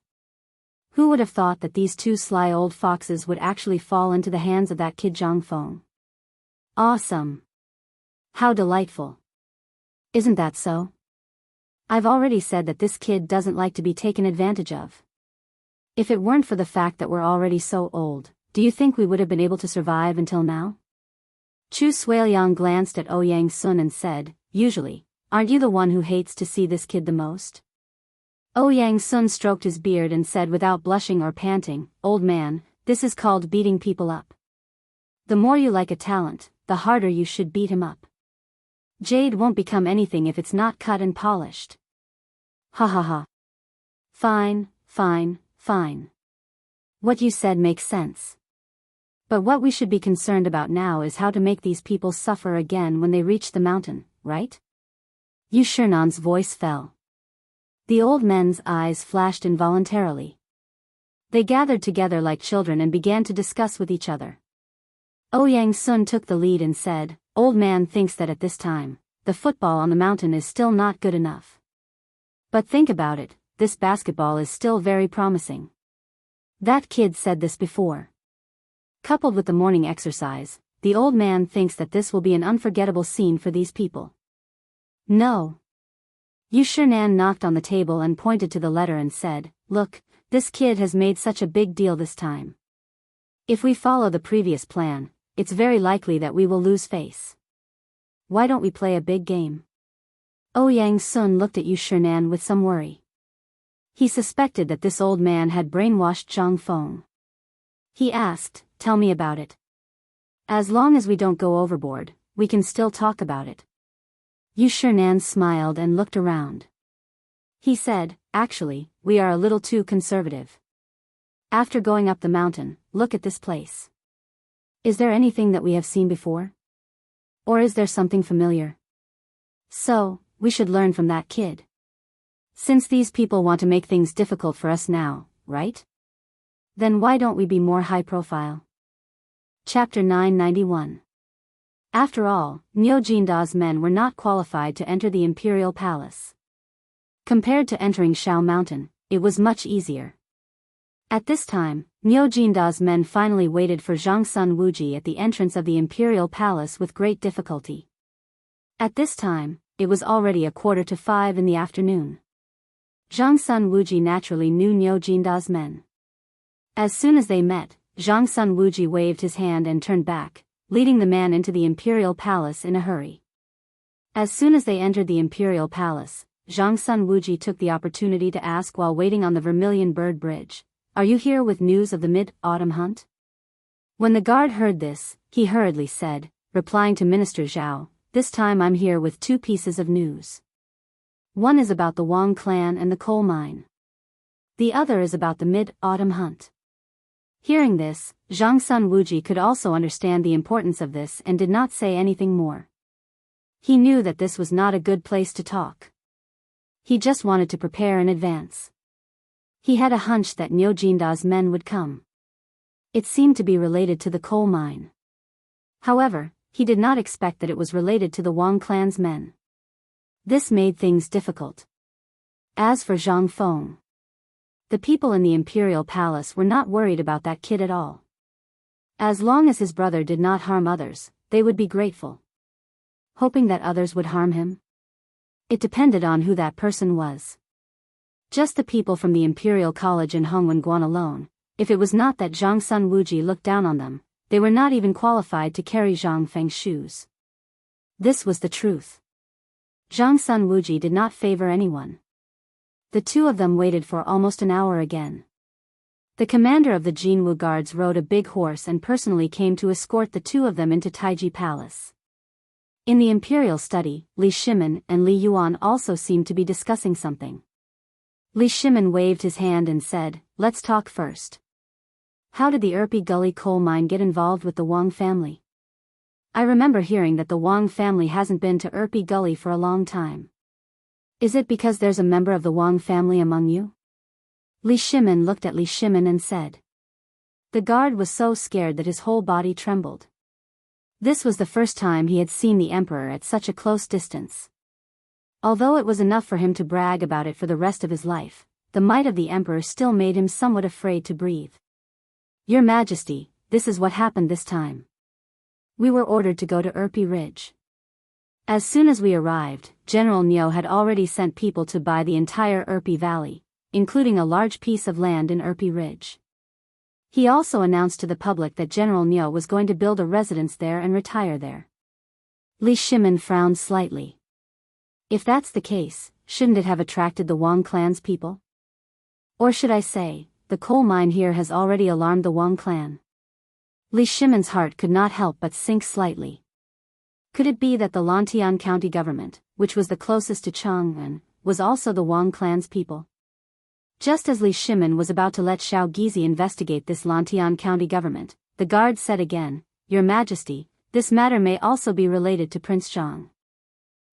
Who would have thought that these two sly old foxes would actually fall into the hands of that kid Zhang Feng? Awesome. How delightful. Isn't that so? I've already said that this kid doesn't like to be taken advantage of. If it weren't for the fact that we're already so old, do you think we would have been able to survive until now? Chu Suiliang glanced at Ouyang Sun and said, usually, aren't you the one who hates to see this kid the most? Ouyang Sun stroked his beard and said without blushing or panting, old man, this is called beating people up. The more you like a talent, the harder you should beat him up. Jade won't become anything if it's not cut and polished. Ha ha ha. Fine, fine, fine. What you said makes sense. But what we should be concerned about now is how to make these people suffer again when they reach the mountain, right? Yu Shernan's voice fell. The old men's eyes flashed involuntarily. They gathered together like children and began to discuss with each other. Ouyang Sun took the lead and said, old man thinks that at this time, the football on the mountain is still not good enough. But think about it, this basketball is still very promising. That kid said this before. Coupled with the morning exercise, the old man thinks that this will be an unforgettable scene for these people. No. Yu Shernan knocked on the table and pointed to the letter and said, look, this kid has made such a big deal this time. If we follow the previous plan, it's very likely that we will lose face. Why don't we play a big game? Ouyang Sun looked at Yu Shernan with some worry. He suspected that this old man had brainwashed Zhang Feng. He asked, tell me about it. As long as we don't go overboard, we can still talk about it. Yu Shernan smiled and looked around. He said, actually, we are a little too conservative. After going up the mountain, look at this place. Is there anything that we have seen before? Or is there something familiar? So, we should learn from that kid. Since these people want to make things difficult for us now, right? Then why don't we be more high profile? Chapter 991. After all, Niu Jinda's men were not qualified to enter the Imperial Palace. Compared to entering Shao Mountain, it was much easier. At this time, Niu Jinda's men finally waited for Zhang Sun Wuji at the entrance of the Imperial Palace with great difficulty. At this time, it was already 4:45 in the afternoon. Zhang Sun Wuji naturally knew Niu Jinda's men. As soon as they met, Zhang Sun Wuji waved his hand and turned back, leading the man into the Imperial Palace in a hurry. As soon as they entered the Imperial Palace, Zhang Sun Wuji took the opportunity to ask while waiting on the Vermilion Bird Bridge, are you here with news of the mid-autumn hunt? When the guard heard this, he hurriedly said, replying to Minister Zhao, this time I'm here with two pieces of news. One is about the Wang clan and the coal mine. The other is about the mid-autumn hunt. Hearing this, Zhang Sun Wuji could also understand the importance of this and did not say anything more. He knew that this was not a good place to talk. He just wanted to prepare in advance. He had a hunch that Niu Jinda's men would come. It seemed to be related to the coal mine. However, he did not expect that it was related to the Wang clan's men. This made things difficult. As for Zhang Feng, the people in the imperial palace were not worried about that kid at all. As long as his brother did not harm others, they would be grateful. Hoping that others would harm him? It depended on who that person was. Just the people from the Imperial College in Hongwen alone. If it was not that Zhang Sun Wuji looked down on them, they were not even qualified to carry Zhang Feng's shoes. This was the truth. Zhang Sun Wuji did not favor anyone. The two of them waited for almost an hour again. The commander of the Jianghu guards rode a big horse and personally came to escort the two of them into Taiji Palace. In the imperial study, Li Shimin and Li Yuan also seemed to be discussing something. Li Shimin waved his hand and said, "Let's talk first. How did the Erpi Gully coal mine get involved with the Wang family? I remember hearing that the Wang family hasn't been to Erpi Gully for a long time. Is it because there's a member of the Wang family among you?" Li Shimin looked at Li Shimin and said. The guard was so scared that his whole body trembled. This was the first time he had seen the emperor at such a close distance. Although it was enough for him to brag about it for the rest of his life, the might of the emperor still made him somewhat afraid to breathe. "Your Majesty, this is what happened this time. We were ordered to go to Erpi Ridge. As soon as we arrived, General Niu had already sent people to buy the entire Erpi Valley, including a large piece of land in Erpi Ridge. He also announced to the public that General Niu was going to build a residence there and retire there." Li Shimin frowned slightly. If that's the case, shouldn't it have attracted the Wang clan's people? Or should I say, the coal mine here has already alarmed the Wang clan? Li Shimin's heart could not help but sink slightly. Could it be that the Lantian County government, which was the closest to Chang'an, was also the Wang clan's people? Just as Li Shimin was about to let Xiao Gizi investigate this Lantian County government, the guard said again, "Your Majesty, this matter may also be related to Prince Zhang."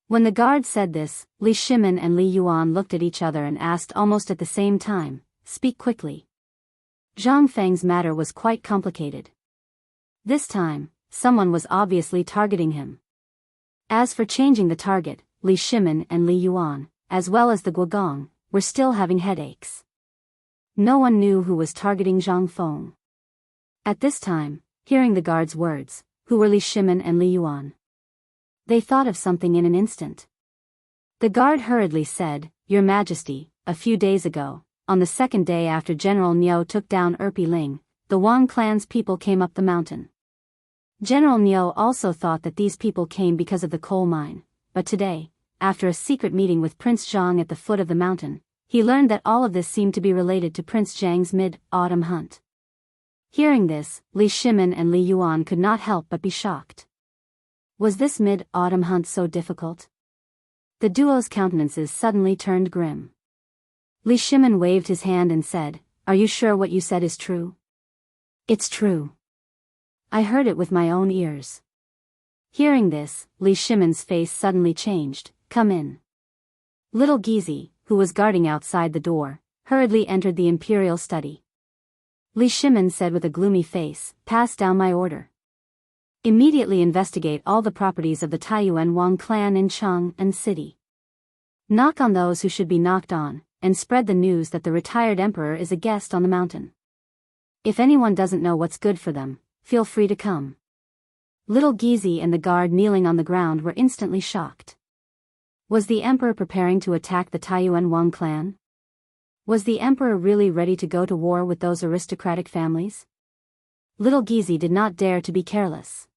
When the guard said this, Li Shimin and Li Yuan looked at each other and asked almost at the same time, "Speak quickly." Zhang Feng's matter was quite complicated. This time, someone was obviously targeting him. As for changing the target, Li Shimin and Li Yuan, as well as the Guogong, were still having headaches. No one knew who was targeting Zhang Feng. At this time, hearing the guard's words, who were Li Shimin and Li Yuan, they thought of something in an instant. The guard hurriedly said, "Your Majesty, a few days ago, on the second day after General Niu took down Erpi Ling, the Wang clan's people came up the mountain. General Niu also thought that these people came because of the coal mine, but today, after a secret meeting with Prince Zhang at the foot of the mountain, he learned that all of this seemed to be related to Prince Zhang's mid-autumn hunt." Hearing this, Li Shimin and Li Yuan could not help but be shocked. Was this mid-autumn hunt so difficult? The duo's countenances suddenly turned grim. Li Shimin waved his hand and said, "Are you sure what you said is true?" "It's true. I heard it with my own ears." Hearing this, Li Shimin's face suddenly changed. "Come in." Little Gizi, who was guarding outside the door, hurriedly entered the imperial study. Li Shimin said with a gloomy face, "Pass down my order. Immediately investigate all the properties of the Taiyuan Wang clan in Chang'an City. Knock on those who should be knocked on, and spread the news that the retired emperor is a guest on the mountain. If anyone doesn't know what's good for them, feel free to come." Little Gizi and the guard kneeling on the ground were instantly shocked. Was the emperor preparing to attack the Taiyuan Wang clan? Was the emperor really ready to go to war with those aristocratic families? Little Gizi did not dare to be careless.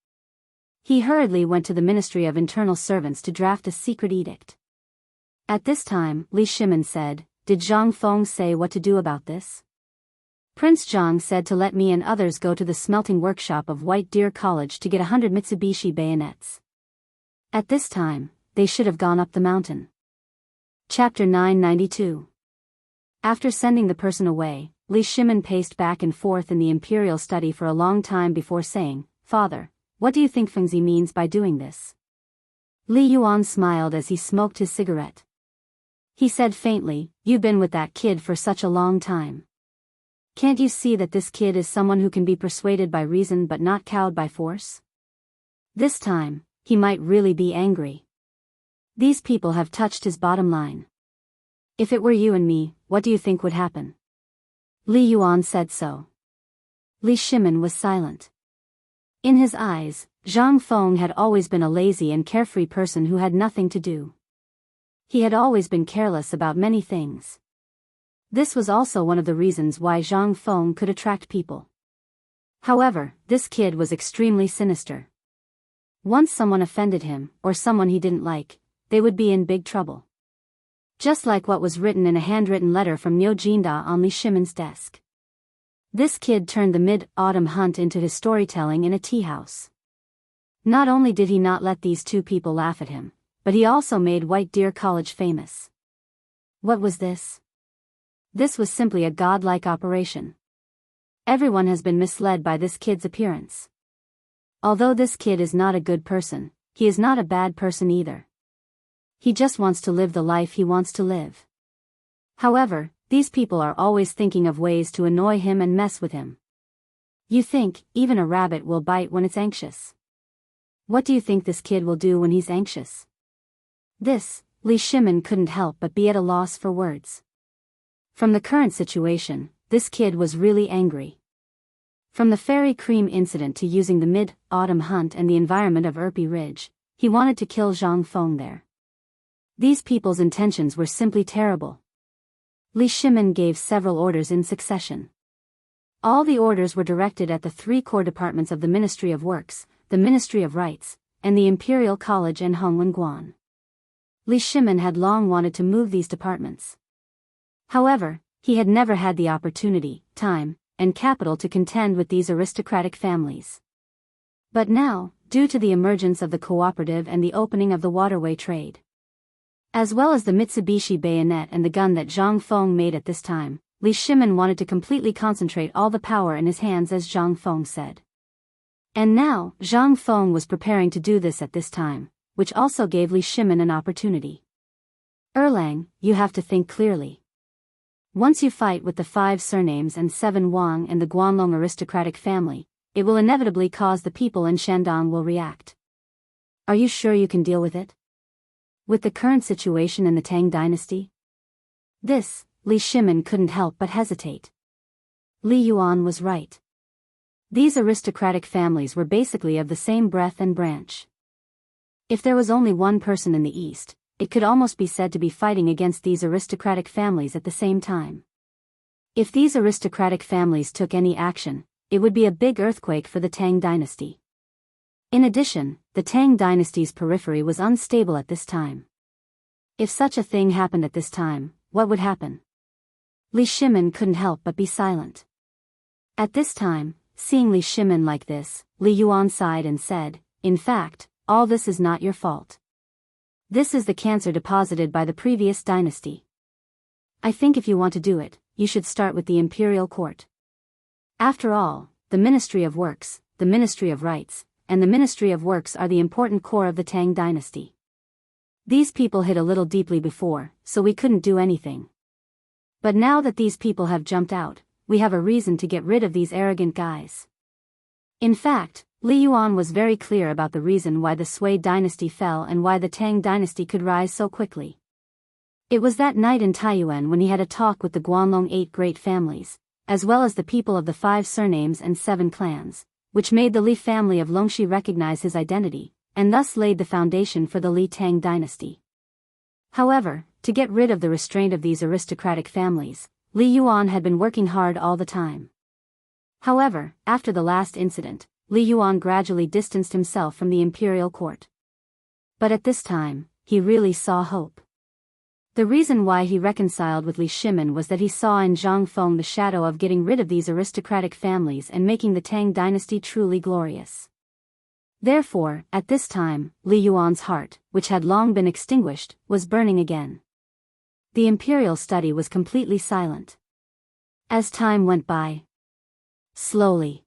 He hurriedly went to the Ministry of Internal Servants to draft a secret edict. At this time, Li Shimin said, "Did Zhang Feng say what to do about this?" "Prince Zhang said to let me and others go to the smelting workshop of White Deer College to get 100 Mitsubishi bayonets. At this time, they should have gone up the mountain." Chapter 992. After sending the person away, Li Shimin paced back and forth in the imperial study for a long time before saying, "Father, what do you think Fengzi means by doing this?" Li Yuan smiled as he smoked his cigarette. He said faintly, "You've been with that kid for such a long time. Can't you see that this kid is someone who can be persuaded by reason but not cowed by force? This time, he might really be angry. These people have touched his bottom line. If it were you and me, what do you think would happen? Li Yuan said so. Li Shimin was silent. In his eyes, Zhang Feng had always been a lazy and carefree person who had nothing to do. He had always been careless about many things. This was also one of the reasons why Zhang Feng could attract people. However, this kid was extremely sinister. Once someone offended him, or someone he didn't like, they would be in big trouble. Just like what was written in a handwritten letter from Niu Jinda on Li Shimin's desk. This kid turned the mid-autumn hunt into his storytelling in a tea house. Not only did he not let these two people laugh at him, but he also made White Deer College famous. What was this? This was simply a godlike operation. Everyone has been misled by this kid's appearance. Although this kid is not a good person, he is not a bad person either. He just wants to live the life he wants to live. However, these people are always thinking of ways to annoy him and mess with him. You think, even a rabbit will bite when it's anxious. What do you think this kid will do when he's anxious? This, Li Shimin couldn't help but be at a loss for words. From the current situation, this kid was really angry. From the fairy cream incident to using the mid-autumn hunt and the environment of Erpy Ridge, he wanted to kill Zhang Feng there. These people's intentions were simply terrible. Li Shimin gave several orders in succession. All the orders were directed at the three core departments of the Ministry of Works, the Ministry of Rights, and the Imperial College and Hongwen. Li Shimin had long wanted to move these departments. However, he had never had the opportunity, time, and capital to contend with these aristocratic families. But now, due to the emergence of the cooperative and the opening of the waterway trade, as well as the Mitsubishi bayonet and the gun that Zhang Feng made at this time, Li Shimin wanted to completely concentrate all the power in his hands, as Zhang Feng said. And now, Zhang Feng was preparing to do this at this time, which also gave Li Shimin an opportunity. Erlang, you have to think clearly. Once you fight with the 5 surnames and 7 Wang and the Guanlong aristocratic family, it will inevitably cause the people in Shandong will react. Are you sure you can deal with it? With the current situation in the Tang dynasty? This, Li Shimin couldn't help but hesitate. Li Yuan was right. These aristocratic families were basically of the same breadth and branch. If there was only one person in the East, it could almost be said to be fighting against these aristocratic families at the same time. If these aristocratic families took any action, it would be a big earthquake for the Tang dynasty. In addition, the Tang dynasty's periphery was unstable at this time. If such a thing happened at this time, what would happen? Li Shimin couldn't help but be silent. At this time, seeing Li Shimin like this, Li Yuan sighed and said, "In fact, all this is not your fault. This is the cancer deposited by the previous dynasty. I think if you want to do it, you should start with the imperial court. After all, the Ministry of Works, the Ministry of Rights, and the Ministry of Works are the important core of the Tang dynasty. These people hid a little deeply before, so we couldn't do anything. But now that these people have jumped out, we have a reason to get rid of these arrogant guys." In fact, Li Yuan was very clear about the reason why the Sui dynasty fell and why the Tang dynasty could rise so quickly. It was that night in Taiyuan when he had a talk with the Guanlong 8 great families, as well as the people of the 5 surnames and 7 clans, which made the Li family of Longxi recognize his identity, and thus laid the foundation for the Li Tang dynasty. However, to get rid of the restraint of these aristocratic families, Li Yuan had been working hard all the time. However, after the last incident, Li Yuan gradually distanced himself from the imperial court. But at this time, he really saw hope. The reason why he reconciled with Li Shimin was that he saw in Zhang Feng the shadow of getting rid of these aristocratic families and making the Tang dynasty truly glorious. Therefore, at this time, Li Yuan's heart, which had long been extinguished, was burning again. The imperial study was completely silent. As time went by, slowly,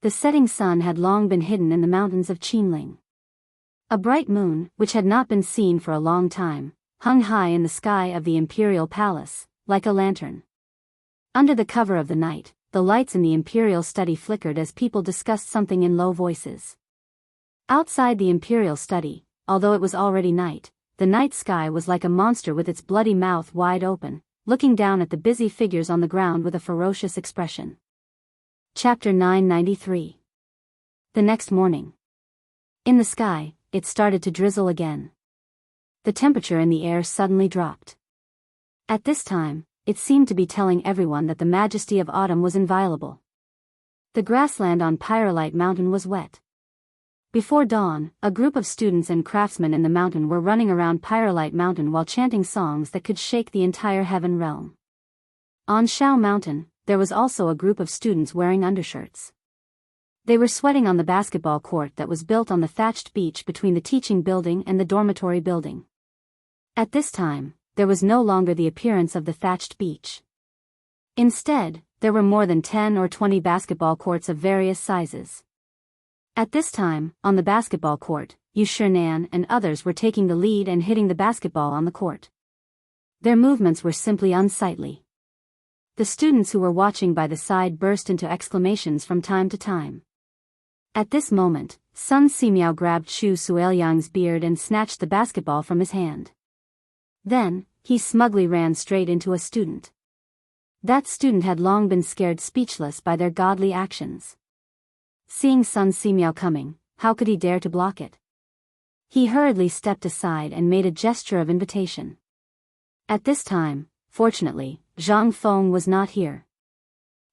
the setting sun had long been hidden in the mountains of Qinling. A bright moon, which had not been seen for a long time, hung high in the sky of the imperial palace, like a lantern. Under the cover of the night, the lights in the imperial study flickered as people discussed something in low voices. Outside the imperial study, although it was already night, the night sky was like a monster with its bloody mouth wide open, looking down at the busy figures on the ground with a ferocious expression. Chapter 993. The next morning. In the sky, it started to drizzle again. The temperature in the air suddenly dropped. At this time, it seemed to be telling everyone that the majesty of autumn was inviolable. The grassland on Pyrolite Mountain was wet. Before dawn, a group of students and craftsmen in the mountain were running around Pyrolite Mountain while chanting songs that could shake the entire heaven realm. On Shao Mountain, there was also a group of students wearing undershirts. They were sweating on the basketball court that was built on the thatched beach between the teaching building and the dormitory building. At this time, there was no longer the appearance of the thatched beach. Instead, there were more than 10 or 20 basketball courts of various sizes. At this time, on the basketball court, Yu Shinan and others were taking the lead and hitting the basketball on the court. Their movements were simply unsightly. The students who were watching by the side burst into exclamations from time to time. At this moment, Sun Simiao grabbed Chu Suiliang's beard and snatched the basketball from his hand. Then, he smugly ran straight into a student. That student had long been scared speechless by their godly actions. Seeing Sun Simiao coming, how could he dare to block it? He hurriedly stepped aside and made a gesture of invitation. At this time, fortunately, Zhang Feng was not here.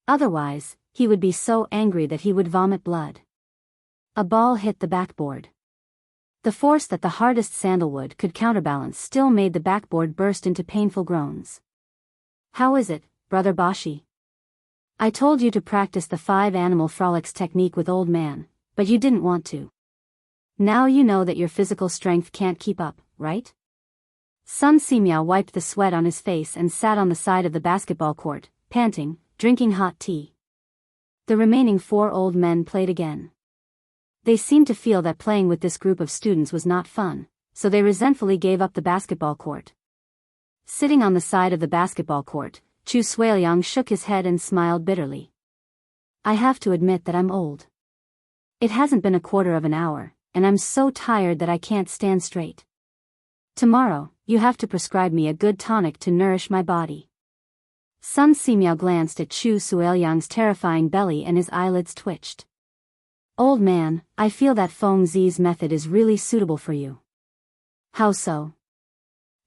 Otherwise, he would be so angry that he would vomit blood. A ball hit the backboard. The force that the hardest sandalwood could counterbalance still made the backboard burst into painful groans. "How is it, Brother Bashi? I told you to practice the 5 animal frolics technique with old man, but you didn't want to. Now you know that your physical strength can't keep up, right?" Sun Simiao wiped the sweat on his face and sat on the side of the basketball court, panting, drinking hot tea. The remaining 4 old men played again. They seemed to feel that playing with this group of students was not fun, so they resentfully gave up the basketball court. Sitting on the side of the basketball court, Chu Suiliang shook his head and smiled bitterly. "I have to admit that I'm old. It hasn't been a quarter of an hour, and I'm so tired that I can't stand straight. Tomorrow, you have to prescribe me a good tonic to nourish my body." Sun Simiao glanced at Chu Suiliang's terrifying belly and his eyelids twitched. "Old man, I feel that Feng Zi's method is really suitable for you." "How so?"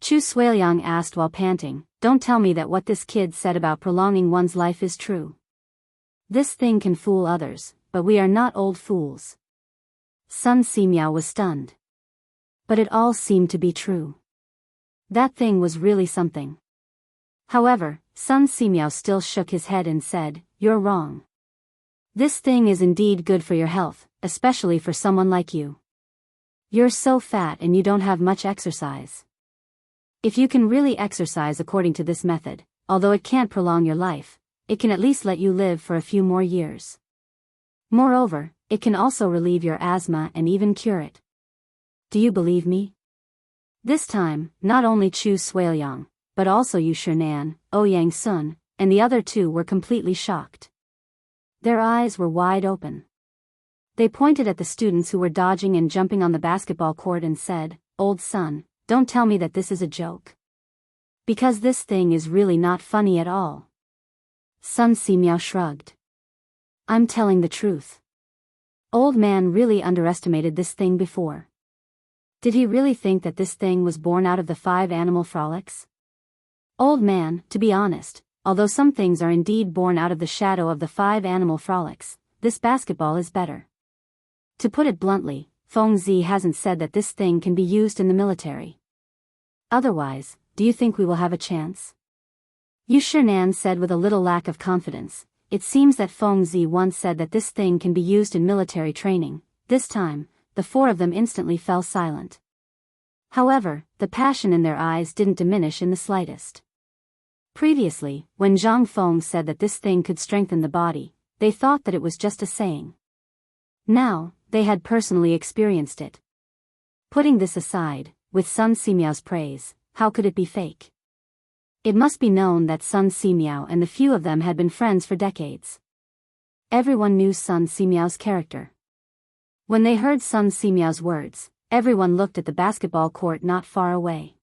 Chu Suiliang asked while panting. "Don't tell me that what this kid said about prolonging one's life is true. This thing can fool others, but we are not old fools." Sun Simiao was stunned. But it all seemed to be true. That thing was really something. However, Sun Simiao still shook his head and said, "You're wrong. This thing is indeed good for your health, especially for someone like you. You're so fat and you don't have much exercise. If you can really exercise according to this method, although it can't prolong your life, it can at least let you live for a few more years. Moreover, it can also relieve your asthma and even cure it. Do you believe me?" This time, not only Chu Suiliang, but also Yu Shinan, Ouyang Sun, and the other 2 were completely shocked. Their eyes were wide open. They pointed at the students who were dodging and jumping on the basketball court and said, "Old Sun, don't tell me that this is a joke. Because this thing is really not funny at all." Sun Simiao shrugged. "I'm telling the truth. Old man really underestimated this thing before. Did he really think that this thing was born out of the 5 animal frolics? Old man, to be honest, although some things are indeed born out of the shadow of the 5 animal frolics, this basketball is better. To put it bluntly, Feng Zi hasn't said that this thing can be used in the military. Otherwise, do you think we will have a chance?" Yu Shinan said with a little lack of confidence. "It seems that Feng Zi once said that this thing can be used in military training." This time, the 4 of them instantly fell silent. However, the passion in their eyes didn't diminish in the slightest. Previously, when Zhang Feng said that this thing could strengthen the body, they thought that it was just a saying. Now, they had personally experienced it. Putting this aside, with Sun Simiao's praise, how could it be fake? It must be known that Sun Simiao and the few of them had been friends for decades. Everyone knew Sun Simiao's character. When they heard Sun Simiao's words, everyone looked at the basketball court not far away.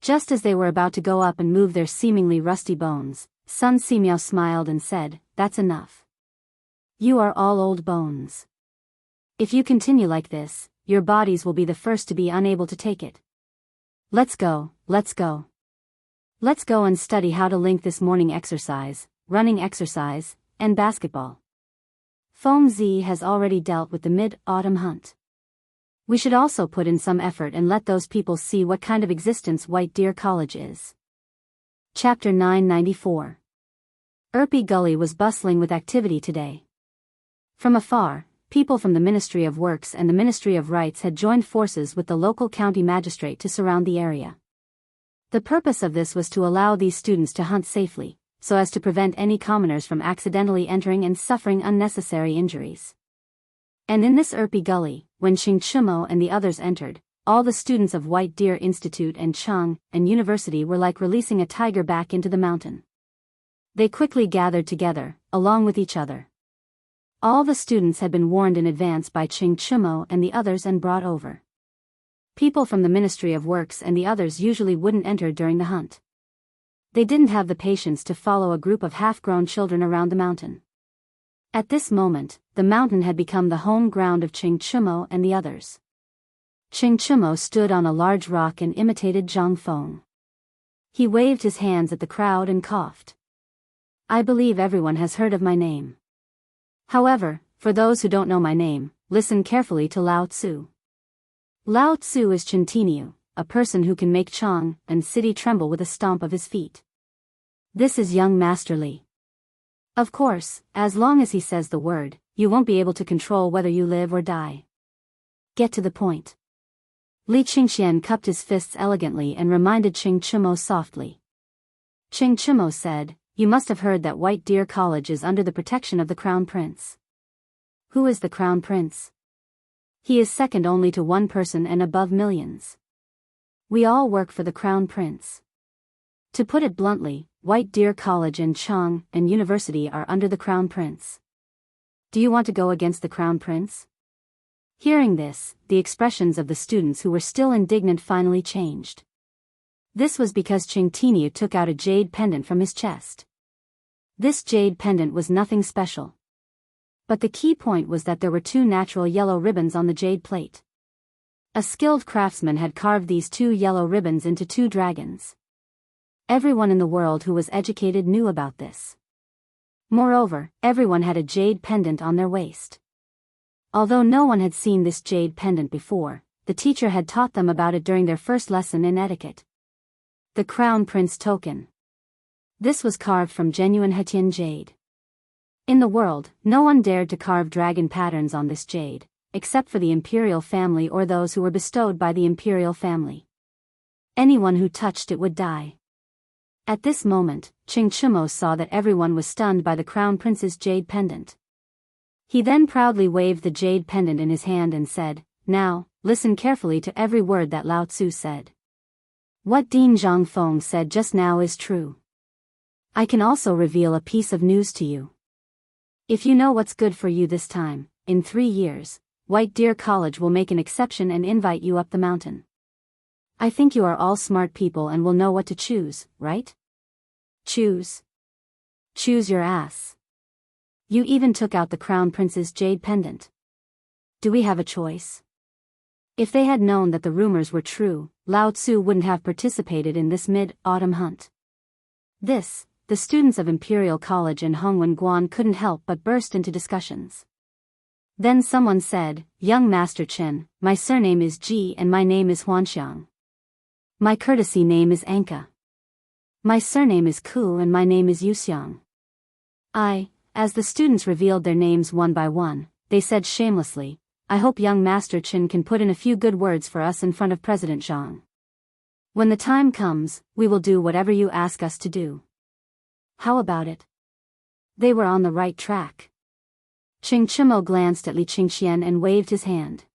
Just as they were about to go up and move their seemingly rusty bones, Sun Simiao smiled and said, "That's enough. You are all old bones. If you continue like this, your bodies will be the first to be unable to take it. Let's go, let's go. Let's go and study how to link this morning exercise, running exercise, and basketball. Feng Zi has already dealt with the mid-autumn hunt. We should also put in some effort and let those people see what kind of existence White Deer College is." Chapter 994. Erpi Gully was bustling with activity today. From afar, people from the Ministry of Works and the Ministry of Rights had joined forces with the local county magistrate to surround the area. The purpose of this was to allow these students to hunt safely, so as to prevent any commoners from accidentally entering and suffering unnecessary injuries. And in this Erpi Gully, when Qing Chimo and the others entered, all the students of White Deer Institute and Chang and University were like releasing a tiger back into the mountain. They quickly gathered together, along with each other. All the students had been warned in advance by Qing Chimo and the others and brought over. People from the Ministry of Works and the others usually wouldn't enter during the hunt. They didn't have the patience to follow a group of half-grown children around the mountain. At this moment, the mountain had become the home ground of Qing Chimo and the others. Qing Chimo stood on a large rock and imitated Zhang Feng. He waved his hands at the crowd and coughed. "I believe everyone has heard of my name. However, for those who don't know my name, listen carefully to Lao Tzu. Lao Tzu is Chintiniu, a person who can make Chang and city tremble with a stomp of his feet. This is young Master Li. Of course, as long as he says the word, you won't be able to control whether you live or die. Get to the point." Li Qingxian cupped his fists elegantly and reminded Qing Chimo softly. Qing Chimo said, "You must have heard that White Deer College is under the protection of the Crown Prince." "Who is the Crown Prince?" "He is second only to one person and above millions. We all work for the Crown Prince. To put it bluntly, White Deer College and Chang and University are under the Crown Prince. Do you want to go against the Crown Prince?" Hearing this, the expressions of the students who were still indignant finally changed. This was because Qing Tiniu took out a jade pendant from his chest. This jade pendant was nothing special. But the key point was that there were two natural yellow ribbons on the jade plate. A skilled craftsman had carved these two yellow ribbons into two dragons. Everyone in the world who was educated knew about this. Moreover, everyone had a jade pendant on their waist. Although no one had seen this jade pendant before, the teacher had taught them about it during their first lesson in etiquette. The Crown Prince token. This was carved from genuine Hetian jade. In the world, no one dared to carve dragon patterns on this jade, except for the imperial family or those who were bestowed by the imperial family. Anyone who touched it would die. At this moment, Qing Chimo saw that everyone was stunned by the Crown Prince's jade pendant. He then proudly waved the jade pendant in his hand and said, "Now, listen carefully to every word that Lao Tzu said. What Dean Zhang Feng said just now is true. I can also reveal a piece of news to you. If you know what's good for you this time, in 3 years, White Deer College will make an exception and invite you up the mountain. I think you are all smart people and will know what to choose, right? Choose. Choose your ass. You even took out the Crown Prince's jade pendant. Do we have a choice?" If they had known that the rumors were true, Lao Tzu wouldn't have participated in this mid-autumn hunt. This, the students of Imperial College and Hongwen Guan couldn't help but burst into discussions. Then someone said, "Young Master Chen, my surname is Ji and my name is Huanxiang. My courtesy name is Anka. My surname is Ku and my name is Yuxiang." As the students revealed their names one by one, they said shamelessly, "I hope young Master Chen can put in a few good words for us in front of President Zhang. When the time comes, we will do whatever you ask us to do." How about it? They were on the right track. Qing Chimo glanced at Li Qingxian and waved his hand.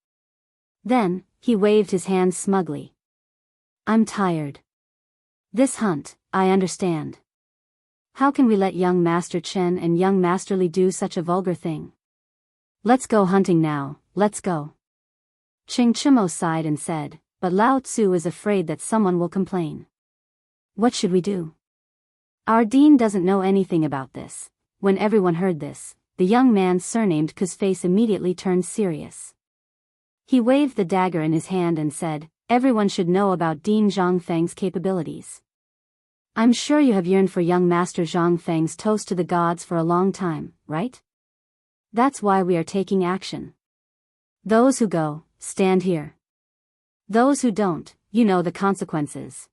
Then, he waved his hand smugly. "I'm tired. This hunt, I understand. How can we let young Master Chen and young Master Li do such a vulgar thing? Let's go hunting now, let's go." Qing Chimo sighed and said, but Lao Tzu is afraid that someone will complain. What should we do? Our dean doesn't know anything about this. When everyone heard this, the young man surnamed Ku's face immediately turned serious. He waved the dagger in his hand and said, everyone should know about Dean Zhang Feng's capabilities. I'm sure you have yearned for young Master Zhang Feng's toast to the gods for a long time, right? That's why we are taking action. Those who go, stand here. Those who don't, you know the consequences.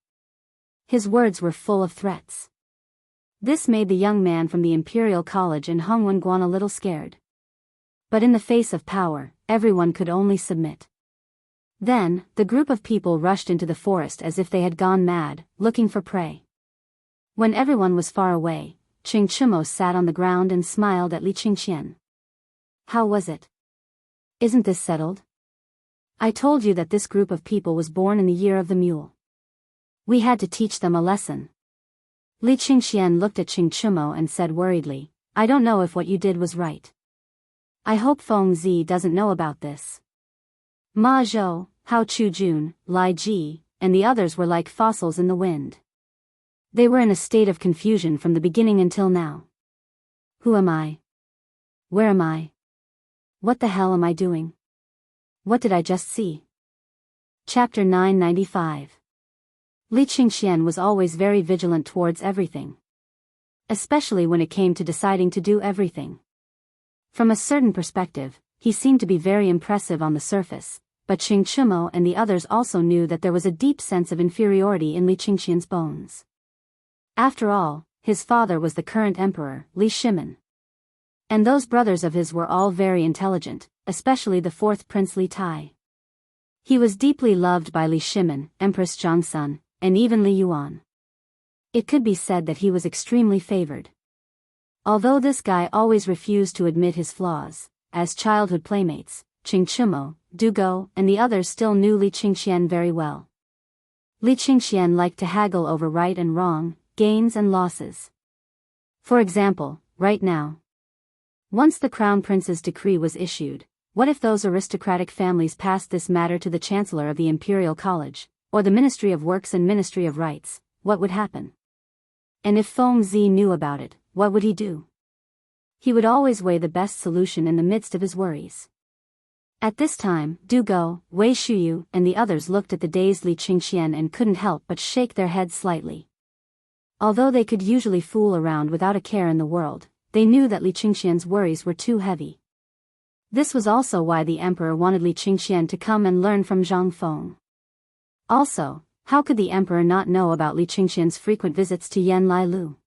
His words were full of threats. This made the young man from the Imperial College in Hongwenguan a little scared. But in the face of power, everyone could only submit. Then, the group of people rushed into the forest as if they had gone mad, looking for prey. When everyone was far away, Qing Chimo sat on the ground and smiled at Li Qingxian. How was it? Isn't this settled? I told you that this group of people was born in the year of the mule. We had to teach them a lesson. Li Qingxian looked at Qing Chimo and said worriedly, I don't know if what you did was right. I hope Feng Zi doesn't know about this. Ma Zhou, Hao Chu-jun, Lai Ji, and the others were like fossils in the wind. They were in a state of confusion from the beginning until now. Who am I? Where am I? What the hell am I doing? What did I just see? Chapter 995. Li Qingxian was always very vigilant towards everything. Especially when it came to deciding to do everything. From a certain perspective, he seemed to be very impressive on the surface, but Qing Chimo and the others also knew that there was a deep sense of inferiority in Li Qingxian's bones. After all, his father was the current emperor, Li Shimin. And those brothers of his were all very intelligent, especially the fourth prince Li Tai. He was deeply loved by Li Shimin, Empress Zhangsun, and even Li Yuan. It could be said that he was extremely favored. Although this guy always refused to admit his flaws, as childhood playmates, Qing Chimo, Du Go, and the others still knew Li Qingxian very well. Li Qingxian liked to haggle over right and wrong, gains and losses. For example, right now. Once the Crown Prince's decree was issued, what if those aristocratic families passed this matter to the Chancellor of the Imperial College, or the Ministry of Works and Ministry of Rights, what would happen? And if Feng Zi knew about it, what would he do? He would always weigh the best solution in the midst of his worries. At this time, Du Go, Wei Shuyu, and the others looked at the dazed Li Qingxian and couldn't help but shake their heads slightly. Although they could usually fool around without a care in the world, they knew that Li Qingxian's worries were too heavy. This was also why the emperor wanted Li Qingxian to come and learn from Zhang Feng. Also, how could the emperor not know about Li Qingxian's frequent visits to Yan Lai Lu?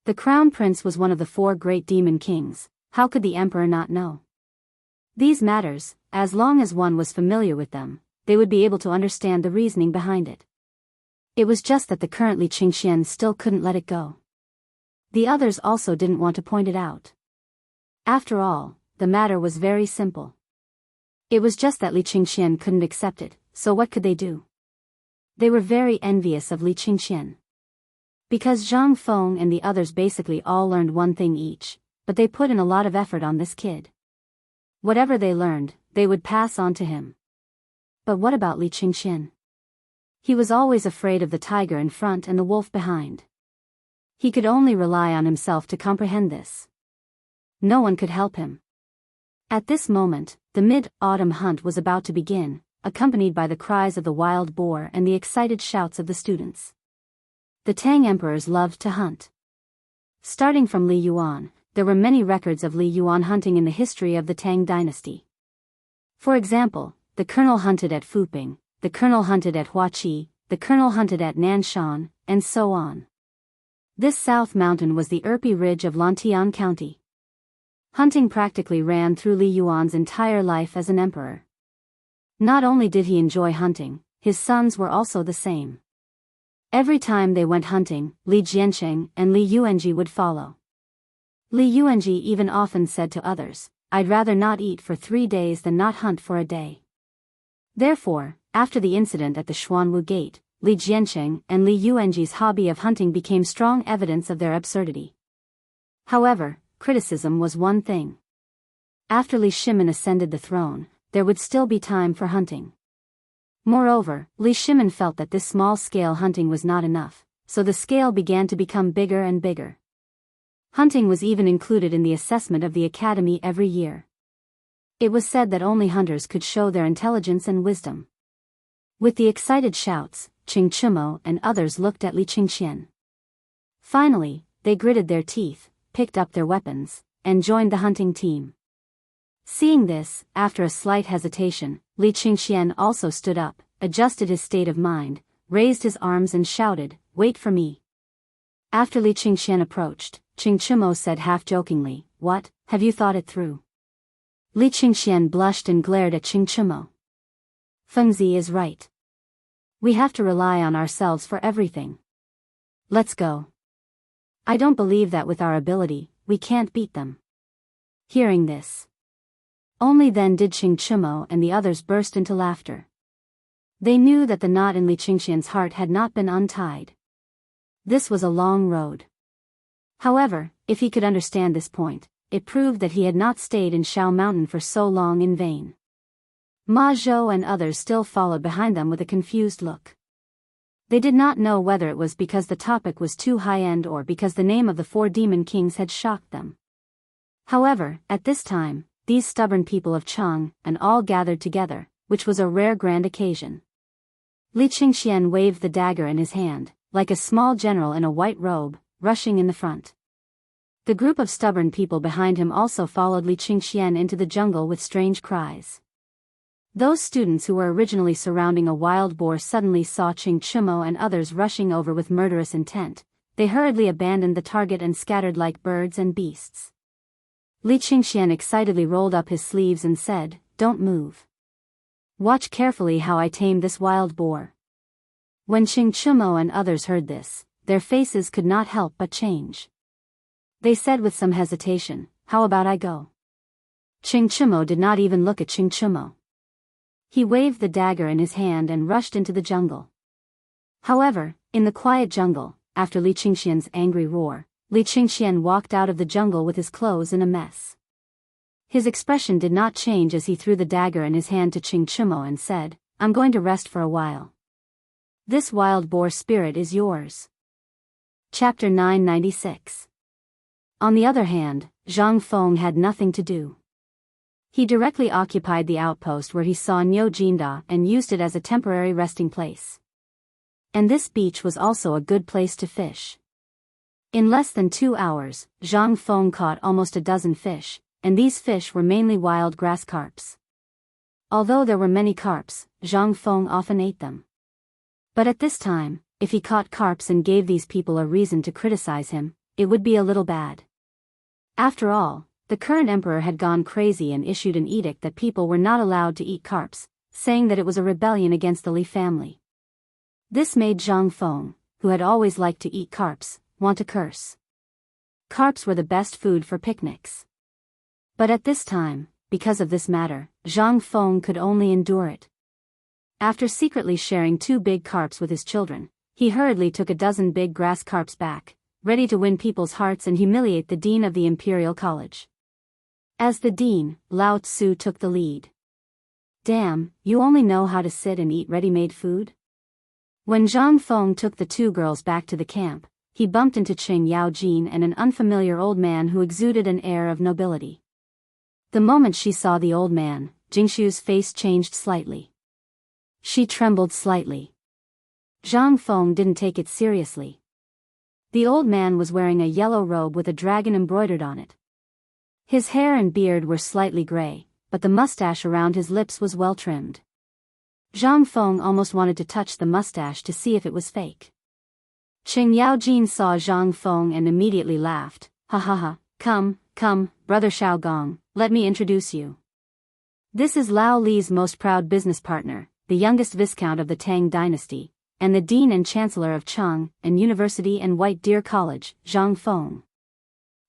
The crown prince was one of the 4 great demon kings, how could the emperor not know? These matters, as long as one was familiar with them, they would be able to understand the reasoning behind it. It was just that the current Li Qingxian still couldn't let it go. The others also didn't want to point it out. After all, the matter was very simple. It was just that Li Qingxian couldn't accept it, so what could they do? They were very envious of Li Qingxian. Because Zhang Feng and the others basically all learned one thing each, but they put in a lot of effort on this kid. Whatever they learned, they would pass on to him. But what about Li Qingxian? He was always afraid of the tiger in front and the wolf behind. He could only rely on himself to comprehend this. No one could help him. At this moment, the mid-autumn hunt was about to begin, accompanied by the cries of the wild boar and the excited shouts of the students. The Tang emperors loved to hunt. Starting from Li Yuan, there were many records of Li Yuan hunting in the history of the Tang dynasty. For example, the colonel hunted at Fuping, the colonel hunted at Huaqi, the colonel hunted at Nanshan, and so on. This South Mountain was the Erpi Ridge of Lantian County. Hunting practically ran through Li Yuan's entire life as an emperor. Not only did he enjoy hunting, his sons were also the same. Every time they went hunting, Li Jiansheng and Li Yuanji would follow. Li Yuanji even often said to others, "I'd rather not eat for 3 days than not hunt for a day." Therefore, after the incident at the Xuanwu Gate, Li Jiansheng and Li Yuanji's hobby of hunting became strong evidence of their absurdity. However, criticism was one thing. After Li Shimin ascended the throne, there would still be time for hunting. Moreover, Li Shimin felt that this small-scale hunting was not enough, so the scale began to become bigger and bigger. Hunting was even included in the assessment of the academy every year. It was said that only hunters could show their intelligence and wisdom. With the excited shouts, Qing Chimo and others looked at Li Qingxian. Finally, they gritted their teeth, picked up their weapons, and joined the hunting team. Seeing this, after a slight hesitation, Li Qingxian also stood up, adjusted his state of mind, raised his arms and shouted, "Wait for me." After Li Qingxian approached, Qing Chimo said half-jokingly, "What, have you thought it through?" Li Qingxian blushed and glared at Qing Chimo. "Fengzi is right. We have to rely on ourselves for everything. Let's go. I don't believe that with our ability, we can't beat them." Hearing this, only then did Qing Chimo and the others burst into laughter. They knew that the knot in Li Qingxian's heart had not been untied. This was a long road. However, if he could understand this point, it proved that he had not stayed in Shao Mountain for so long in vain. Ma Zhou and others still followed behind them with a confused look. They did not know whether it was because the topic was too high-end or because the name of the 4 demon kings had shocked them. However, at this time, these stubborn people of Chang and all gathered together, which was a rare grand occasion. Li Qingxian waved the dagger in his hand, like a small general in a white robe, rushing in the front. The group of stubborn people behind him also followed Li Qingxian into the jungle with strange cries. Those students who were originally surrounding a wild boar suddenly saw Qing Chimo and others rushing over with murderous intent. They hurriedly abandoned the target and scattered like birds and beasts. Li Qingxian excitedly rolled up his sleeves and said, "Don't move. Watch carefully how I tame this wild boar." When Qing Chimo and others heard this, their faces could not help but change. They said with some hesitation, "How about I go?" Qing Chimo did not even look at Qing Chimo. He waved the dagger in his hand and rushed into the jungle. However, in the quiet jungle, after Li Qingxian's angry roar, Li Qingxian walked out of the jungle with his clothes in a mess. His expression did not change as he threw the dagger in his hand to Qing Chimo and said, "I'm going to rest for a while. This wild boar spirit is yours." Chapter 996. On the other hand, Zhang Feng had nothing to do. He directly occupied the outpost where he saw Niu Jinda and used it as a temporary resting place. And this beach was also a good place to fish. In less than 2 hours, Zhang Feng caught almost a dozen fish, and these fish were mainly wild grass carps. Although there were many carps, Zhang Feng often ate them. But at this time, if he caught carps and gave these people a reason to criticize him, it would be a little bad. After all, the current emperor had gone crazy and issued an edict that people were not allowed to eat carps, saying that it was a rebellion against the Li family. This made Zhang Feng, who had always liked to eat carps, want to curse. Carps were the best food for picnics. But at this time, because of this matter, Zhang Feng could only endure it. After secretly sharing 2 big carps with his children, he hurriedly took a dozen big grass carps back, ready to win people's hearts and humiliate the dean of the Imperial College. As the dean, Lao Tzu took the lead. "Damn, you only know how to sit and eat ready-made food?" When Zhang Feng took the 2 girls back to the camp, he bumped into Qing Yaojin and an unfamiliar old man who exuded an air of nobility. The moment she saw the old man, Jingshu's face changed slightly. She trembled slightly. Zhang Feng didn't take it seriously. The old man was wearing a yellow robe with a dragon embroidered on it. His hair and beard were slightly gray, but the mustache around his lips was well trimmed. Zhang Feng almost wanted to touch the mustache to see if it was fake. Qing Yaojin saw Zhang Feng and immediately laughed. "Ha ha ha, come, brother Xiao Gong, let me introduce you. This is Lao Li's most proud business partner, the youngest viscount of the Tang dynasty, and the dean and chancellor of Chang and University and White Deer College, Zhang Feng."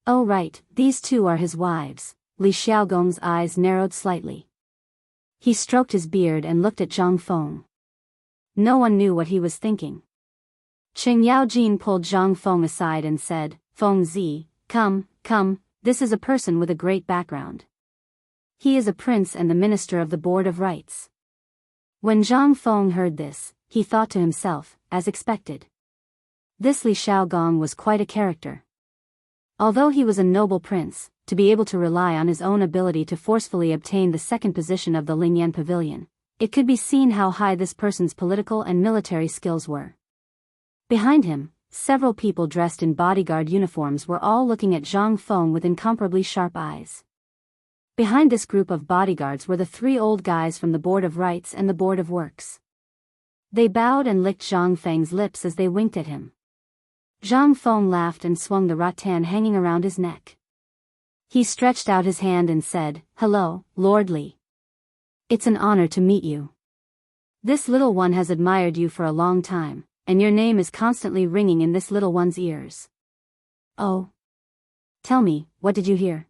"Oh right, these 2 are his wives." Li Xiaogong's eyes narrowed slightly. He stroked his beard and looked at Zhang Feng. No one knew what he was thinking. Qing Yaojin pulled Zhang Feng aside and said, "Feng Zi, come, this is a person with a great background. He is a prince and the minister of the Board of Rites. When Zhang Feng heard this, he thought to himself, as expected. This Li Shaogong was quite a character. Although he was a noble prince, to be able to rely on his own ability to forcefully obtain the second position of the Lingyan Pavilion, it could be seen how high this person's political and military skills were. Behind him, several people dressed in bodyguard uniforms were all looking at Zhang Feng with incomparably sharp eyes. Behind this group of bodyguards were the three old guys from the Board of Rites and the Board of Works. They bowed and licked Zhang Feng's lips as they winked at him. Zhang Feng laughed and swung the rattan hanging around his neck. He stretched out his hand and said, "Hello, Lord Li. It's an honor to meet you. This little one has admired you for a long time, and your name is constantly ringing in this little one's ears." "Oh. Tell me, what did you hear?"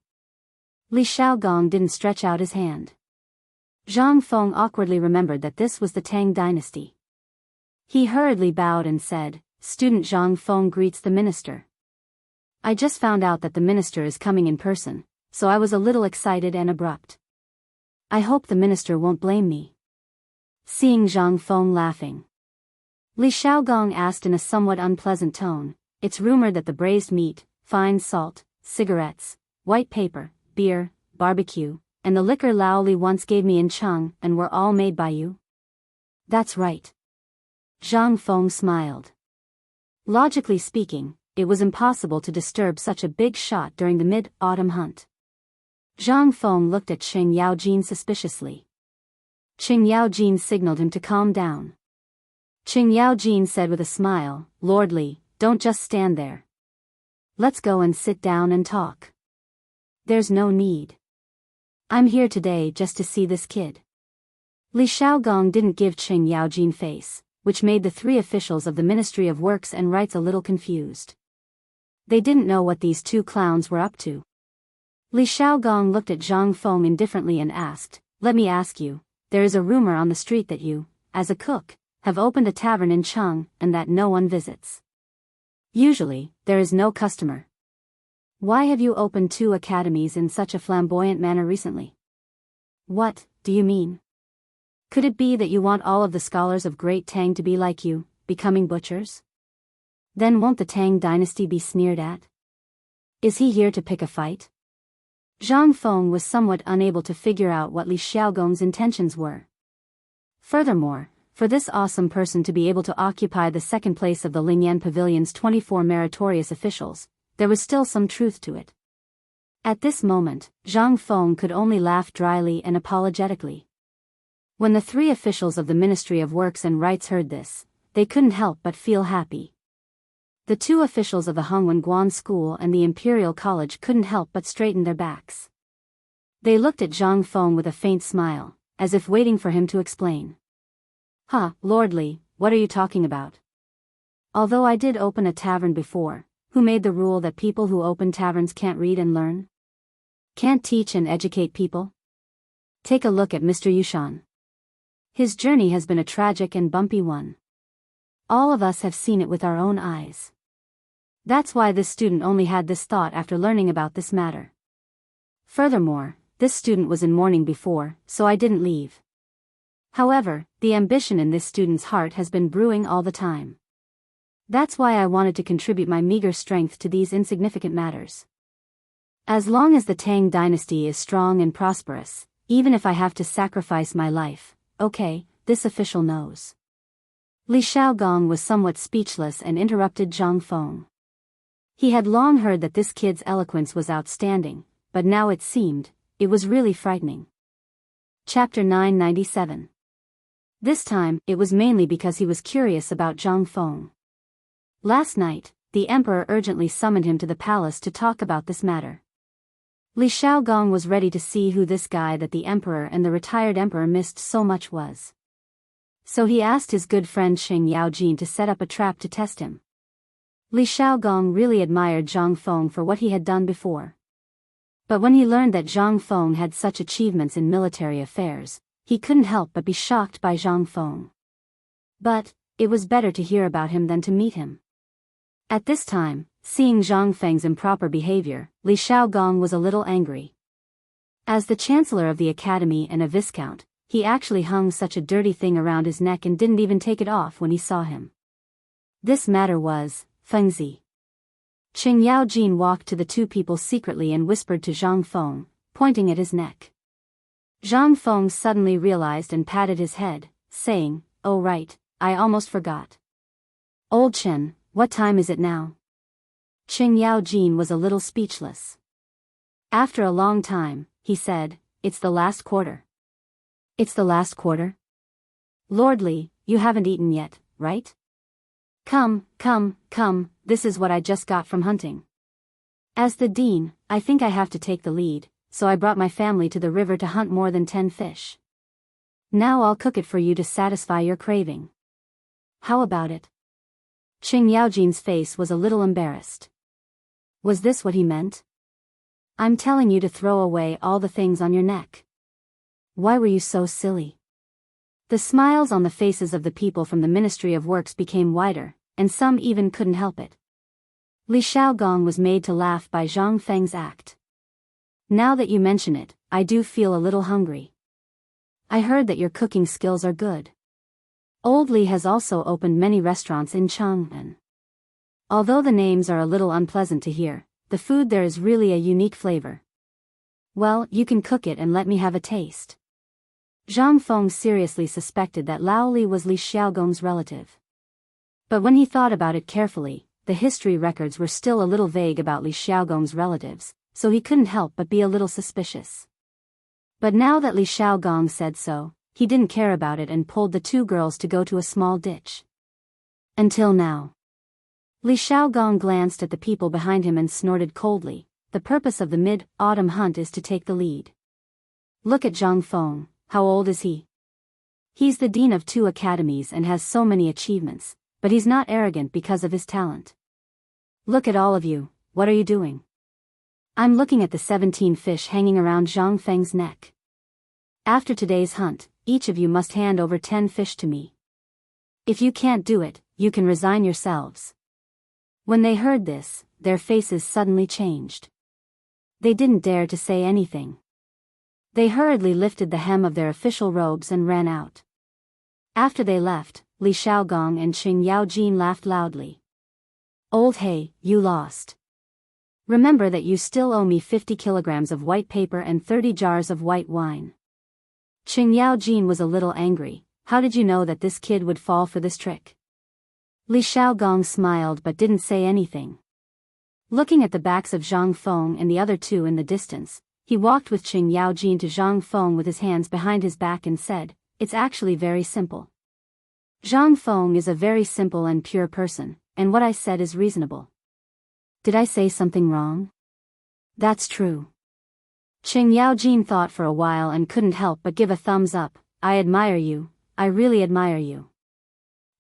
Li Shaogong didn't stretch out his hand. Zhang Feng awkwardly remembered that this was the Tang dynasty. He hurriedly bowed and said, "Student Zhang Feng greets the minister. I just found out that the minister is coming in person, so I was a little excited and abrupt. I hope the minister won't blame me." Seeing Zhang Feng laughing, Li Shaogong asked in a somewhat unpleasant tone, "It's rumored that the braised meat, fine salt, cigarettes, white paper, beer, barbecue, and the liquor Lao Li once gave me in Cheng and were all made by you?" "That's right." Zhang Feng smiled. Logically speaking, it was impossible to disturb such a big shot during the mid-autumn hunt. Zhang Feng looked at Qing Yaojin suspiciously. Qing Yaojin signaled him to calm down. Qing Yaojin said with a smile, "Lord Li, don't just stand there. Let's go and sit down and talk." "There's no need. I'm here today just to see this kid." Li Shaogong didn't give Qing Yaojin face, which made the three officials of the Ministry of Works and Rites a little confused. They didn't know what these two clowns were up to. Li Shaogong looked at Zhang Feng indifferently and asked, "Let me ask you, there is a rumor on the street that you, as a cook, have opened a tavern in Cheng and that no one visits. Usually, there is no customer. Why have you opened 2 academies in such a flamboyant manner recently? What do you mean? Could it be that you want all of the scholars of Great Tang to be like you, becoming butchers? Then won't the Tang dynasty be sneered at? Is he here to pick a fight?" Zhang Feng was somewhat unable to figure out what Li Shaogong's intentions were. Furthermore, for this awesome person to be able to occupy the second place of the Lingyan Pavilion's 24 meritorious officials, there was still some truth to it. At this moment, Zhang Feng could only laugh dryly and apologetically. When the 3 officials of the Ministry of Works and Rites heard this, they couldn't help but feel happy. The 2 officials of the Hongwen Guan School and the Imperial College couldn't help but straighten their backs. They looked at Zhang Feng with a faint smile, as if waiting for him to explain. "Huh, Lord Li, what are you talking about? Although I did open a tavern before, who made the rule that people who open taverns can't read and learn? Can't teach and educate people? Take a look at Mr. Yushan. His journey has been a tragic and bumpy one. All of us have seen it with our own eyes. That's why this student only had this thought after learning about this matter. Furthermore, this student was in mourning before, so I didn't leave. However, the ambition in this student's heart has been brewing all the time. That's why I wanted to contribute my meager strength to these insignificant matters. As long as the Tang dynasty is strong and prosperous, even if I have to sacrifice my life, okay, this official knows." Li Shaogong was somewhat speechless and interrupted Zhang Feng. He had long heard that this kid's eloquence was outstanding, but now it seemed, it was really frightening. Chapter 997. This time, it was mainly because he was curious about Zhang Feng. Last night, the emperor urgently summoned him to the palace to talk about this matter. Li Shaogong was ready to see who this guy that the emperor and the retired emperor missed so much was. So he asked his good friend Qing Yaojin to set up a trap to test him. Li Shaogong really admired Zhang Feng for what he had done before. But when he learned that Zhang Feng had such achievements in military affairs, he couldn't help but be shocked by Zhang Feng. But, it was better to hear about him than to meet him. At this time, seeing Zhang Feng's improper behavior, Li Shaogong was a little angry. As the chancellor of the academy and a viscount, he actually hung such a dirty thing around his neck and didn't even take it off when he saw him. This matter was, Fengzi. Qing Yaojin walked to the two people secretly and whispered to Zhang Feng, pointing at his neck. Zhang Feng suddenly realized and patted his head, saying, "Oh right, I almost forgot. Old Chen, what time is it now?" Qing Yaojin was a little speechless. After a long time, he said, "It's the last quarter." "It's the last quarter? Lord Li, you haven't eaten yet, right? Come, this is what I just got from hunting. As the dean, I think I have to take the lead, so I brought my family to the river to hunt more than 10 fish. Now I'll cook it for you to satisfy your craving. How about it?" Qing Yaojin's face was a little embarrassed. Was this what he meant? "I'm telling you to throw away all the things on your neck. Why were you so silly?" The smiles on the faces of the people from the Ministry of Works became wider, and some even couldn't help it. Li Xiaogong was made to laugh by Zhang Feng's act. "Now that you mention it, I do feel a little hungry. I heard that your cooking skills are good. Old Li has also opened many restaurants in Chang'an. Although the names are a little unpleasant to hear, the food there is really a unique flavor. Well, you can cook it and let me have a taste." Zhang Feng seriously suspected that Lao Li was Li Xiaogong's relative. But when he thought about it carefully, the history records were still a little vague about Li Xiaogong's relatives, so he couldn't help but be a little suspicious. But now that Li Xiaogong said so, he didn't care about it and pulled the two girls to go to a small ditch. Until now. Li Xiaogong glanced at the people behind him and snorted coldly. The purpose of the mid-autumn hunt is to take the lead. Look at Zhang Feng, how old is he? He's the dean of 2 academies and has so many achievements, but he's not arrogant because of his talent. Look at all of you, what are you doing? I'm looking at the 17 fish hanging around Zhang Feng's neck. After today's hunt, each of you must hand over 10 fish to me. If you can't do it, you can resign yourselves." When they heard this, their faces suddenly changed. They didn't dare to say anything. They hurriedly lifted the hem of their official robes and ran out. After they left, Li Xiaogong and Qing Yaojin laughed loudly. "Old He, you lost. Remember that you still owe me 50 kilograms of white paper and 30 jars of white wine." Qing Yaojin was a little angry. "How did you know that this kid would fall for this trick?" Li Xiaogong smiled but didn't say anything. Looking at the backs of Zhang Feng and the other two in the distance, he walked with Qing Yaojin to Zhang Feng with his hands behind his back and said, "It's actually very simple. Zhang Feng is a very simple and pure person, and what I said is reasonable. Did I say something wrong?" "That's true." Qing Yaojin thought for a while and couldn't help but give a thumbs up. "I admire you, I really admire you.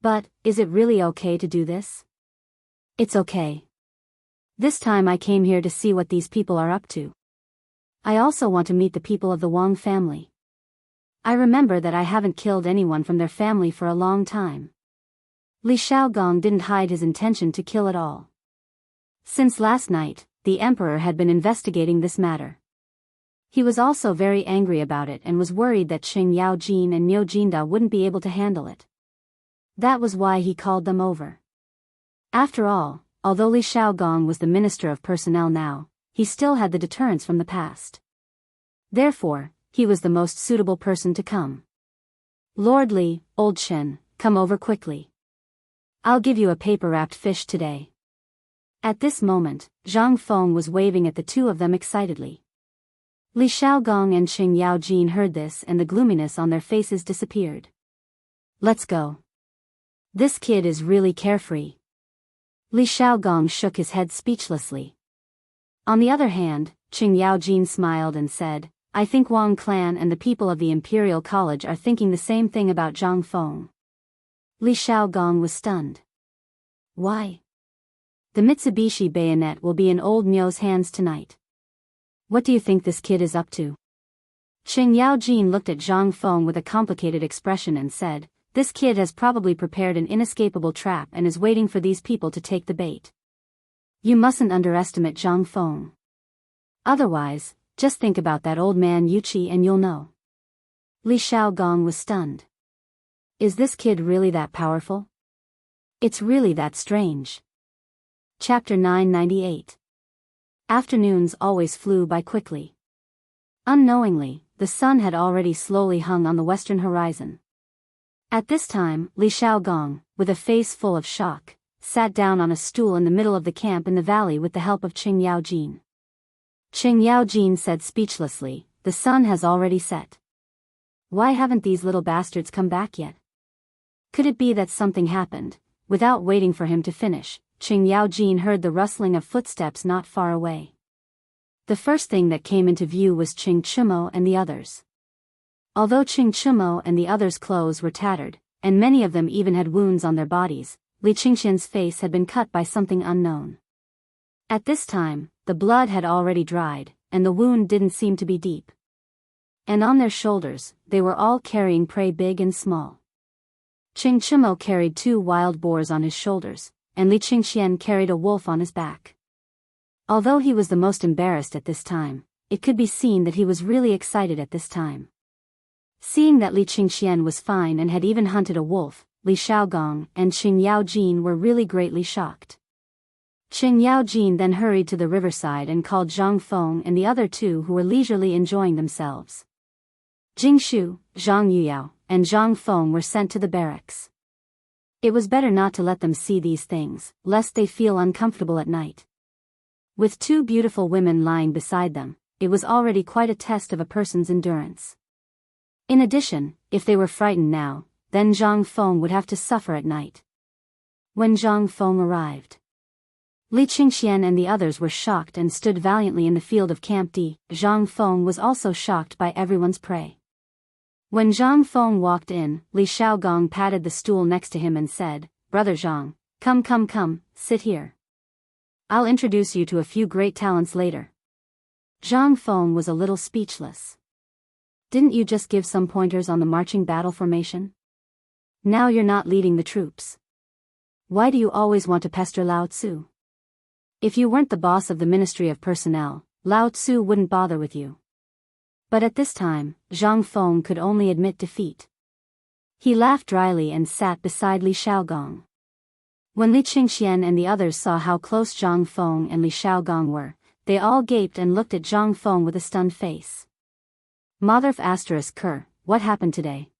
But, is it really okay to do this?" "It's okay. This time I came here to see what these people are up to. I also want to meet the people of the Wang family. I remember that I haven't killed anyone from their family for a long time." Li Xiaogong didn't hide his intention to kill at all. Since last night, the emperor had been investigating this matter. He was also very angry about it and was worried that Qing Yaojin and Niu Jinda wouldn't be able to handle it. That was why he called them over. After all, although Li Xiaogong was the Minister of Personnel now, he still had the deterrence from the past. Therefore, he was the most suitable person to come. "Lord Li, Old Chen, come over quickly. I'll give you a paper-wrapped fish today." At this moment, Zhang Feng was waving at the two of them excitedly. Li Xiaogong and Qing Yaojin heard this and the gloominess on their faces disappeared. "Let's go. This kid is really carefree." Li Xiaogong shook his head speechlessly. On the other hand, Qing Yaojin smiled and said, "I think Wang clan and the people of the Imperial College are thinking the same thing about Zhang Feng." Li Xiaogong was stunned. "Why?" "The Mitsubishi bayonet will be in old Nyo's hands tonight. What do you think this kid is up to?" Qing Yaojin looked at Zhang Feng with a complicated expression and said, "This kid has probably prepared an inescapable trap and is waiting for these people to take the bait. You mustn't underestimate Zhang Feng. Otherwise, Just think about that old man Yuchi and you'll know. Li Xiaogong was stunned. Is this kid really that powerful? It's really that strange. Chapter 998. Afternoons always flew by quickly. Unknowingly, the sun had already slowly hung on the western horizon. At this time, Li Xiaogong, with a face full of shock, sat down on a stool in the middle of the camp in the valley with the help of Qing Yaojin. Qing Yaojin said speechlessly, "The sun has already set. Why haven't these little bastards come back yet? Could it be that something happened?" Without waiting for him to finish, Qing Yaojin heard the rustling of footsteps not far away. The first thing that came into view was Qing Chumo and the others. Although Qing Chumo and the others' clothes were tattered, and many of them even had wounds on their bodies, Li Qingxian's face had been cut by something unknown. At this time, the blood had already dried, and the wound didn't seem to be deep. And on their shoulders, they were all carrying prey big and small. Qing Chumo carried 2 wild boars on his shoulders, and Li Qingxian carried a wolf on his back. Although he was the most embarrassed at this time, it could be seen that he was really excited at this time. Seeing that Li Qingxian was fine and had even hunted a wolf, Li Xiaogong and Qing Yaojin were really greatly shocked. Qing Yaojin then hurried to the riverside and called Zhang Feng and the other 2 who were leisurely enjoying themselves. Jing Shu, Zhang Yuyao, and Zhang Feng were sent to the barracks. It was better not to let them see these things, lest they feel uncomfortable at night. With 2 beautiful women lying beside them, it was already quite a test of a person's endurance. In addition, if they were frightened now, then Zhang Feng would have to suffer at night. When Zhang Feng arrived, Li Qingxian and the others were shocked and stood valiantly in the field of Camp D. Zhang Feng was also shocked by everyone's prey. When Zhang Feng walked in, Li Xiaogong patted the stool next to him and said, "Brother Zhang, come, sit here. I'll introduce you to a few great talents later." Zhang Feng was a little speechless. Didn't you just give some pointers on the marching battle formation? Now you're not leading the troops. Why do you always want to pester Lao Tzu? If you weren't the boss of the Ministry of Personnel, Lao Tzu wouldn't bother with you. But at this time, Zhang Feng could only admit defeat. He laughed dryly and sat beside Li Xiaogong. When Li Qingxian and the others saw how close Zhang Feng and Li Xiaogong were, they all gaped and looked at Zhang Feng with a stunned face. Motherf *, what happened today?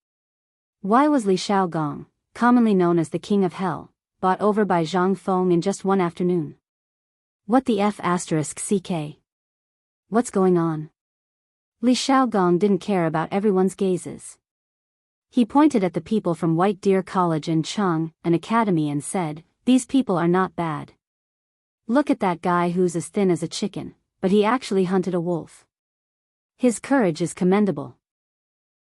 Why was Li Xiaogong, commonly known as the King of Hell, bought over by Zhang Feng in just one afternoon? What the *ck? What's going on? Li Xiaogong didn't care about everyone's gazes. He pointed at the people from White Deer College and Cheng, an academy, and said, "These people are not bad. Look at that guy who's as thin as a chicken, but he actually hunted a wolf. His courage is commendable.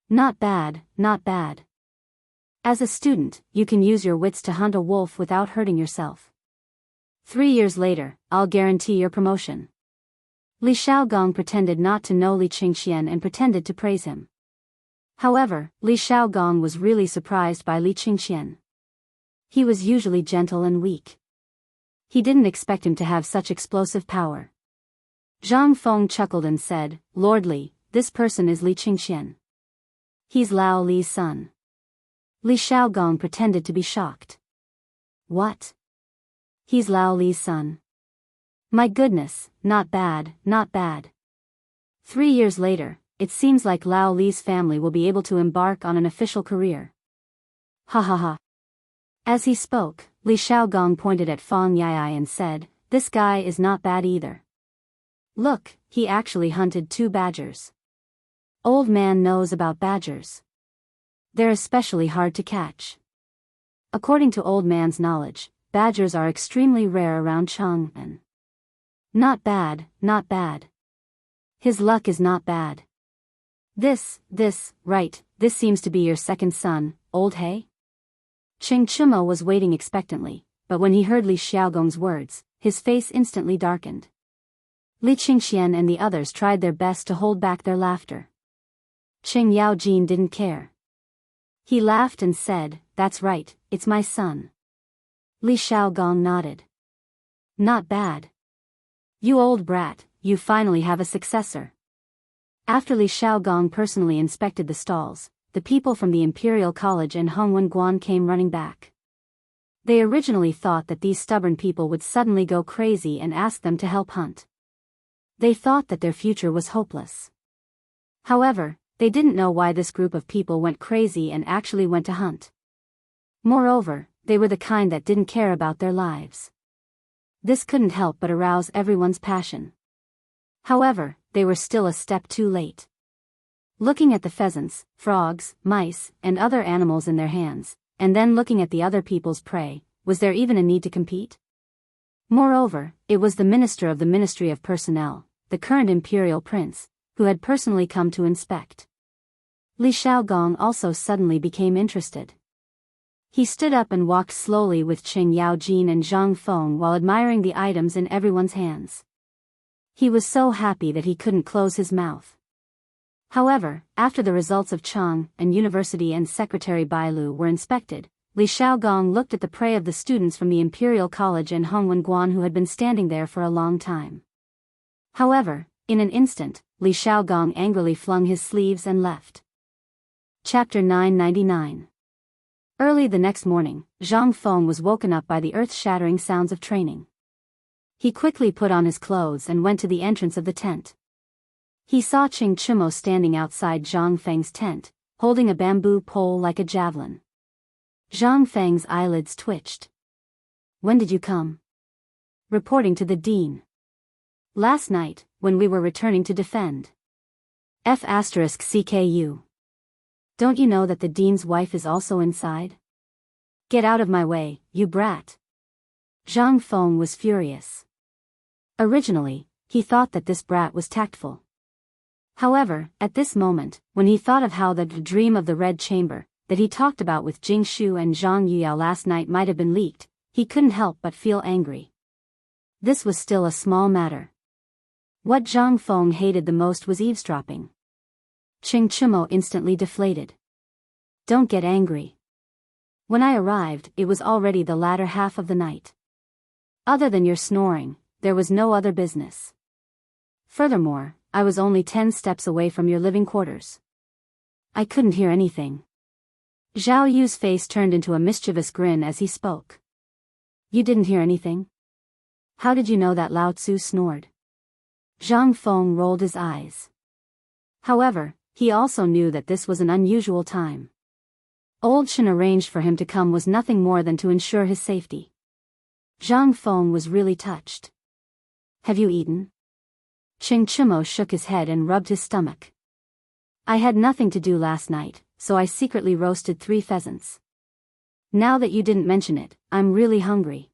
Not bad, not bad. As a student, you can use your wits to hunt a wolf without hurting yourself. 3 years later, I'll guarantee your promotion." Li Xiaogong pretended not to know Li Qingxian and pretended to praise him. However, Li Xiaogong was really surprised by Li Qingxian. He was usually gentle and weak. He didn't expect him to have such explosive power. Zhang Feng chuckled and said, "Lord Li, this person is Li Qingxian. He's Lao Li's son." Li Xiaogong pretended to be shocked. "What? He's Lao Li's son? My goodness, not bad, not bad. 3 years later, it seems like Lao Li's family will be able to embark on an official career. Ha ha ha." As he spoke, Li Xiaogong pointed at Fang Yai and said, "This guy is not bad either. Look, he actually hunted 2 badgers. Old man knows about badgers. They're especially hard to catch. According to old man's knowledge, badgers are extremely rare around Chang'an. Not bad, not bad. His luck is not bad. This seems to be your second son, old He?" Qing Chumo was waiting expectantly, but when he heard Li Xiaogong's words, his face instantly darkened. Li Qingxian and the others tried their best to hold back their laughter. Qing Yaojin didn't care. He laughed and said, "That's right, it's my son." Li Xiaogong nodded. "Not bad. You old brat, you finally have a successor. After Li Shaogong personally inspected the stalls, the people from the Imperial College and Hongwen Guan came running back. They originally thought that these stubborn people would suddenly go crazy and ask them to help hunt. They thought that their future was hopeless. However, they didn't know why this group of people went crazy and actually went to hunt. Moreover, they were the kind that didn't care about their lives. This couldn't help but arouse everyone's passion. However, they were still a step too late. Looking at the pheasants, frogs, mice, and other animals in their hands, and then looking at the other people's prey, was there even a need to compete? Moreover, it was the minister of the Ministry of Personnel, the current imperial prince, who had personally come to inspect. Li Shaogong also suddenly became interested. He stood up and walked slowly with Qing Yaojin and Zhang Feng while admiring the items in everyone's hands. He was so happy that he couldn't close his mouth. However, after the results of Chang and University and Secretary Bailu were inspected, Li Shaogong looked at the prey of the students from the Imperial College and Hongwen Guan who had been standing there for a long time. However, in an instant, Li Shaogong angrily flung his sleeves and left. Chapter 999. Early the next morning, Zhang Feng was woken up by the earth-shattering sounds of training. He quickly put on his clothes and went to the entrance of the tent. He saw Qing Chimo standing outside Zhang Feng's tent, holding a bamboo pole like a javelin. Zhang Feng's eyelids twitched. "When did you come?" Reporting to the dean. "Last night, when we were returning to defend." F***CKU. Don't you know that the dean's wife is also inside? Get out of my way, you brat. Zhang Feng was furious. Originally, he thought that this brat was tactful. However, at this moment, when he thought of how the dream of the Red Chamber, that he talked about with Jing Shu and Zhang Yuyao last night might have been leaked, he couldn't help but feel angry. This was still a small matter. What Zhang Feng hated the most was eavesdropping. Qing Chimo instantly deflated. Don't get angry. When I arrived, it was already the latter half of the night. Other than your snoring, there was no other business. Furthermore, I was only 10 steps away from your living quarters. I couldn't hear anything. Zhao Yu's face turned into a mischievous grin as he spoke. You didn't hear anything? How did you know that Lao Tzu snored? Zhang Feng rolled his eyes. However, he also knew that this was an unusual time. Old Shen arranged for him to come was nothing more than to ensure his safety. Zhang Feng was really touched. Have you eaten? Qing Chimo shook his head and rubbed his stomach. I had nothing to do last night, so I secretly roasted 3 pheasants. Now that you didn't mention it, I'm really hungry.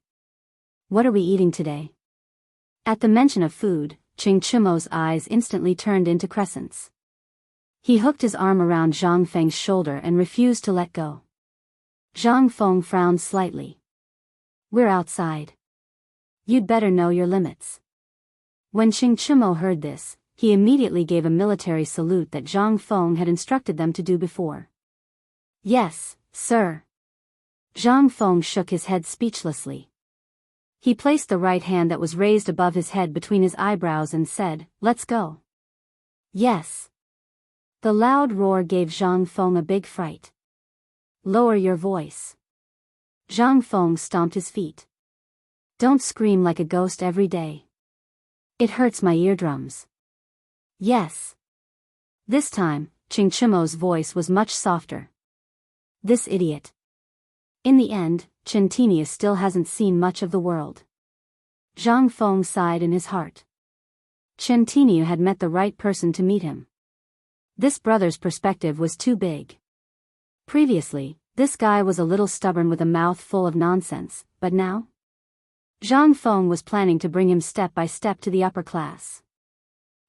What are we eating today? At the mention of food, Qing Chimo's eyes instantly turned into crescents. He hooked his arm around Zhang Feng's shoulder and refused to let go. Zhang Feng frowned slightly. We're outside. You'd better know your limits. When Qing Chimo heard this, he immediately gave a military salute that Zhang Feng had instructed them to do before. Yes, sir. Zhang Feng shook his head speechlessly. He placed the right hand that was raised above his head between his eyebrows and said, Let's go. Yes. The loud roar gave Zhang Feng a big fright. Lower your voice. Zhang Feng stomped his feet. Don't scream like a ghost every day. It hurts my eardrums. Yes. This time, Qing Chimo's voice was much softer. This idiot. In the end, Chentinia still hasn't seen much of the world. Zhang Feng sighed in his heart. Chentinia had met the right person to meet him. This brother's perspective was too big. Previously, this guy was a little stubborn with a mouth full of nonsense, but now? Zhang Feng was planning to bring him step by step to the upper class.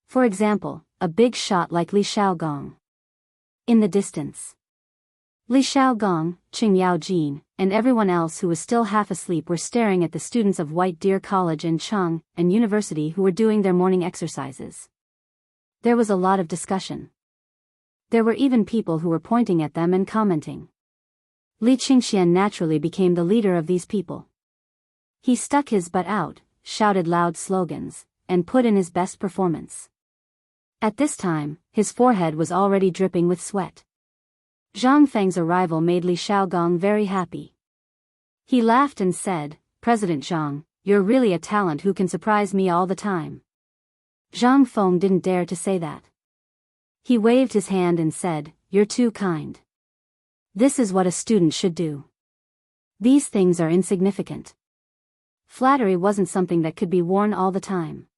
For example, a big shot like Li Shaogong. In the distance, Li Shaogong, Qing Yaojin, and everyone else who was still half asleep were staring at the students of White Deer College and Chang and University who were doing their morning exercises. There was a lot of discussion. There were even people who were pointing at them and commenting. Li Qingxian naturally became the leader of these people. He stuck his butt out, shouted loud slogans, and put in his best performance. At this time, his forehead was already dripping with sweat. Zhang Feng's arrival made Li Shaogong very happy. He laughed and said, "President Zhang, you're really a talent who can surprise me all the time." Zhang Feng didn't dare to say that. He waved his hand and said, "You're too kind. This is what a student should do. These things are insignificant." Flattery wasn't something that could be worn all the time.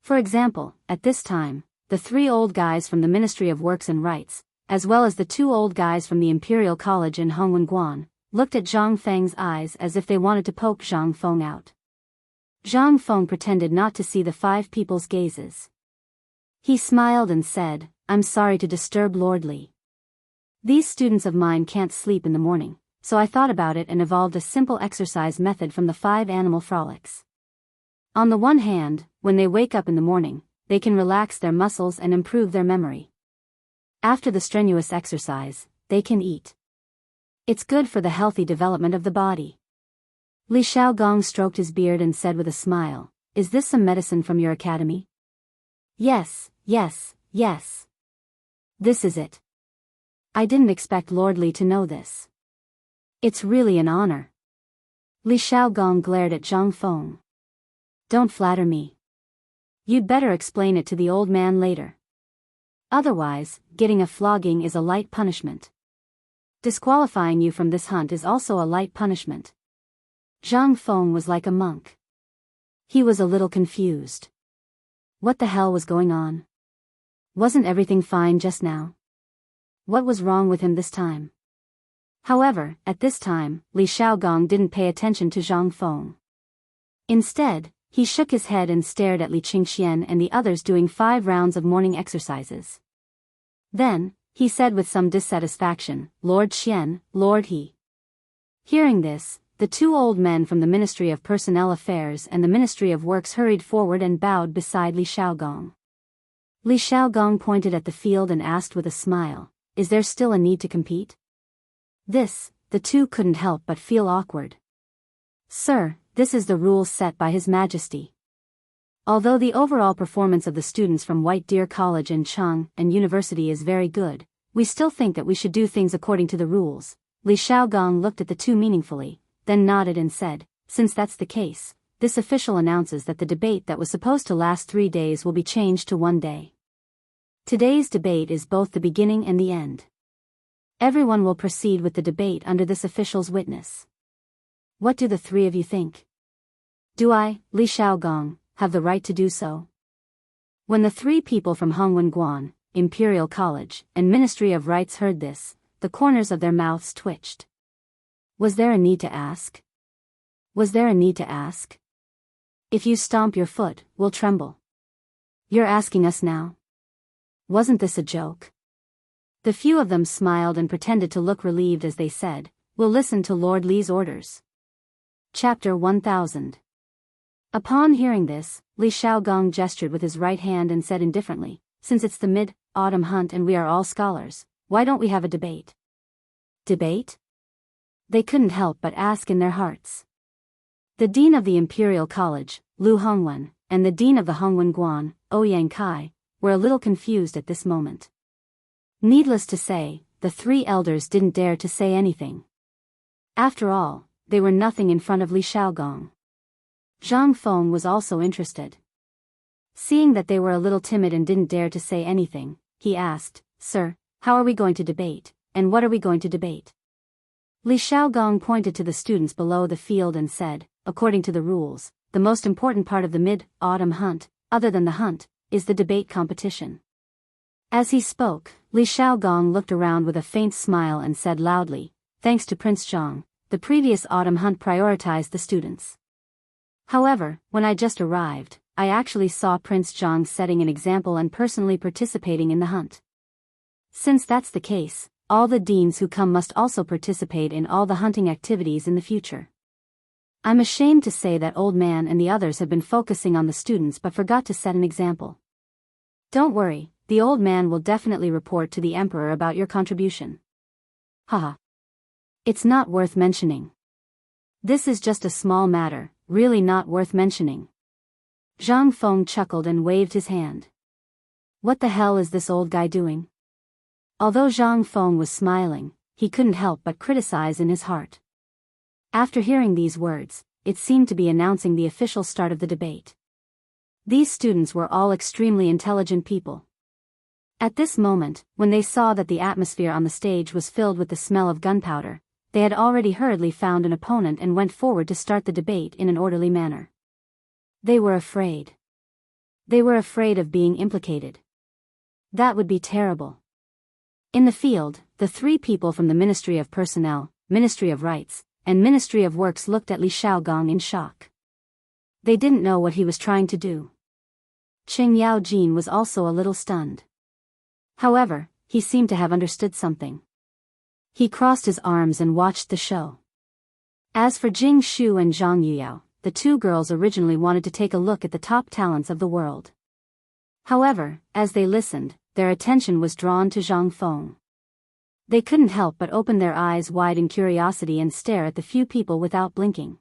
For example, at this time, the 3 old guys from the Ministry of Works and Rights, as well as the 2 old guys from the Imperial College in Hongwenguan, looked at Zhang Feng's eyes as if they wanted to poke Zhang Feng out. Zhang Feng pretended not to see the 5 people's gazes. He smiled and said, "I'm sorry to disturb Lord Li. These students of mine can't sleep in the morning, so I thought about it and evolved a simple exercise method from the 5 animal frolics. On the one hand, when they wake up in the morning, they can relax their muscles and improve their memory. After the strenuous exercise, they can eat. It's good for the healthy development of the body." Li Shaogong stroked his beard and said with a smile, "Is this some medicine from your academy?" Yes. This is it. I didn't expect Lord Li to know this. It's really an honor." Li Shaogong glared at Zhang Feng. "Don't flatter me. You'd better explain it to the old man later. Otherwise, getting a flogging is a light punishment. Disqualifying you from this hunt is also a light punishment." Zhang Feng was like a monk. He was a little confused. What the hell was going on? Wasn't everything fine just now? What was wrong with him this time? However, at this time, Li Shaogong didn't pay attention to Zhang Feng. Instead, he shook his head and stared at Li Qingxian and the others doing 5 rounds of morning exercises. Then, he said with some dissatisfaction, "Lord Xian, Lord He." Hearing this, the 2 old men from the Ministry of Personnel Affairs and the Ministry of Works hurried forward and bowed beside Li Shaogong. Li Shaogong pointed at the field and asked with a smile, "Is there still a need to compete?" This, the 2 couldn't help but feel awkward. "Sir, this is the rules set by His Majesty. Although the overall performance of the students from White Deer College and Chang and University is very good, we still think that we should do things according to the rules." Li Shaogong looked at the 2 meaningfully, then nodded and said, "Since that's the case, this official announces that the debate that was supposed to last 3 days will be changed to 1 day. Today's debate is both the beginning and the end. Everyone will proceed with the debate under this official's witness. What do the 3 of you think? Do I, Li Shaogong, have the right to do so?" When the 3 people from Hongwenguan, Imperial College, and Ministry of Rights heard this, the corners of their mouths twitched. Was there a need to ask? Was there a need to ask? If you stomp your foot, we'll tremble. You're asking us now? Wasn't this a joke? The few of them smiled and pretended to look relieved as they said, "We'll listen to Lord Li's orders." Chapter 1000. Upon hearing this, Li Shaogong gestured with his right hand and said indifferently, "Since it's the mid-autumn hunt and we are all scholars, why don't we have a debate?" Debate? They couldn't help but ask in their hearts. The dean of the Imperial College, Lu Hongwen, and the dean of the Hongwenguan, Ouyang Kai, were a little confused at this moment. Needless to say, the 3 elders didn't dare to say anything. After all, they were nothing in front of Li Shaogong. Zhang Feng was also interested. Seeing that they were a little timid and didn't dare to say anything, he asked, "Sir, how are we going to debate, and what are we going to debate?" Li Shaogong pointed to the students below the field and said, "According to the rules, the most important part of the mid-autumn hunt, other than the hunt, is the debate competition." As he spoke, Li Shaogong looked around with a faint smile and said loudly, "Thanks to Prince Zhang, the previous autumn hunt prioritized the students. However, when I just arrived, I actually saw Prince Zhang setting an example and personally participating in the hunt. Since that's the case, all the deans who come must also participate in all the hunting activities in the future. I'm ashamed to say that old man and the others have been focusing on the students but forgot to set an example. Don't worry, the old man will definitely report to the emperor about your contribution." Haha. It's not worth mentioning. This is just a small matter, really not worth mentioning. Zhang Feng chuckled and waved his hand. What the hell is this old guy doing? Although Zhang Feng was smiling, he couldn't help but criticize in his heart. After hearing these words, it seemed to be announcing the official start of the debate. These students were all extremely intelligent people. At this moment, when they saw that the atmosphere on the stage was filled with the smell of gunpowder, they had already hurriedly found an opponent and went forward to start the debate in an orderly manner. They were afraid. They were afraid of being implicated. That would be terrible. In the field, the three people from the Ministry of Personnel, Ministry of Rights, and Ministry of Works looked at Li Shaogong in shock. They didn't know what he was trying to do. Qing Yaojin was also a little stunned. However, he seemed to have understood something. He crossed his arms and watched the show. As for Jing Shu and Zhang Yuyao, the two girls originally wanted to take a look at the top talents of the world. However, as they listened, their attention was drawn to Zhang Feng. They couldn't help but open their eyes wide in curiosity and stare at the few people without blinking.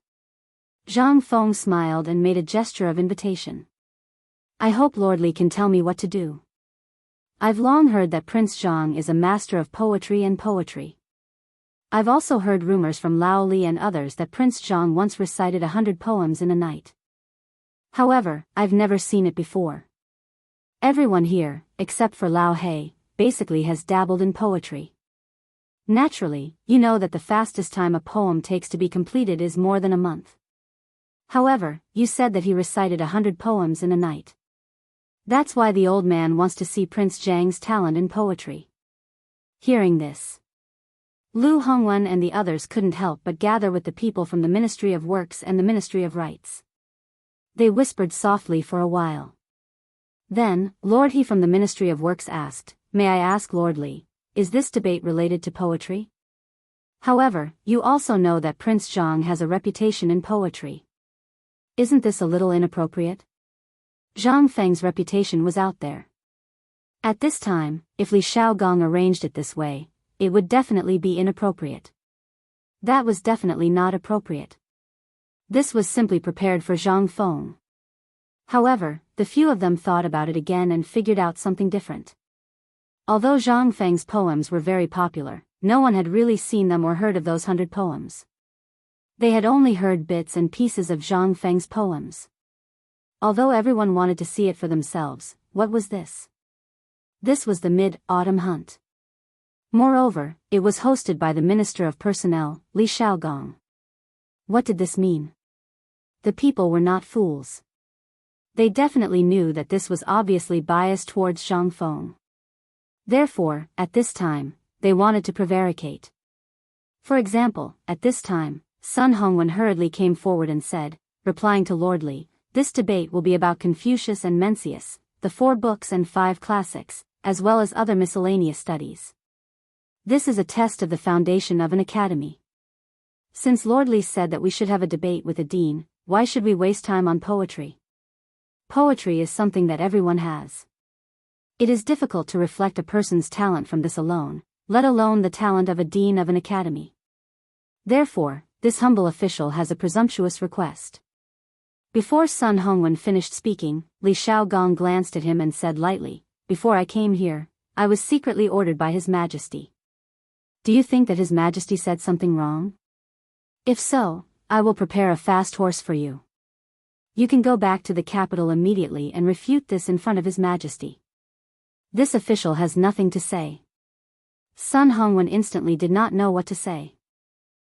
Zhang Feng smiled and made a gesture of invitation. I hope Lord Li can tell me what to do. I've long heard that Prince Zhang is a master of poetry and poetry. I've also heard rumors from Lao Li and others that Prince Zhang once recited 100 poems in a night. However, I've never seen it before. Everyone here, except for Lao He, basically has dabbled in poetry. Naturally, you know that the fastest time a poem takes to be completed is more than a month. However, you said that he recited 100 poems in a night. That's why the old man wants to see Prince Zhang's talent in poetry. Hearing this, Lu Hongwen and the others couldn't help but gather with the people from the Ministry of Works and the Ministry of Rights. They whispered softly for a while. Then, Lord He from the Ministry of Works asked, May I ask Lord Li, is this debate related to poetry? However, you also know that Prince Zhang has a reputation in poetry. Isn't this a little inappropriate? Zhang Feng's reputation was out there. At this time, if Li Shaogong arranged it this way, it would definitely be inappropriate. That was definitely not appropriate. This was simply prepared for Zhang Feng. However, the few of them thought about it again and figured out something different. Although Zhang Feng's poems were very popular, no one had really seen them or heard of those 100 poems. They had only heard bits and pieces of Zhang Feng's poems. Although everyone wanted to see it for themselves, what was this? This was the Mid-Autumn Hunt. Moreover, it was hosted by the Minister of Personnel, Li Shaogong. What did this mean? The people were not fools. They definitely knew that this was obviously biased towards Zhang Feng. Therefore, at this time, they wanted to prevaricate. For example, at this time, Sun Hongwen hurriedly came forward and said, replying to Lord Li, this debate will be about Confucius and Mencius, the 4 books and 5 classics, as well as other miscellaneous studies. This is a test of the foundation of an academy. Since Lord Li said that we should have a debate with a dean, why should we waste time on poetry? Poetry is something that everyone has. It is difficult to reflect a person's talent from this alone, let alone the talent of a dean of an academy. Therefore, this humble official has a presumptuous request. Before Sun Hongwen finished speaking, Li Shaogong glanced at him and said lightly, before I came here, I was secretly ordered by His Majesty. Do you think that His Majesty said something wrong? If so, I will prepare a fast horse for you. You can go back to the capital immediately and refute this in front of His Majesty. This official has nothing to say. Sun Hongwen instantly did not know what to say.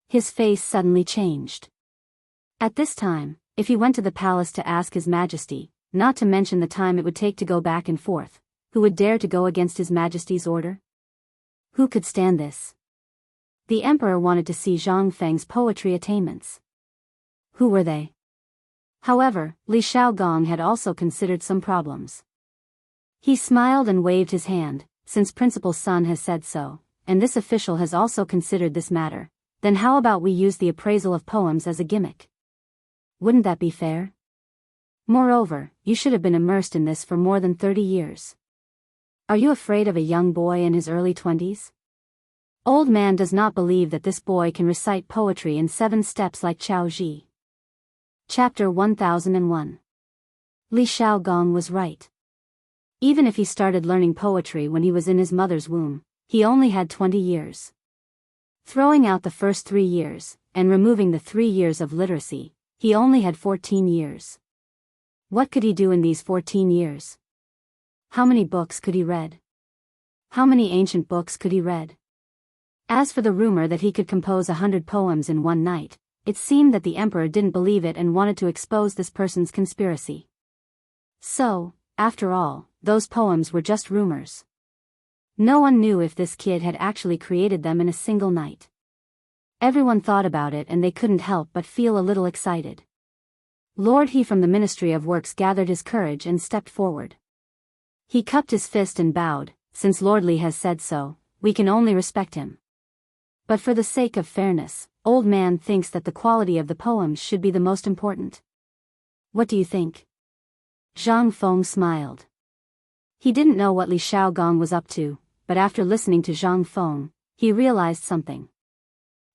His face suddenly changed. At this time, if he went to the palace to ask His Majesty, not to mention the time it would take to go back and forth, who would dare to go against His Majesty's order? Who could stand this? The emperor wanted to see Zhang Feng's poetry attainments. Who were they? However, Li Shaogong had also considered some problems. He smiled and waved his hand, since Principal Sun has said so, and this official has also considered this matter, then how about we use the appraisal of poems as a gimmick? Wouldn't that be fair? Moreover, you should have been immersed in this for more than 30 years. Are you afraid of a young boy in his early 20s? Old man does not believe that this boy can recite poetry in 7 steps like Chao Ji. Chapter 1001. Li Shaogong was right. Even if he started learning poetry when he was in his mother's womb, he only had 20 years. Throwing out the first 3 years, and removing the 3 years of literacy, he only had 14 years. What could he do in these 14 years? How many books could he read? How many ancient books could he read? As for the rumor that he could compose 100 poems in one night, it seemed that the emperor didn't believe it and wanted to expose this person's conspiracy. So, after all, those poems were just rumors. No one knew if this kid had actually created them in a single night. Everyone thought about it and they couldn't help but feel a little excited. Lord He from the Ministry of Works gathered his courage and stepped forward. He cupped his fist and bowed. Since Lord Li has said so, we can only respect him. But for the sake of fairness, old man thinks that the quality of the poems should be the most important. What do you think? Zhang Feng smiled. He didn't know what Li Xiaogong was up to, but after listening to Zhang Feng, he realized something.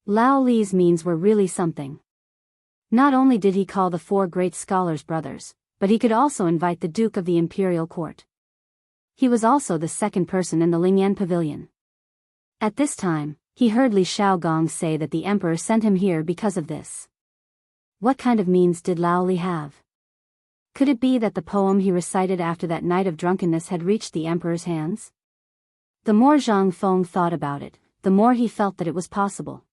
Lao Li's means were really something. Not only did he call the 4 great scholars brothers, but he could also invite the Duke of the Imperial Court. He was also the second person in the Lingyan Pavilion. At this time, he heard Li Xiaogong say that the emperor sent him here because of this. What kind of means did Lao Li have? Could it be that the poem he recited after that night of drunkenness had reached the emperor's hands? The more Zhang Feng thought about it, the more he felt that it was possible.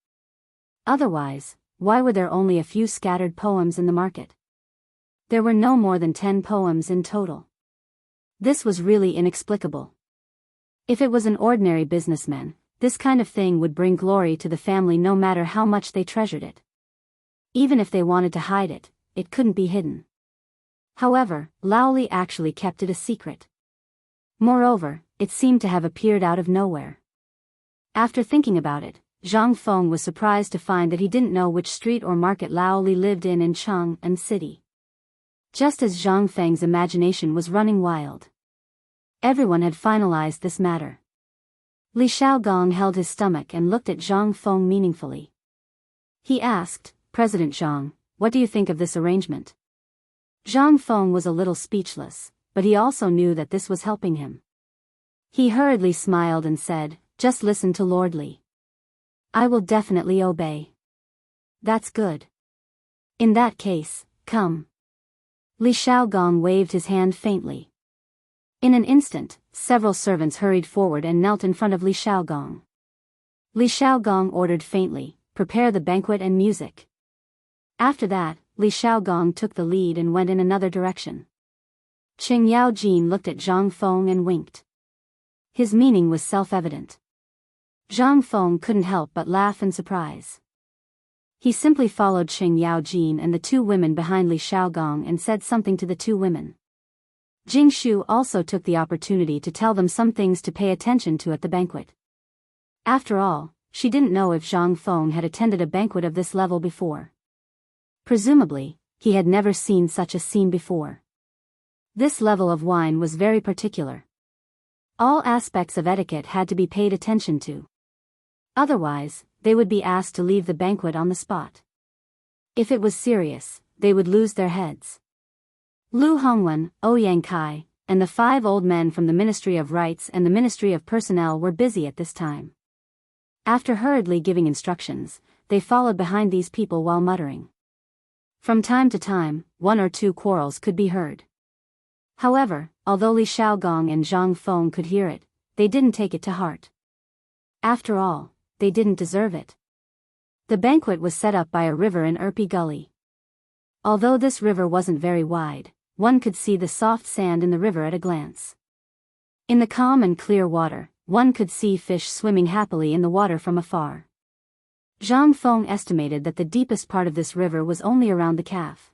Otherwise, why were there only a few scattered poems in the market? There were no more than 10 poems in total. This was really inexplicable. If it was an ordinary businessman, this kind of thing would bring glory to the family no matter how much they treasured it. Even if they wanted to hide it, it couldn't be hidden. However, Lao Li actually kept it a secret. Moreover, it seemed to have appeared out of nowhere. After thinking about it, Zhang Feng was surprised to find that he didn't know which street or market Lao Li lived in Chang'an City. Just as Zhang Feng's imagination was running wild. Everyone had finalized this matter. Li Xiaogong held his stomach and looked at Zhang Feng meaningfully. He asked, President Zhang, what do you think of this arrangement? Zhang Feng was a little speechless, but he also knew that this was helping him. He hurriedly smiled and said, just listen to Lord Li. I will definitely obey. That's good. In that case, come. Li Xiaogong waved his hand faintly. In an instant, several servants hurried forward and knelt in front of Li Xiaogong. Li Xiaogong ordered faintly, prepare the banquet and music. After that, Li Xiaogong took the lead and went in another direction. Qing Yaojin looked at Zhang Feng and winked. His meaning was self-evident. Zhang Feng couldn't help but laugh in surprise. He simply followed Qing Yaojin and the 2 women behind Li Xiaogong and said something to the 2 women. Jing Shu also took the opportunity to tell them some things to pay attention to at the banquet. After all, she didn't know if Zhang Feng had attended a banquet of this level before. Presumably, he had never seen such a scene before. This level of wine was very particular. All aspects of etiquette had to be paid attention to. Otherwise, they would be asked to leave the banquet on the spot. If it was serious, they would lose their heads. Lu Hongwen, Ouyang Kai, and the 5 old men from the Ministry of Rights and the Ministry of Personnel were busy at this time. After hurriedly giving instructions, they followed behind these people while muttering. From time to time, 1 or 2 quarrels could be heard. However, although Li Xiaogong and Zhang Feng could hear it, they didn't take it to heart. After all, they didn't deserve it. The banquet was set up by a river in Erpi Gully. Although this river wasn't very wide, one could see the soft sand in the river at a glance. In the calm and clear water, one could see fish swimming happily in the water from afar. Zhang Feng estimated that the deepest part of this river was only around the calf.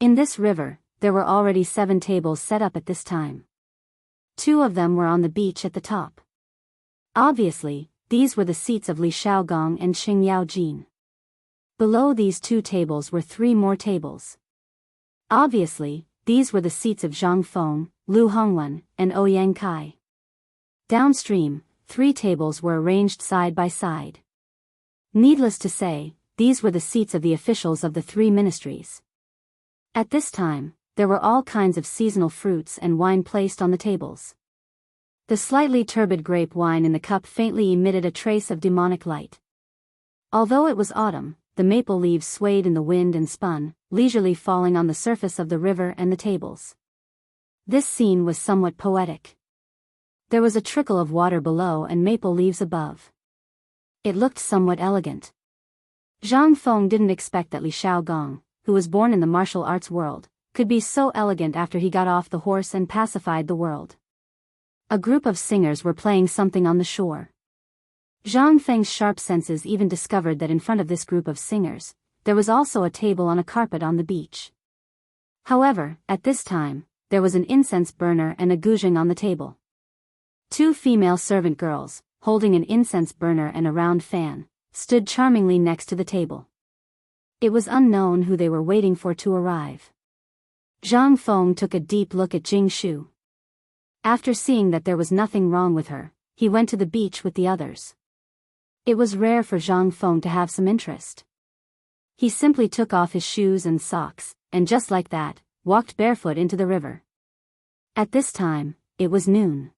In this river, there were already 7 tables set up at this time. 2 of them were on the beach at the top. Obviously, these were the seats of Li Xiaogong and Qing Yaojin. Below these 2 tables were 3 more tables. Obviously, these were the seats of Zhang Feng, Lu Hongwen, and Ouyang Kai. Downstream, 3 tables were arranged side by side. Needless to say, these were the seats of the officials of the 3 ministries. At this time, there were all kinds of seasonal fruits and wine placed on the tables. The slightly turbid grape wine in the cup faintly emitted a trace of demonic light. Although it was autumn, the maple leaves swayed in the wind and spun, leisurely falling on the surface of the river and the tables. This scene was somewhat poetic. There was a trickle of water below and maple leaves above. It looked somewhat elegant. Zhang Feng didn't expect that Li Xiaogong, who was born in the martial arts world, could be so elegant after he got off the horse and pacified the world. A group of singers were playing something on the shore. Zhang Feng's sharp senses even discovered that in front of this group of singers, there was also a table on a carpet on the beach. However, at this time, there was an incense burner and a guzheng on the table. Two female servant girls, holding an incense burner and a round fan, stood charmingly next to the table. It was unknown who they were waiting for to arrive. Zhang Feng took a deep look at Jing Shu. After seeing that there was nothing wrong with her, he went to the beach with the others. It was rare for Zhang Feng to have some interest. He simply took off his shoes and socks, and just like that, walked barefoot into the river. At this time, it was noon.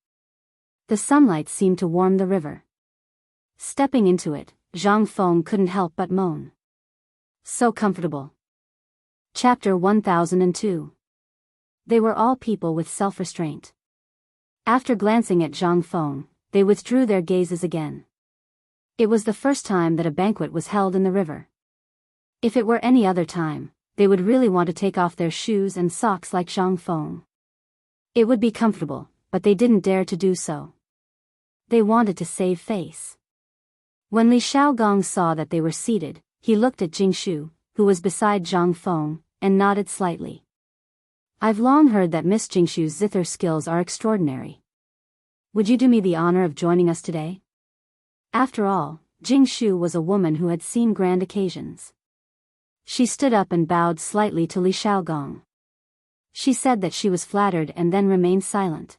The sunlight seemed to warm the river. Stepping into it, Zhang Feng couldn't help but moan. So comfortable. Chapter 1002. They were all people with self-restraint. After glancing at Zhang Feng, they withdrew their gazes again. It was the first time that a banquet was held in the river. If it were any other time, they would really want to take off their shoes and socks like Zhang Feng. It would be comfortable, but they didn't dare to do so. They wanted to save face. When Li Xiaogong saw that they were seated, he looked at Jing Shu, who was beside Zhang Feng, and nodded slightly. I've long heard that Miss Jingshu's zither skills are extraordinary. Would you do me the honor of joining us today? After all, Jing Shu was a woman who had seen grand occasions. She stood up and bowed slightly to Li Xiaogong. She said that she was flattered and then remained silent.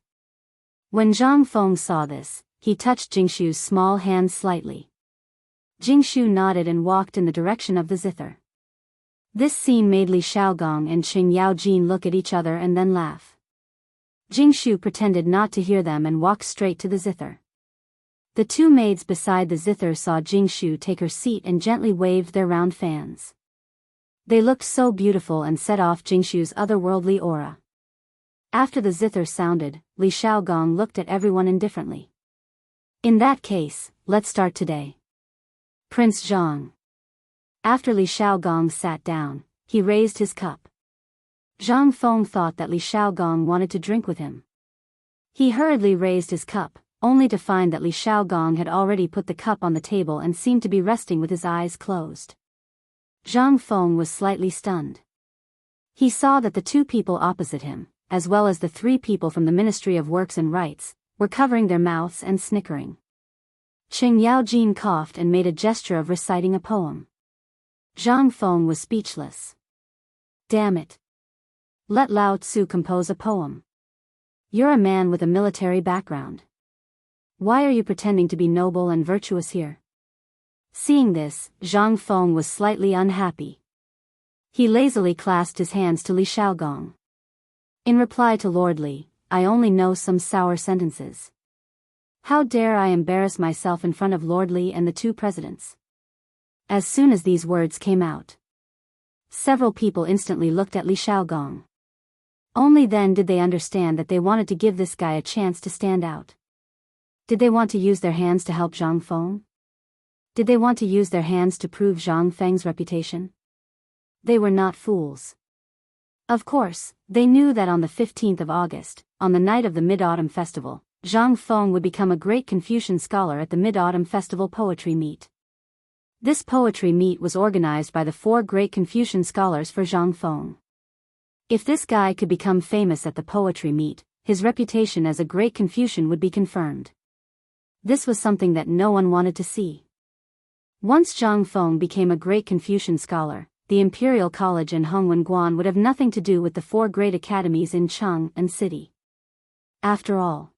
When Zhang Feng saw this, he touched Jing Shu's small hand slightly. Jing Shu nodded and walked in the direction of the zither. This scene made Li Xiaogong and Qing Yaojin look at each other and then laugh. Jing Shu pretended not to hear them and walked straight to the zither. The two maids beside the zither saw Jing Shu take her seat and gently waved their round fans. They looked so beautiful and set off Jing Shu's otherworldly aura. After the zither sounded, Li Xiaogong looked at everyone indifferently. In that case, let's start today. Prince Zhang. After Li Xiaogong sat down, he raised his cup. Zhang Feng thought that Li Xiaogong wanted to drink with him. He hurriedly raised his cup, only to find that Li Xiaogong had already put the cup on the table and seemed to be resting with his eyes closed. Zhang Feng was slightly stunned. He saw that the two people opposite him, as well as the three people from the Ministry of Works and Rights, were covering their mouths and snickering. Qing Yaojin coughed and made a gesture of reciting a poem. Zhang Feng was speechless. Damn it. Let Lao Tzu compose a poem. You're a man with a military background. Why are you pretending to be noble and virtuous here? Seeing this, Zhang Feng was slightly unhappy. He lazily clasped his hands to Li Xiaogong. In reply to Lord Li, I only know some sour sentences. How dare I embarrass myself in front of Lord Li and the two presidents? As soon as these words came out, several people instantly looked at Li Xiaogong. Only then did they understand that they wanted to give this guy a chance to stand out. Did they want to use their hands to help Zhang Feng? Did they want to use their hands to prove Zhang Feng's reputation? They were not fools. Of course, they knew that on the 15th of August, on the night of the Mid-Autumn Festival, Zhang Feng would become a great Confucian scholar at the Mid-Autumn Festival Poetry Meet. This poetry meet was organized by the four great Confucian scholars for Zhang Feng. If this guy could become famous at the poetry meet, his reputation as a great Confucian would be confirmed. This was something that no one wanted to see. Once Zhang Feng became a great Confucian scholar, the Imperial College in Hongwen-Guan would have nothing to do with the four great academies in Cheng and City. After all,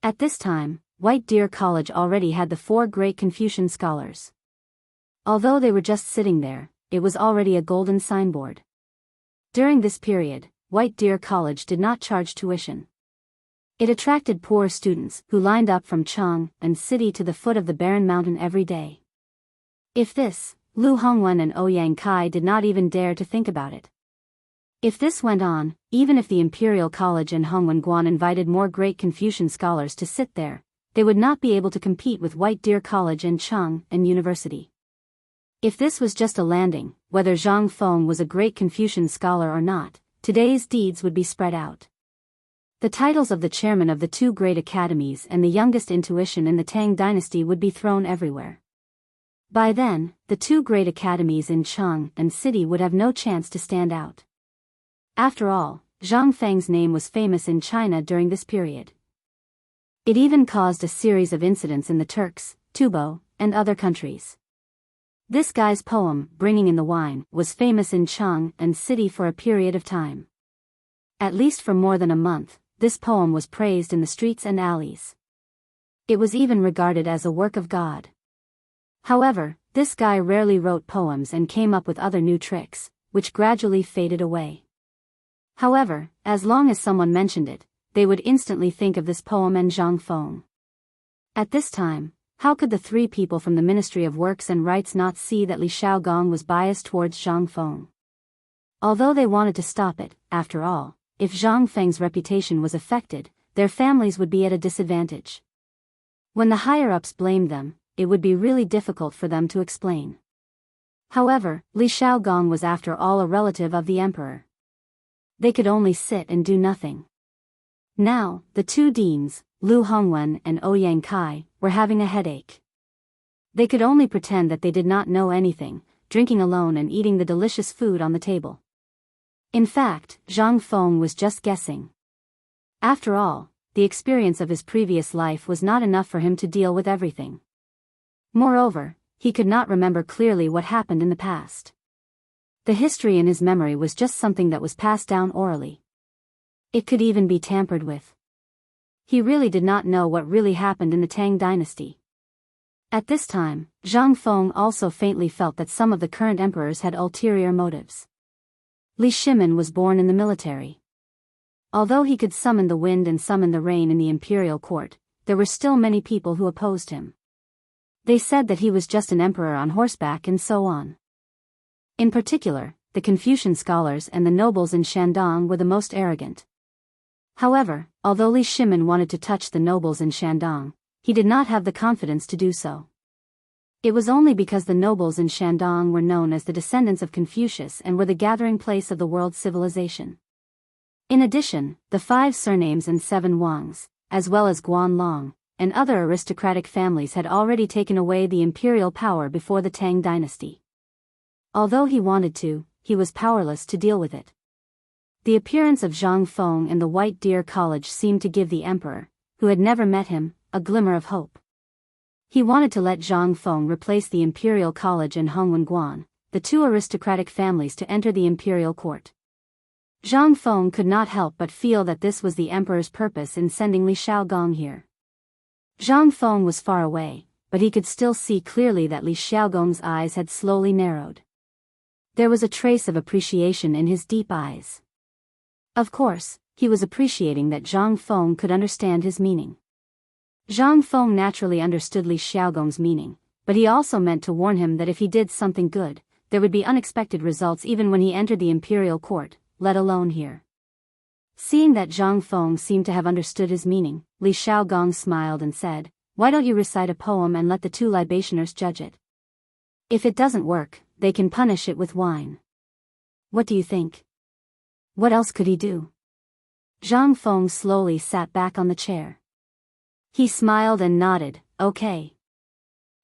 at this time, White Deer College already had the four great Confucian scholars. Although they were just sitting there, it was already a golden signboard. During this period, White Deer College did not charge tuition. It attracted poor students who lined up from Chang and city to the foot of the barren mountain every day. If this, Lu Hongwen and Ouyang Kai did not even dare to think about it. If this went on, even if the Imperial College and Hongwen Guan invited more great Confucian scholars to sit there, they would not be able to compete with White Deer College and Chang and University. If this was just a landing, whether Zhang Feng was a great Confucian scholar or not, today's deeds would be spread out. The titles of the chairman of the two great academies and the youngest intuition in the Tang dynasty would be thrown everywhere. By then, the two great academies in Chang and city would have no chance to stand out. After all, Zhang Feng's name was famous in China during this period. It even caused a series of incidents in the Turks, Tubo, and other countries. This guy's poem, Bringing in the Wine, was famous in Chang and city for a period of time. At least for more than a month, this poem was praised in the streets and alleys. It was even regarded as a work of God. However, this guy rarely wrote poems and came up with other new tricks, which gradually faded away. However, as long as someone mentioned it, they would instantly think of this poem and Zhang Feng. At this time, how could the three people from the Ministry of Works and Rights not see that Li Xiaogong was biased towards Zhang Feng? Although they wanted to stop it, after all, if Zhang Feng's reputation was affected, their families would be at a disadvantage. When the higher-ups blamed them, it would be really difficult for them to explain. However, Li Xiaogong was after all a relative of the emperor. They could only sit and do nothing. Now, the two deans, Lu Hongwen and Ouyang Kai, were having a headache. They could only pretend that they did not know anything, drinking alone and eating the delicious food on the table. In fact, Zhang Feng was just guessing. After all, the experience of his previous life was not enough for him to deal with everything. Moreover, he could not remember clearly what happened in the past. The history in his memory was just something that was passed down orally. It could even be tampered with. He really did not know what really happened in the Tang dynasty. At this time, Zhang Feng also faintly felt that some of the current emperors had ulterior motives. Li Shimin was born in the military. Although he could summon the wind and summon the rain in the imperial court, there were still many people who opposed him. They said that he was just an emperor on horseback and so on. In particular, the Confucian scholars and the nobles in Shandong were the most arrogant. However, although Li Shimin wanted to touch the nobles in Shandong, he did not have the confidence to do so. It was only because the nobles in Shandong were known as the descendants of Confucius and were the gathering place of the world's civilization. In addition, the 5 surnames and 7 Wangs, as well as Guan Long, and other aristocratic families had already taken away the imperial power before the Tang dynasty. Although he wanted to, he was powerless to deal with it. The appearance of Zhang Feng in the White Deer College seemed to give the emperor, who had never met him, a glimmer of hope. He wanted to let Zhang Feng replace the Imperial College and Hongwen Guan, the two aristocratic families, to enter the imperial court. Zhang Feng could not help but feel that this was the emperor's purpose in sending Li Xiaogong here. Zhang Feng was far away, but he could still see clearly that Li Xiaogong's eyes had slowly narrowed. There was a trace of appreciation in his deep eyes. Of course, he was appreciating that Zhang Feng could understand his meaning. Zhang Feng naturally understood Li Xiaogong's meaning, but he also meant to warn him that if he did something good, there would be unexpected results even when he entered the imperial court, let alone here. Seeing that Zhang Feng seemed to have understood his meaning, Li Xiaogong smiled and said, "Why don't you recite a poem and let the two libationers judge it? If it doesn't work, they can punish it with wine. What do you think?" What else could he do? Zhang Feng slowly sat back on the chair. He smiled and nodded, "Okay."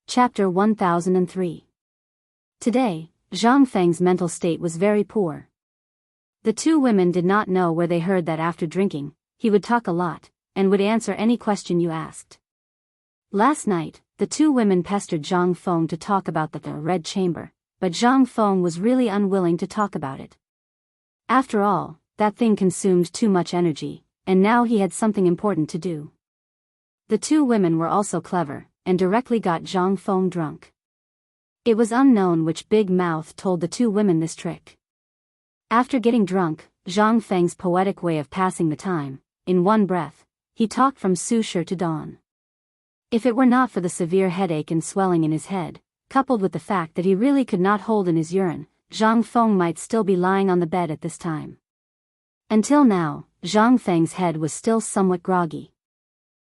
Chapter 1003. Today, Zhang Feng's mental state was very poor. The two women did not know where they heard that after drinking, he would talk a lot, and would answer any question you asked. Last night, the two women pestered Zhang Feng to talk about the Red Chamber, but Zhang Feng was really unwilling to talk about it. After all, that thing consumed too much energy, and now he had something important to do. The two women were also clever, and directly got Zhang Feng drunk. It was unknown which big mouth told the two women this trick. After getting drunk, Zhang Feng's poetic way of passing the time. In one breath, he talked from Su-Shi to dawn. If it were not for the severe headache and swelling in his head, coupled with the fact that he really could not hold in his urine, Zhang Feng might still be lying on the bed at this time. Until now, Zhang Feng's head was still somewhat groggy.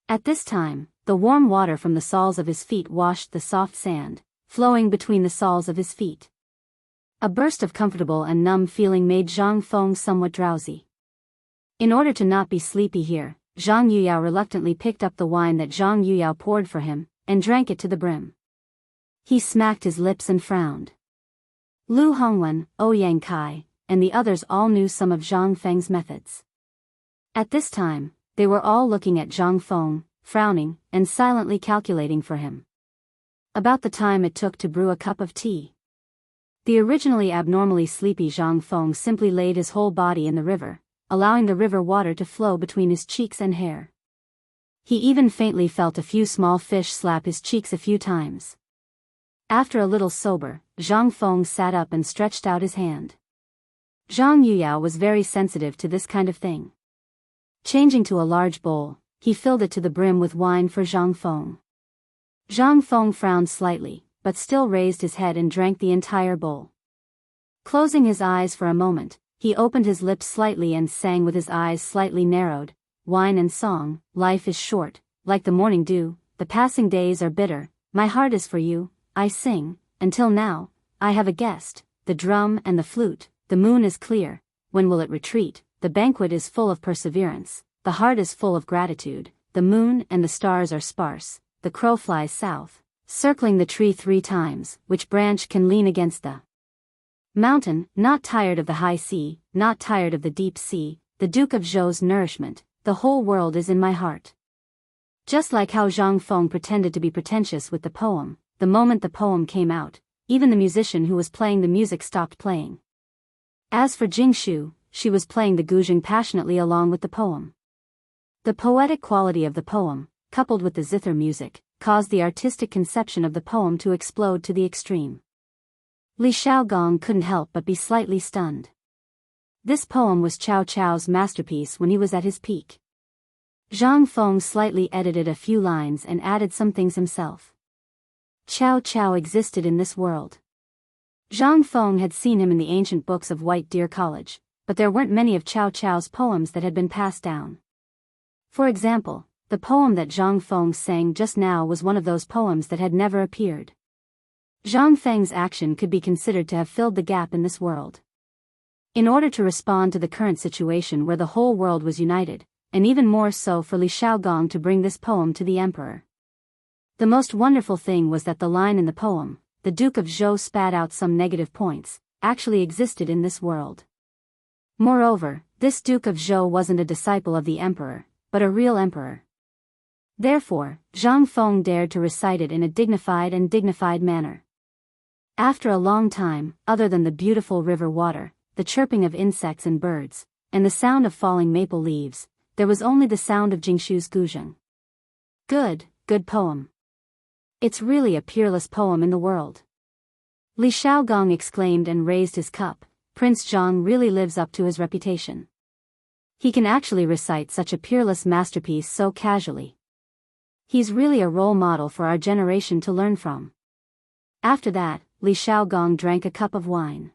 At this time, the warm water from the soles of his feet washed the soft sand, flowing between the soles of his feet. A burst of comfortable and numb feeling made Zhang Feng somewhat drowsy. In order to not be sleepy here, Zhang Yuyao reluctantly picked up the wine that Zhang Yuyao poured for him, and drank it to the brim. He smacked his lips and frowned. Lu Hongwen, Ouyang Kai, and the others all knew some of Zhang Feng's methods. At this time, they were all looking at Zhang Feng, frowning, and silently calculating for him. About the time it took to brew a cup of tea. The originally abnormally sleepy Zhang Feng simply laid his whole body in the river, allowing the river water to flow between his cheeks and hair. He even faintly felt a few small fish slap his cheeks a few times. After a little sober, Zhang Feng sat up and stretched out his hand. Zhang Yuyao was very sensitive to this kind of thing. Changing to a large bowl, he filled it to the brim with wine for Zhang Feng. Zhang Feng frowned slightly, but still raised his head and drank the entire bowl. Closing his eyes for a moment, he opened his lips slightly and sang with his eyes slightly narrowed, "Wine and song, life is short, like the morning dew, the passing days are bitter, my heart is for you, I sing, until now, I have a guest, the drum and the flute, the moon is clear, when will it retreat, the banquet is full of perseverance, the heart is full of gratitude, the moon and the stars are sparse, the crow flies south, circling the tree 3 times, which branch can lean against the mountain, not tired of the high sea, not tired of the deep sea, the Duke of Zhou's nourishment, the whole world is in my heart." Just like how Zhang Feng pretended to be pretentious with the poem, the moment the poem came out, even the musician who was playing the music stopped playing. As for Jingshu, she was playing the guzheng passionately along with the poem. The poetic quality of the poem, coupled with the zither music, caused the artistic conception of the poem to explode to the extreme. Li Xiaogong couldn't help but be slightly stunned. This poem was Cao Cao's masterpiece when he was at his peak. Zhang Feng slightly edited a few lines and added some things himself. Cao Cao existed in this world. Zhang Feng had seen him in the ancient books of White Deer College, but there weren't many of Cao Cao's poems that had been passed down. For example, the poem that Zhang Feng sang just now was one of those poems that had never appeared. Zhang Feng's action could be considered to have filled the gap in this world. In order to respond to the current situation where the whole world was united, and even more so for Li Xiaogong to bring this poem to the emperor. The most wonderful thing was that the line in the poem, "The Duke of Zhou spat out some negative points," actually existed in this world. Moreover, this Duke of Zhou wasn't a disciple of the emperor, but a real emperor. Therefore, Zhang Feng dared to recite it in a dignified manner. After a long time, other than the beautiful river water, the chirping of insects and birds, and the sound of falling maple leaves, there was only the sound of Jingshu's guzheng. Good poem. It's really a peerless poem in the world. Li Xiaogong exclaimed and raised his cup. Prince Zhang really lives up to his reputation. He can actually recite such a peerless masterpiece so casually. He's really a role model for our generation to learn from. After that, Li Xiaogong drank a cup of wine.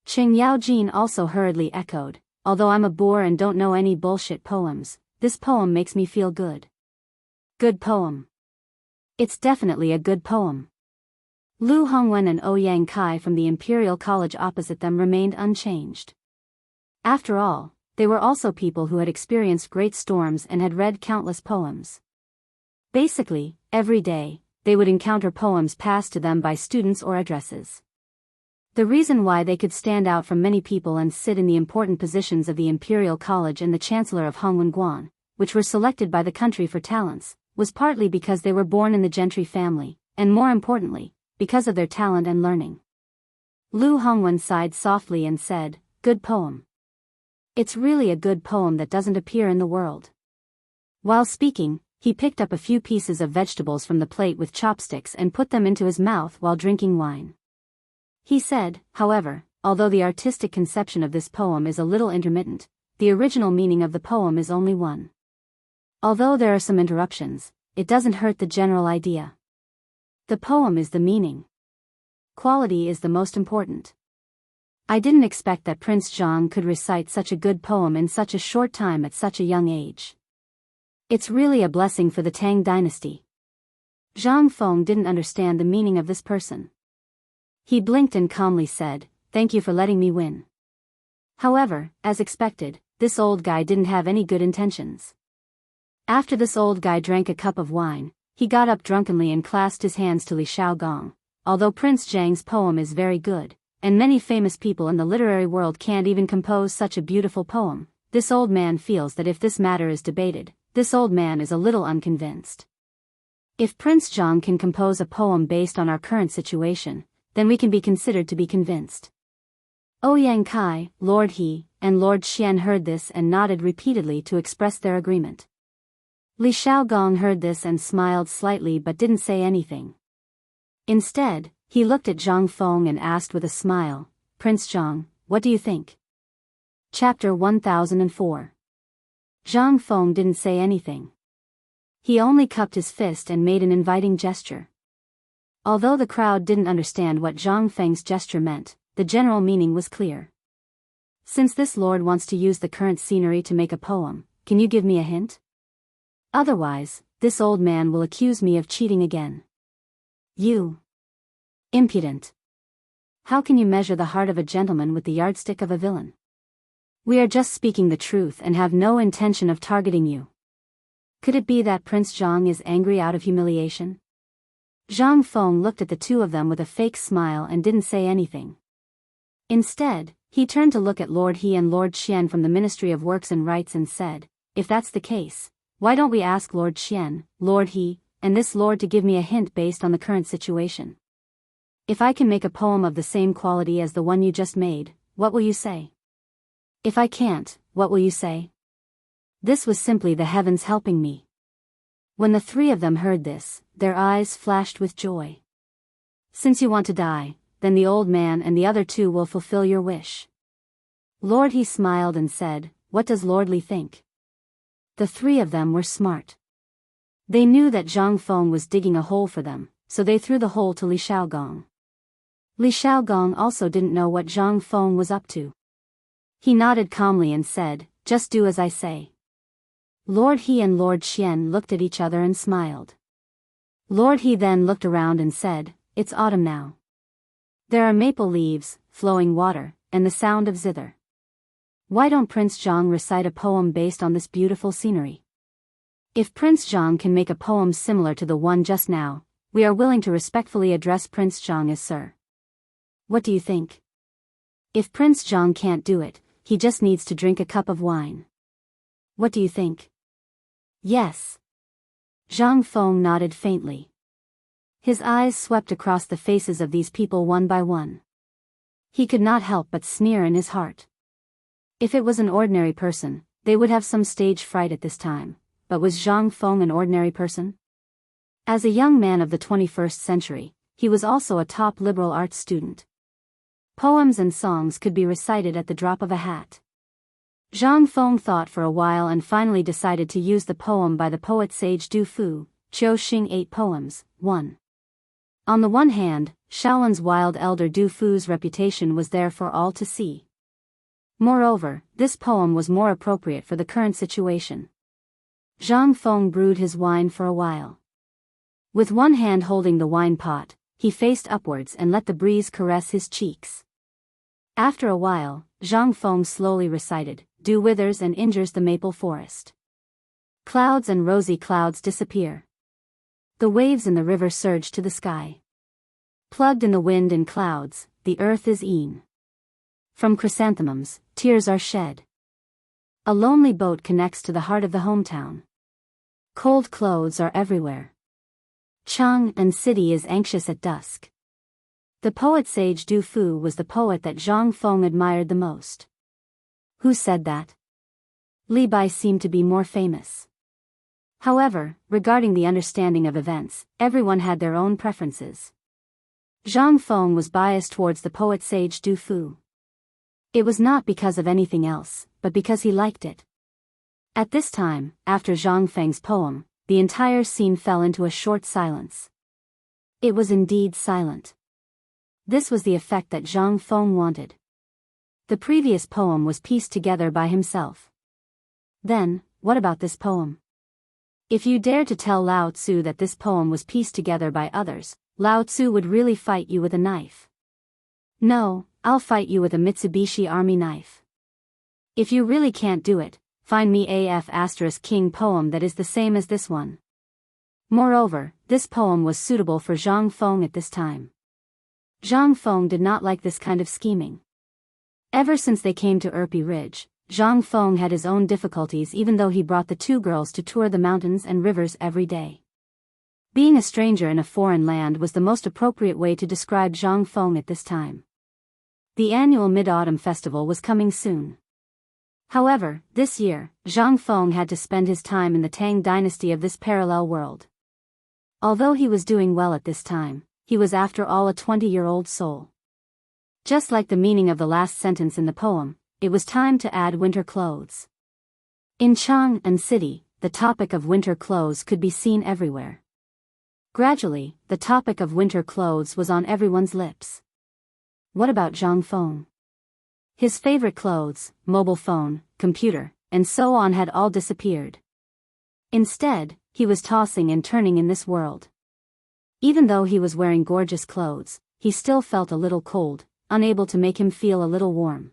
Qing Yaojin also hurriedly echoed, "Although I'm a bore and don't know any bullshit poems, this poem makes me feel good." Good poem. It's definitely a good poem. Lu Hongwen and Ouyang Kai from the Imperial College opposite them remained unchanged. After all, they were also people who had experienced great storms and had read countless poems. Basically, every day, they would encounter poems passed to them by students or addresses. The reason why they could stand out from many people and sit in the important positions of the Imperial College and the Chancellor of Hongwen, which were selected by the country for talents, was partly because they were born in the gentry family, and more importantly, because of their talent and learning. Lu Hongwen sighed softly and said, "Good poem. It's really a good poem that doesn't appear in the world." While speaking, he picked up a few pieces of vegetables from the plate with chopsticks and put them into his mouth while drinking wine. He said, however, although the artistic conception of this poem is a little intermittent, the original meaning of the poem is only one. Although there are some interruptions, it doesn't hurt the general idea. The poem is the meaning. Quality is the most important. I didn't expect that Prince Jiang could recite such a good poem in such a short time at such a young age. It's really a blessing for the Tang dynasty. Zhang Feng didn't understand the meaning of this person. He blinked and calmly said, "Thank you for letting me win." However, as expected, this old guy didn't have any good intentions. After this old guy drank a cup of wine, he got up drunkenly and clasped his hands to Li Shaogong. Although Prince Jiang's poem is very good, and many famous people in the literary world can't even compose such a beautiful poem, this old man feels that if this matter is debated, this old man is a little unconvinced. If Prince Jiang can compose a poem based on our current situation, then we can be considered to be convinced. Ouyang Kai, Lord He, and Lord Xian heard this and nodded repeatedly to express their agreement. Li Shaogong heard this and smiled slightly but didn't say anything. Instead, he looked at Zhang Feng and asked with a smile, "Prince Zhang, what do you think?" Chapter 1004. Zhang Feng didn't say anything. He only cupped his fist and made an inviting gesture. Although the crowd didn't understand what Zhang Feng's gesture meant, the general meaning was clear. "Since this lord wants to use the current scenery to make a poem, can you give me a hint? Otherwise, this old man will accuse me of cheating again." "You impudent! How can you measure the heart of a gentleman with the yardstick of a villain? We are just speaking the truth and have no intention of targeting you." Could it be that Prince Jiang is angry out of humiliation? Zhang Feng looked at the two of them with a fake smile and didn't say anything. Instead, he turned to look at Lord He and Lord Xian from the Ministry of Works and Rights and said, "If that's the case, why don't we ask Lord Xian, Lord He, and this lord to give me a hint based on the current situation? If I can make a poem of the same quality as the one you just made, what will you say? If I can't, what will you say?" This was simply the heavens helping me. When the three of them heard this, their eyes flashed with joy. "Since you want to die, then the old man and the other two will fulfill your wish." Lord He smiled and said, "What does Lord Li think?" The three of them were smart. They knew that Zhang Feng was digging a hole for them, so they threw the hole to Li Shaogong. Li Shaogong also didn't know what Zhang Feng was up to. He nodded calmly and said, "Just do as I say." Lord He and Lord Xian looked at each other and smiled. Lord He then looked around and said, "It's autumn now. There are maple leaves, flowing water, and the sound of zither. Why don't Prince Jiang recite a poem based on this beautiful scenery? If Prince Jiang can make a poem similar to the one just now, we are willing to respectfully address Prince Jiang as Sir. What do you think? If Prince Jiang can't do it, he just needs to drink a cup of wine. What do you think?" "Yes." Zhang Feng nodded faintly. His eyes swept across the faces of these people one by one. He could not help but sneer in his heart. If it was an ordinary person, they would have some stage fright at this time. But was Zhang Feng an ordinary person? As a young man of the 21st century, he was also a top liberal arts student. Poems and songs could be recited at the drop of a hat. Zhang Feng thought for a while and finally decided to use the poem by the poet sage Du Fu, Qiu Xing 8 Poems, 1. On the one hand, Shaolin's wild elder Du Fu's reputation was there for all to see. Moreover, this poem was more appropriate for the current situation. Zhang Feng brewed his wine for a while. With one hand holding the wine pot, he faced upwards and let the breeze caress his cheeks. After a while, Zhang Feng slowly recited, "Dew withers and injures the maple forest. Clouds and rosy clouds disappear. The waves in the river surge to the sky. Plugged in the wind and clouds, the earth is e'en. From chrysanthemums, tears are shed. A lonely boat connects to the heart of the hometown. Cold clothes are everywhere. Chang and city is anxious at dusk." The poet sage Du Fu was the poet that Zhang Feng admired the most. Who said that? Li Bai seemed to be more famous. However, regarding the understanding of events, everyone had their own preferences. Zhang Feng was biased towards the poet sage Du Fu. It was not because of anything else, but because he liked it. At this time, after Zhang Feng's poem, the entire scene fell into a short silence. It was indeed silent. This was the effect that Zhang Feng wanted. The previous poem was pieced together by himself. Then, what about this poem? If you dare to tell Lao Tzu that this poem was pieced together by others, Lao Tzu would really fight you with a knife. No, I'll fight you with a Mitsubishi Army knife. If you really can't do it, find me a King poem that is the same as this one. Moreover, this poem was suitable for Zhang Feng at this time. Zhang Feng did not like this kind of scheming. Ever since they came to Erpi Ridge, Zhang Feng had his own difficulties even though he brought the two girls to tour the mountains and rivers every day. Being a stranger in a foreign land was the most appropriate way to describe Zhang Feng at this time. The annual Mid-Autumn Festival was coming soon. However, this year, Zhang Feng had to spend his time in the Tang dynasty of this parallel world. Although he was doing well at this time, he was after all a 20-year-old soul. Just like the meaning of the last sentence in the poem, it was time to add winter clothes. In Chang'an City, the topic of winter clothes could be seen everywhere. Gradually, the topic of winter clothes was on everyone's lips. What about Zhang Feng? His favorite clothes, mobile phone, computer, and so on had all disappeared. Instead, he was tossing and turning in this world. Even though he was wearing gorgeous clothes, he still felt a little cold, unable to make him feel a little warm.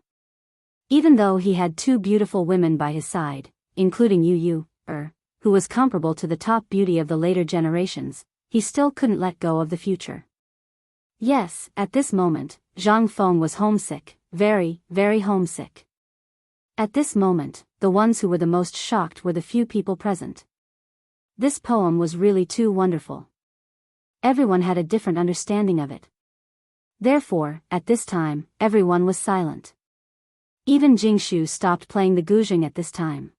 Even though he had two beautiful women by his side, including Yu, who was comparable to the top beauty of the later generations, he still couldn't let go of the future. Yes, at this moment, Zhang Feng was homesick, very, very homesick. At this moment, the ones who were the most shocked were the few people present. This poem was really too wonderful. Everyone had a different understanding of it. Therefore, at this time, everyone was silent. Even Jingshu stopped playing the guzheng at this time.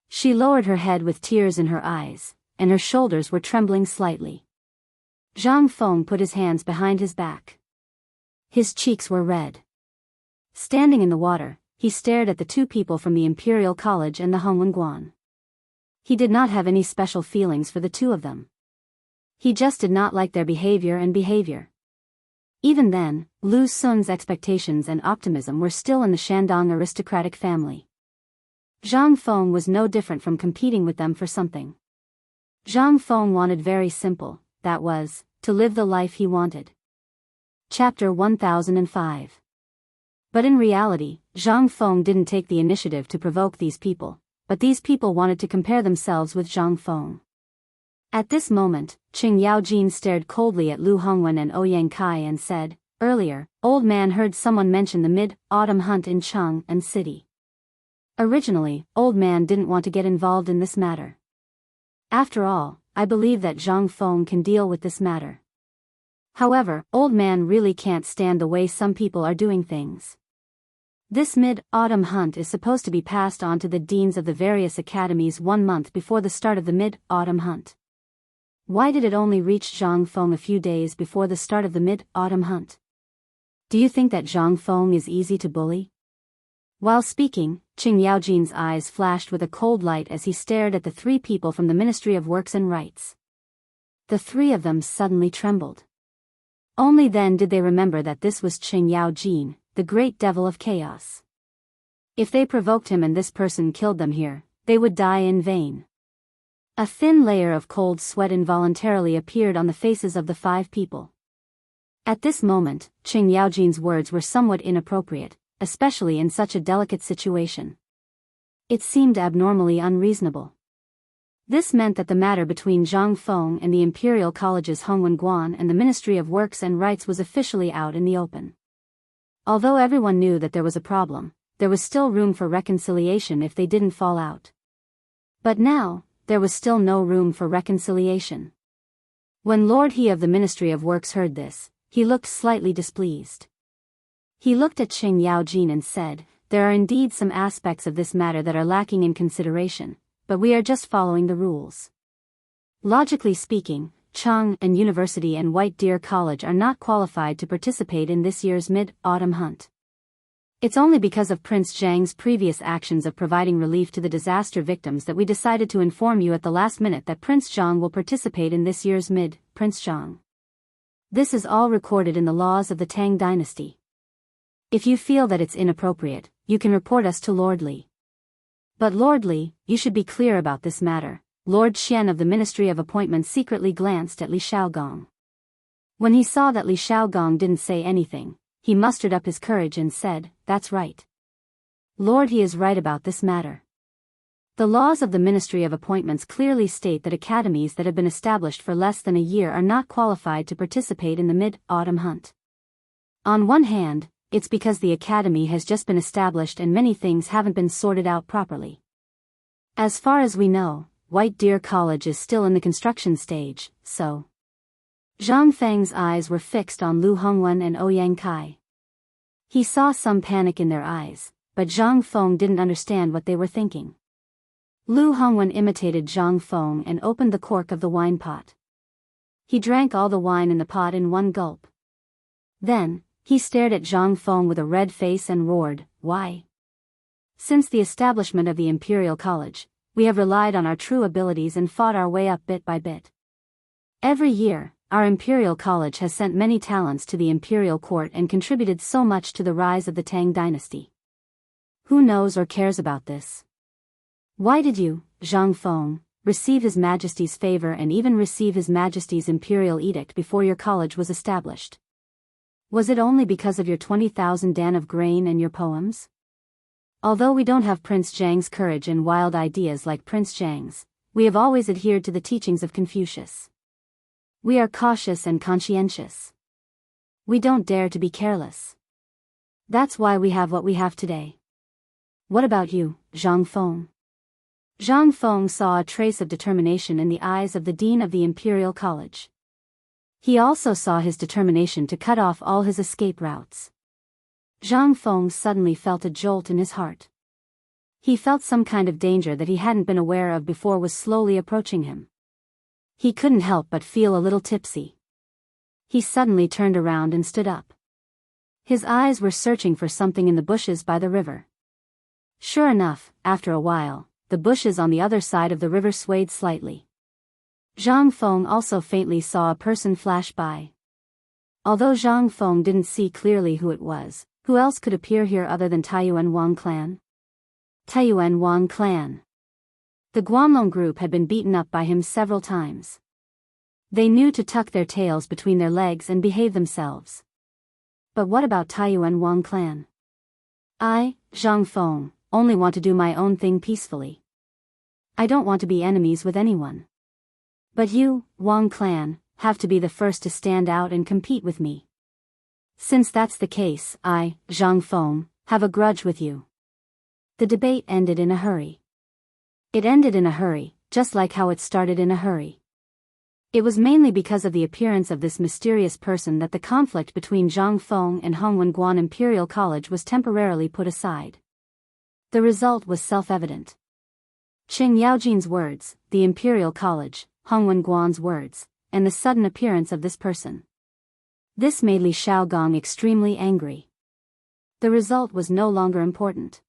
She lowered her head with tears in her eyes, and her shoulders were trembling slightly. Zhang Feng put his hands behind his back. His cheeks were red. Standing in the water, he stared at the two people from the Imperial College and the Hongwen. He did not have any special feelings for the two of them. He just did not like their behavior. Even then, Lu Sun's expectations and optimism were still in the Shandong aristocratic family. Zhang Feng was no different from competing with them for something. Zhang Feng wanted very simple, that was, to live the life he wanted. Chapter 1005. But in reality, Zhang Feng didn't take the initiative to provoke these people, but these people wanted to compare themselves with Zhang Feng. At this moment, Qing Yaojin stared coldly at Lu Hongwen and Ouyang Kai and said, "Earlier, old man heard someone mention the mid-autumn hunt in Chang'an City. Originally, old man didn't want to get involved in this matter. After all, I believe that Zhang Feng can deal with this matter. However, old man really can't stand the way some people are doing things. This mid-autumn hunt is supposed to be passed on to the deans of the various academies 1 month before the start of the mid-autumn hunt. Why did it only reach Zhang Feng a few days before the start of the mid-autumn hunt? Do you think that Zhang Feng is easy to bully?" While speaking, Qing Yaojin's eyes flashed with a cold light as he stared at the three people from the Ministry of Works and Rights. The three of them suddenly trembled. Only then did they remember that this was Qing Yaojin, the great devil of chaos. If they provoked him and this person killed them here, they would die in vain. A thin layer of cold sweat involuntarily appeared on the faces of the 5 people. At this moment, Qing Yaojin's words were somewhat inappropriate, especially in such a delicate situation. It seemed abnormally unreasonable. This meant that the matter between Zhang Feng and the Imperial College's Hongwen and the Ministry of Works and Rights was officially out in the open. Although everyone knew that there was a problem, there was still room for reconciliation if they didn't fall out. But now, there was still no room for reconciliation. When Lord He of the Ministry of Works heard this, he looked slightly displeased. He looked at Qing Yaojin and said, "There are indeed some aspects of this matter that are lacking in consideration, but we are just following the rules. Logically speaking, Chang'an University and White Deer College are not qualified to participate in this year's mid-autumn hunt. It's only because of Prince Zhang's previous actions of providing relief to the disaster victims that we decided to inform you at the last minute that Prince Zhang will participate in this year's Prince Zhang. This is all recorded in the laws of the Tang dynasty. If you feel that it's inappropriate, you can report us to Lord Li. But Lord Li, you should be clear about this matter. Lord Xian of the Ministry of Appointments secretly glanced at Li Shaogong. When he saw that Li Shaogong didn't say anything, he mustered up his courage and said, "That's right. Lord, he is right about this matter. The laws of the Ministry of Appointments clearly state that academies that have been established for less than a year are not qualified to participate in the mid-autumn hunt. On one hand, it's because the academy has just been established and many things haven't been sorted out properly. As far as we know, White Deer College is still in the construction stage, so..." Zhang Feng's eyes were fixed on Lu Hongwen and Ouyang Kai. He saw some panic in their eyes, but Zhang Feng didn't understand what they were thinking. Lu Hongwen imitated Zhang Feng and opened the cork of the wine pot. He drank all the wine in the pot in one gulp. Then, he stared at Zhang Feng with a red face and roared, "Why? Since the establishment of the Imperial College, we have relied on our true abilities and fought our way up bit by bit. Every year, our Imperial College has sent many talents to the Imperial Court and contributed so much to the rise of the Tang dynasty. Who knows or cares about this? Why did you, Zhang Feng, receive His Majesty's favor and even receive His Majesty's Imperial Edict before your college was established? Was it only because of your 20,000 dan of grain and your poems? Although we don't have Prince Zhang's courage and wild ideas like Prince Zhang's, we have always adhered to the teachings of Confucius. We are cautious and conscientious. We don't dare to be careless. That's why we have what we have today. What about you, Zhang Feng?" Zhang Feng saw a trace of determination in the eyes of the Dean of the Imperial College. He also saw his determination to cut off all his escape routes. Zhang Feng suddenly felt a jolt in his heart. He felt some kind of danger that he hadn't been aware of before was slowly approaching him. He couldn't help but feel a little tipsy. He suddenly turned around and stood up. His eyes were searching for something in the bushes by the river. Sure enough, after a while, the bushes on the other side of the river swayed slightly. Zhang Feng also faintly saw a person flash by. Although Zhang Feng didn't see clearly who it was, who else could appear here other than Taiyuan Wang clan? Taiyuan Wang clan. The Guanlong group had been beaten up by him several times. They knew to tuck their tails between their legs and behave themselves. But what about Taiyuan Wang clan? I, Zhang Feng, only want to do my own thing peacefully. I don't want to be enemies with anyone. But you, Wang clan, have to be the first to stand out and compete with me. Since that's the case, I, Zhang Feng, have a grudge with you." The debate ended in a hurry. It ended in a hurry, just like how it started in a hurry. It was mainly because of the appearance of this mysterious person that the conflict between Zhang Feng and Hongwen Guan Imperial College was temporarily put aside. The result was self-evident. Qing Yaojin's words, the Imperial College, Hongwen Guan's words, and the sudden appearance of this person. This made Li Shaogong extremely angry. The result was no longer important.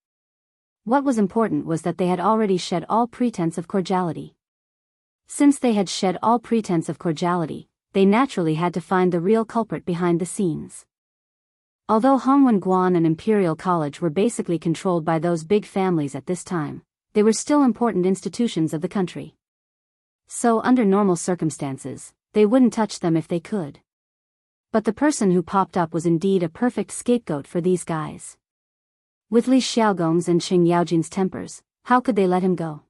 What was important was that they had already shed all pretense of cordiality. Since they had shed all pretense of cordiality, they naturally had to find the real culprit behind the scenes. Although Hongwen Guan and Imperial College were basically controlled by those big families at this time, they were still important institutions of the country. So under normal circumstances, they wouldn't touch them if they could. But the person who popped up was indeed a perfect scapegoat for these guys. With Li Xiaogong's and Qing Yaojin's tempers, how could they let him go?